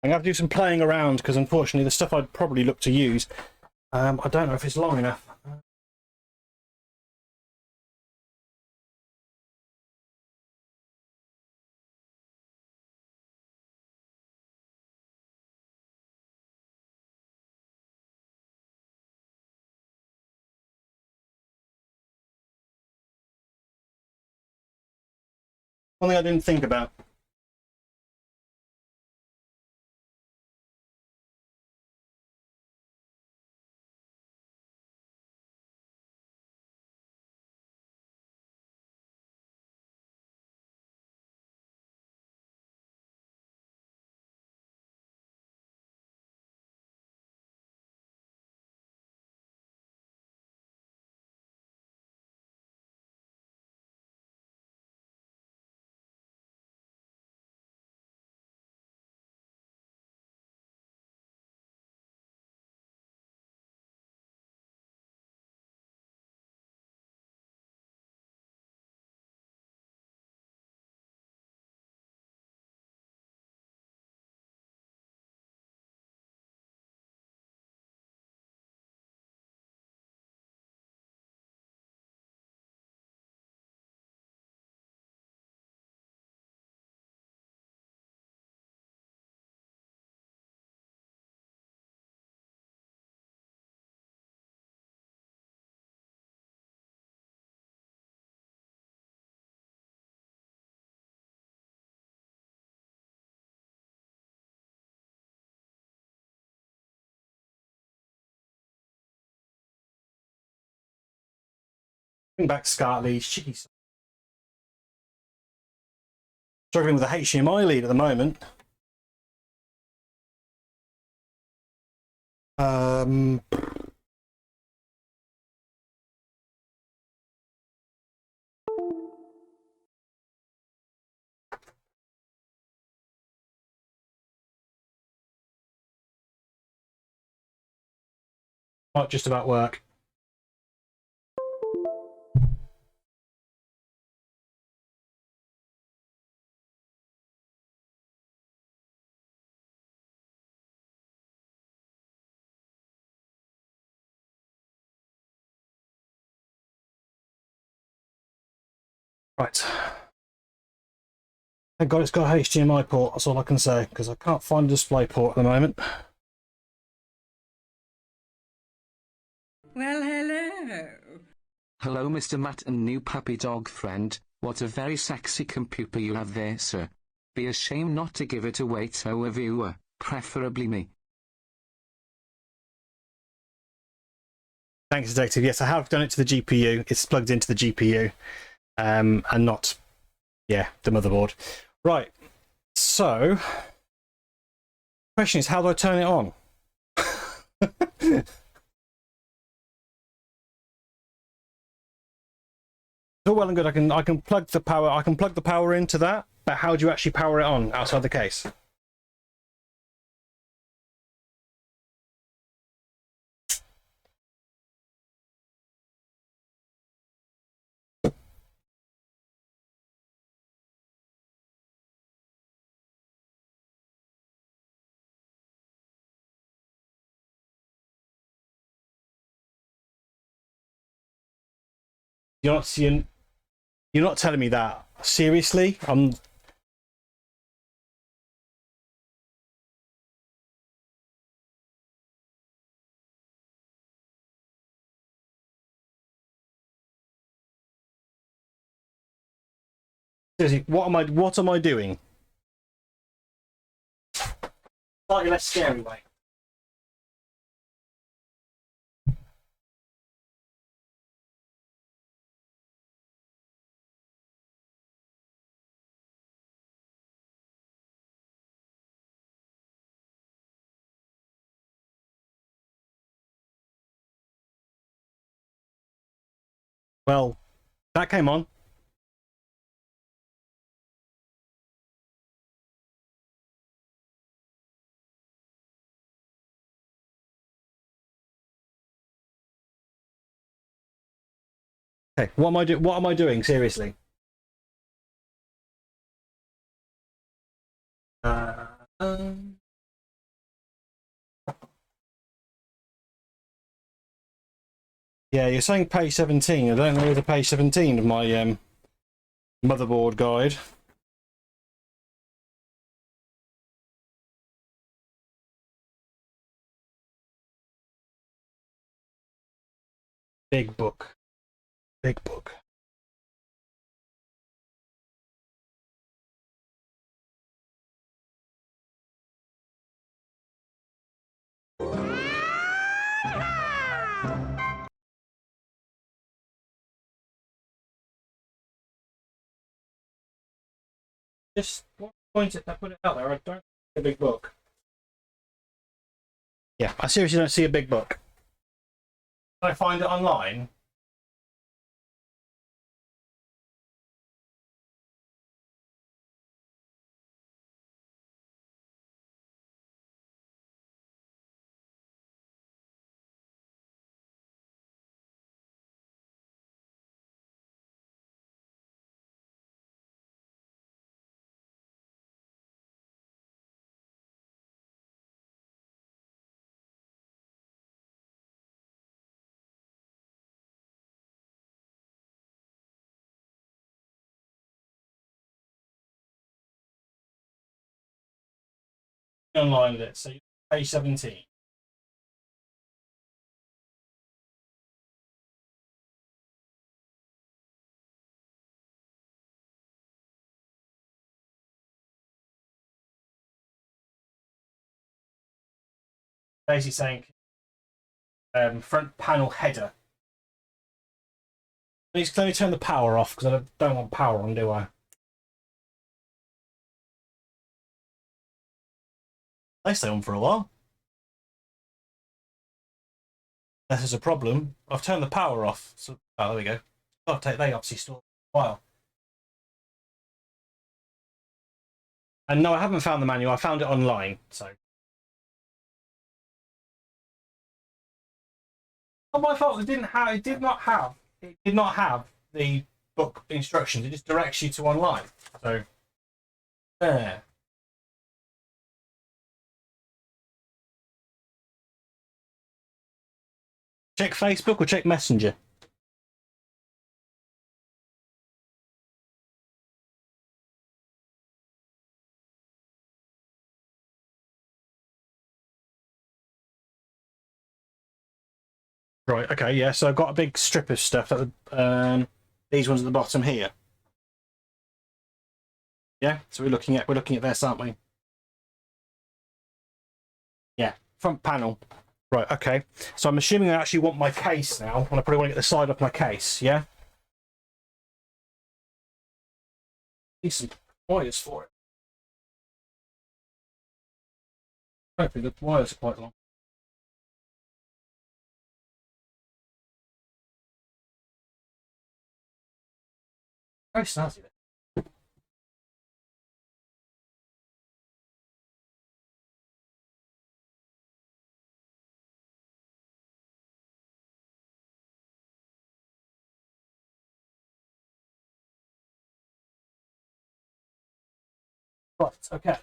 I'm going to have to do some playing around because unfortunately the stuff I'd probably look to use, I don't know if it's long enough. One thing I didn't think about. Bring back SCART leads. Jeez. Struggling with the HDMI lead at the moment. Might just about work. Right. Thank God it's got a HDMI port, that's all I can say, because I can't find a display port at the moment.
Well, hello.
Hello, Mr. Matt and new puppy dog friend. What a very sexy computer you have there, sir. Be ashamed not to give it away to a viewer, preferably me.
Thanks, Detective. Yes, I have done it to the GPU. It's plugged into the GPU, and not, yeah, the motherboard. Right. So, question is, how do I turn it on? It's all well and good. I can plug the power. I can plug the power into that, but how do you actually power it on outside the case? You're not seeing. You're not telling me that. Seriously? Seriously, what am I doing? Slightly less scary way. Well, that came on. Okay, what am I doing? What am I doing? Seriously. Yeah, you're saying page 17. I don't know the page 17 of my motherboard guide. Big book. Big book. Just point it, put it out there. I don't see a big book. Yeah, I seriously don't see a big book. Can I find it online? Online with it, so page 17. Basically saying front panel header. Please, let me turn the power off because I don't want power on, do I? They stay on for a while. Unless there's a problem. I've turned the power off. So, oh, there we go. They obviously still a while. And no, I haven't found the manual. I found it online. So, not my fault. It did not have the book instructions. It just directs you to online. So, there. Check Facebook or check Messenger. Right, okay, yeah, so I've got a big strip of stuff at the, these ones at the bottom here. Yeah, so we're looking at this, aren't we? Yeah, front panel. Right, okay. So I'm assuming I actually want my case now, and I probably want to get the side of my case, yeah? Need some wires for it. Hopefully the wires are quite long. Very snazzy there. Right, okay.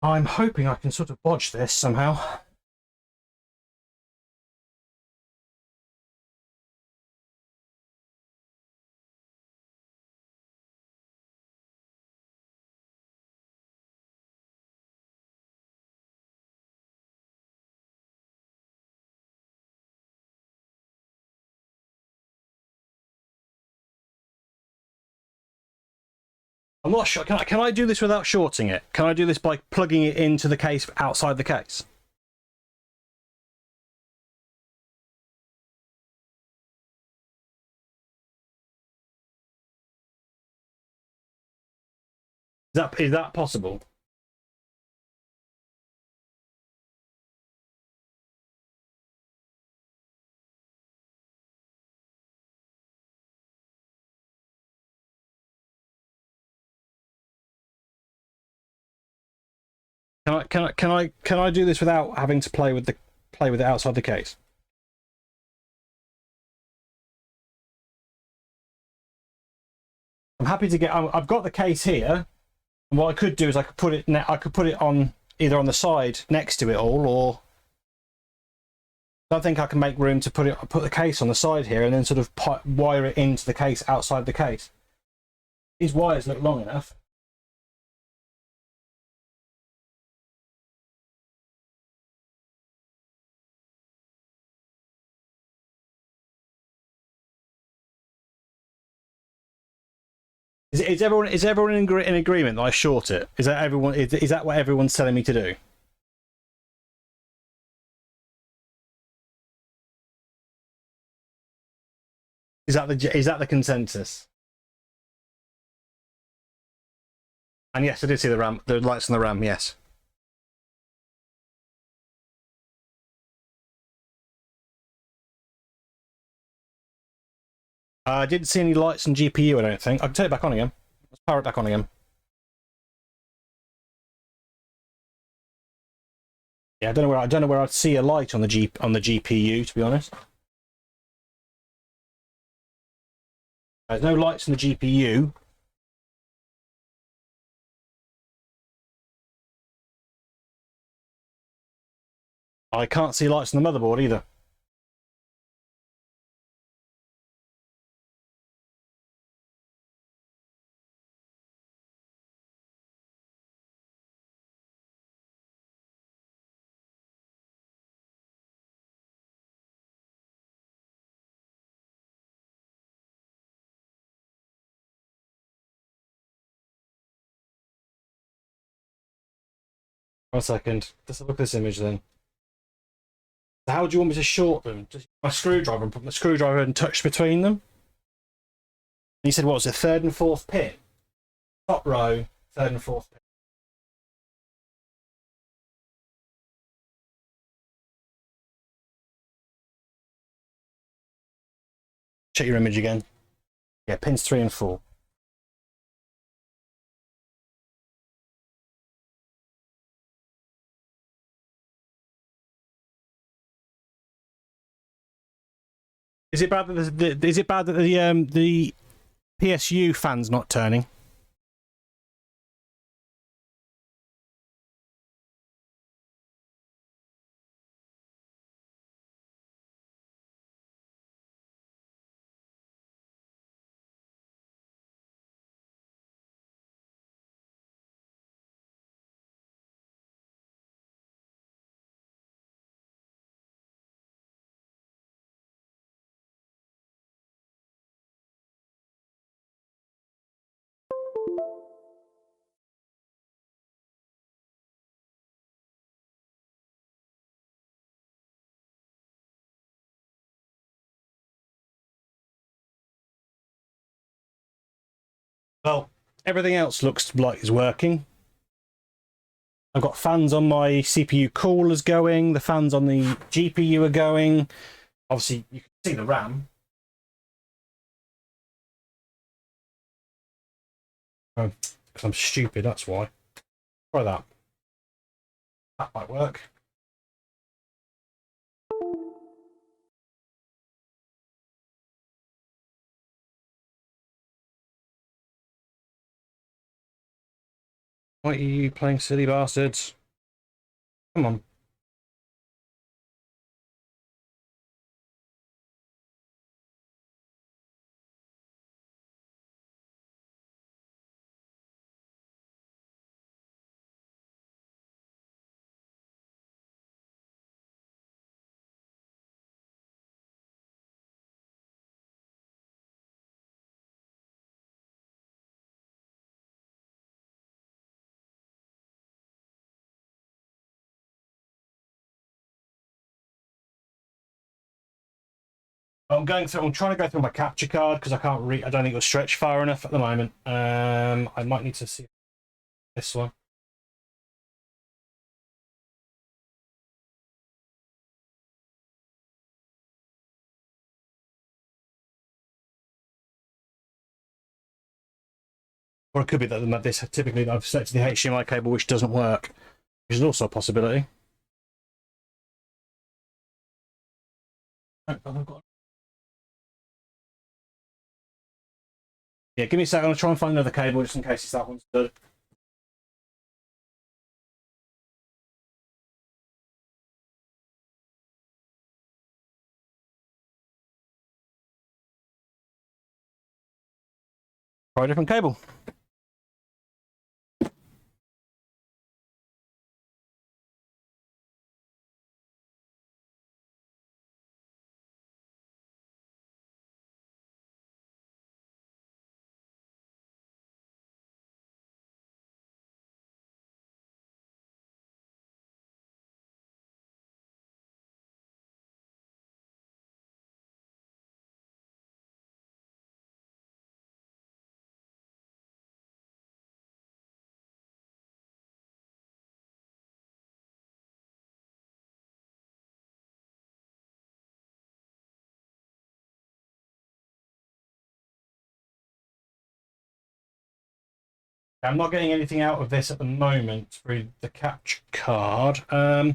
I'm hoping I can sort of bodge this somehow. I'm not sure. Can I do this without shorting it? Can I do this by plugging it into the case outside the case? Is that possible? Can I do this without having to play with it outside the case? I'm happy to get. I've got the case here, and what I could do is I could put it on either on the side next to it all, or I don't think I can make room to put the case on the side here and then sort of wire it into the case outside the case. These wires look long enough. Is everyone in agreement that I short it? Is that everyone? Is that what everyone's telling me to do? Is that the consensus? And yes, I did see the lights on the RAM. Yes. I didn't see any lights on GPU. I don't think. I can turn it back on again. Let's power it back on again. Yeah, I don't know where I'd see a light on the GPU, to be honest. There's no lights on the GPU. I can't see lights on the motherboard either. One second. Let's look at this image then. How do you want me to short them? Just my screwdriver and put my screwdriver and touch between them? And you said what was it, third and fourth pin? Top row, third and fourth pin. Check your image again. Yeah, pins 3 and 4. Is it bad that the PSU fan's not turning? Well, everything else looks like it's working. I've got fans on my CPU coolers going, the fans on the GPU are going. Obviously, you can see the RAM. Oh, because I'm stupid, that's why. Try that. That might work. Why are you playing silly bastards? Come on. I'm trying to go through my capture card because I don't think it'll stretch far enough at the moment. I might need to see this one. Or it could be that this typically I've selected the HDMI cable which doesn't work, which is also a possibility. Yeah, give me a second. I'll try and find another cable just in case that one's good. Try a different cable. I'm not getting anything out of this at the moment through the capture card. All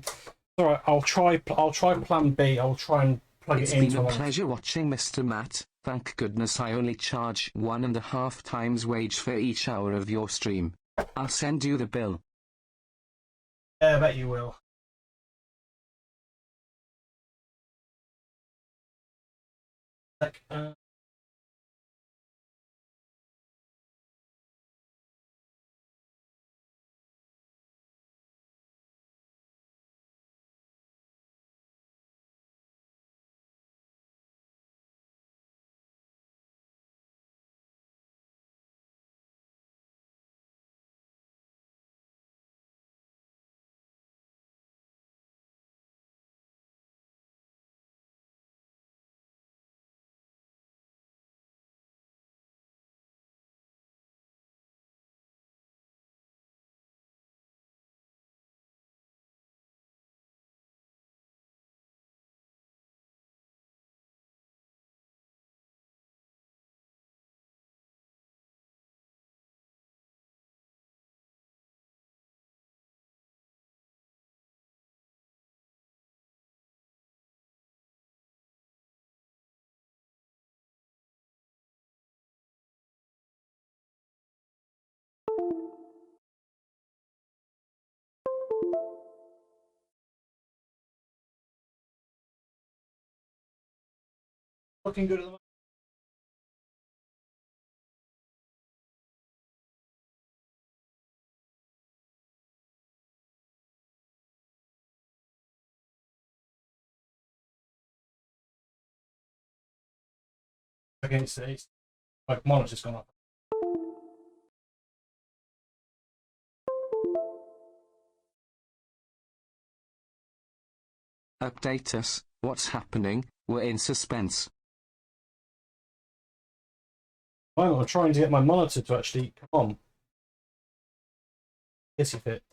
right, I'll try plan B. I'll try and plug
It's
it into
been a
one.
pleasure watching Mr. Matt. Thank goodness I only charge 1.5 times wage for each hour of your stream. I'll send you the bill.
Yeah, I bet you will. Like, looking good at the moment. Against it's like monitor's gone up.
Update us. What's happening? We're in suspense.
I'm trying to get my monitor to actually come on. Hissy fit.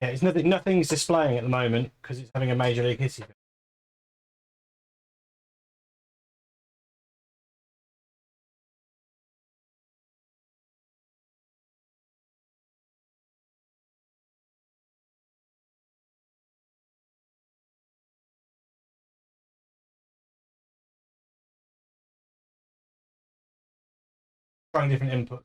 Yeah, it's nothing's displaying at the moment because it's having a major league hissy fit. Trying different inputs.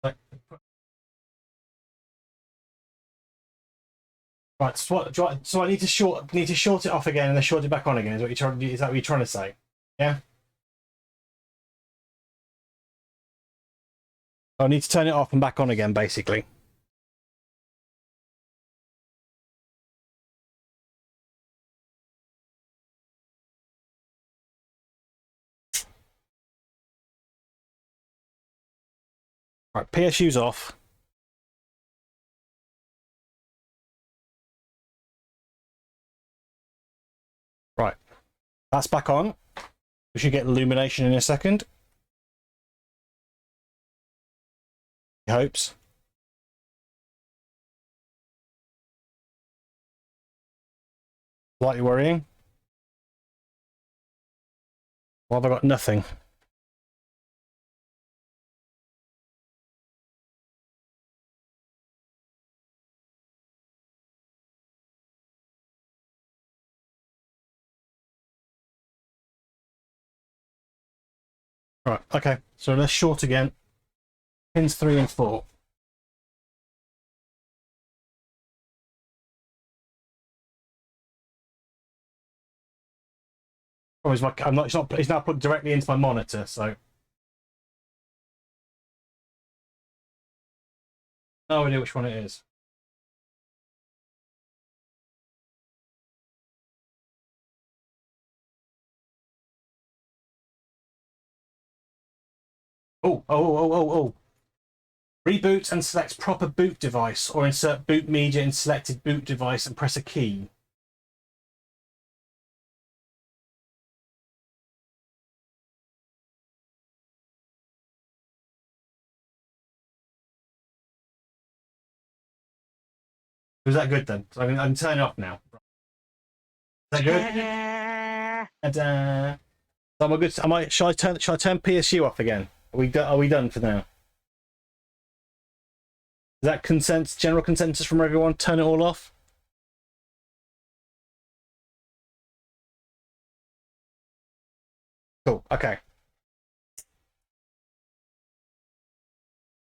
Like, right, so I need to short it off again and then short it back on again. Is that what you're trying to say? Yeah. I need to turn it off and back on again, basically. Right, PSU's off. Right, that's back on. We should get illumination in a second. He hopes. Slightly worrying. Well, have I got nothing? Right, okay, so let's short again. Pins 3 and 4. Oh, it's now plugged directly into my monitor, so. No idea which one it is. Oh. Reboot and select proper boot device, or insert boot media in selected boot device and press a key. Was that good then? So I can turn it off now. Is that good? Ta-da. So am I good? Shall I turn PSU off again? Are we done for now? Is that general consensus from everyone? Turn it all off? Cool, okay.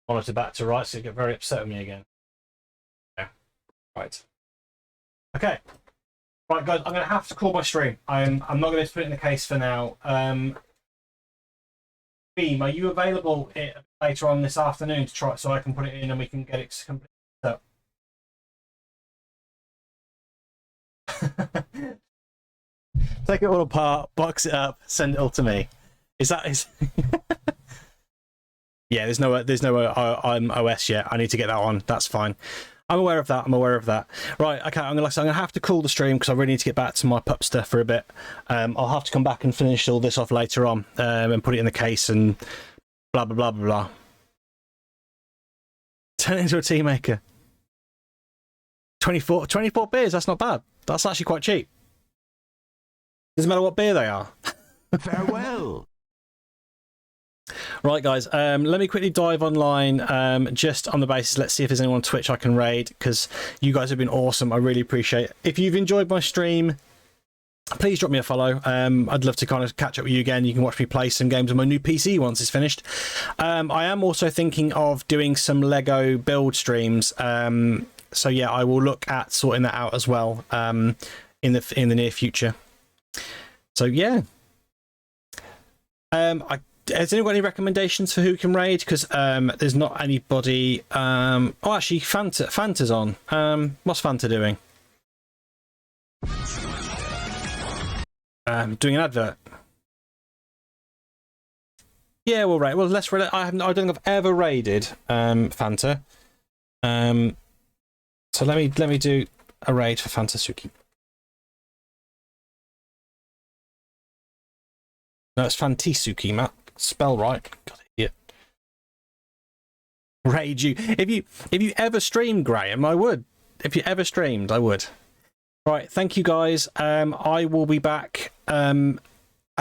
Monitor back to right, so you get very upset with me again. Yeah. Right. Okay. Right, guys, I'm going to have to call my stream. I'm not going to put it in the case for now. Beam, are you available later on this afternoon to try so I can put it in and we can get it completed up? Take it all apart, box it up, send it all to me. Is Yeah, there's no I'm OS yet. I need to get that on. That's fine. I'm aware of that. Right, okay, I'm gonna have to call the stream because I really need to get back to my pup stuff for a bit. I'll have to come back and finish all this off later on and put it in the case and blah blah blah blah blah. Turn it into a tea maker. 24 beers, that's not bad. That's actually quite cheap. Doesn't matter what beer they are.
Farewell.
Right, guys, let me quickly dive online just on the basis. Let's see if there's anyone on Twitch I can raid, because you guys have been awesome. I really appreciate it. If you've enjoyed my stream, please drop me a follow. I'd love to kind of catch up with you again. You can watch me play some games on my new PC once it's finished. I am also thinking of doing some Lego build streams. So yeah, I will look at sorting that out as well in the near future. So yeah. Has anyone got any recommendations for who can raid? Because there's not anybody. Oh, actually, Fanta's on. What's Fanta doing? Doing an advert. Yeah, we'll raid. Well, let's raid. I don't think I've ever raided Fanta. So let me do a raid for Fantasuki. No, it's Fantisuki, Matt. Spell right. God, idiot. Raid you. If you ever streamed, Graham, I would. If you ever streamed, I would. Right, thank you guys. I will be back at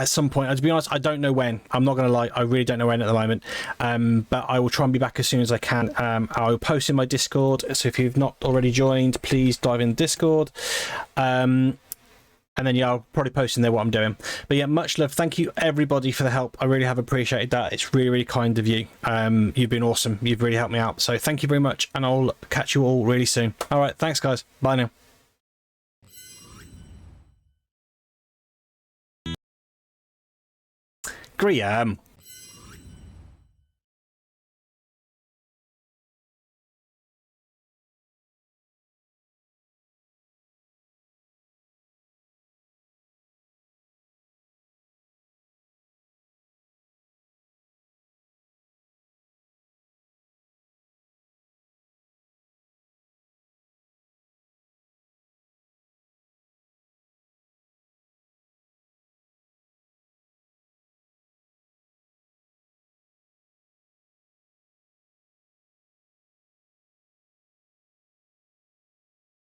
some point. To be honest, I don't know when. I'm not going to lie. I really don't know when at the moment. But I will try and be back as soon as I can. I'll post in my Discord. So if you've not already joined, please dive in Discord. And then, yeah, I'll probably post in there what I'm doing. But yeah, much love. Thank you, everybody, for the help. I really have appreciated that. It's really, really kind of you. You've been awesome. You've really helped me out. So thank you very much. And I'll catch you all really soon. All right. Thanks, guys. Bye now. Graham.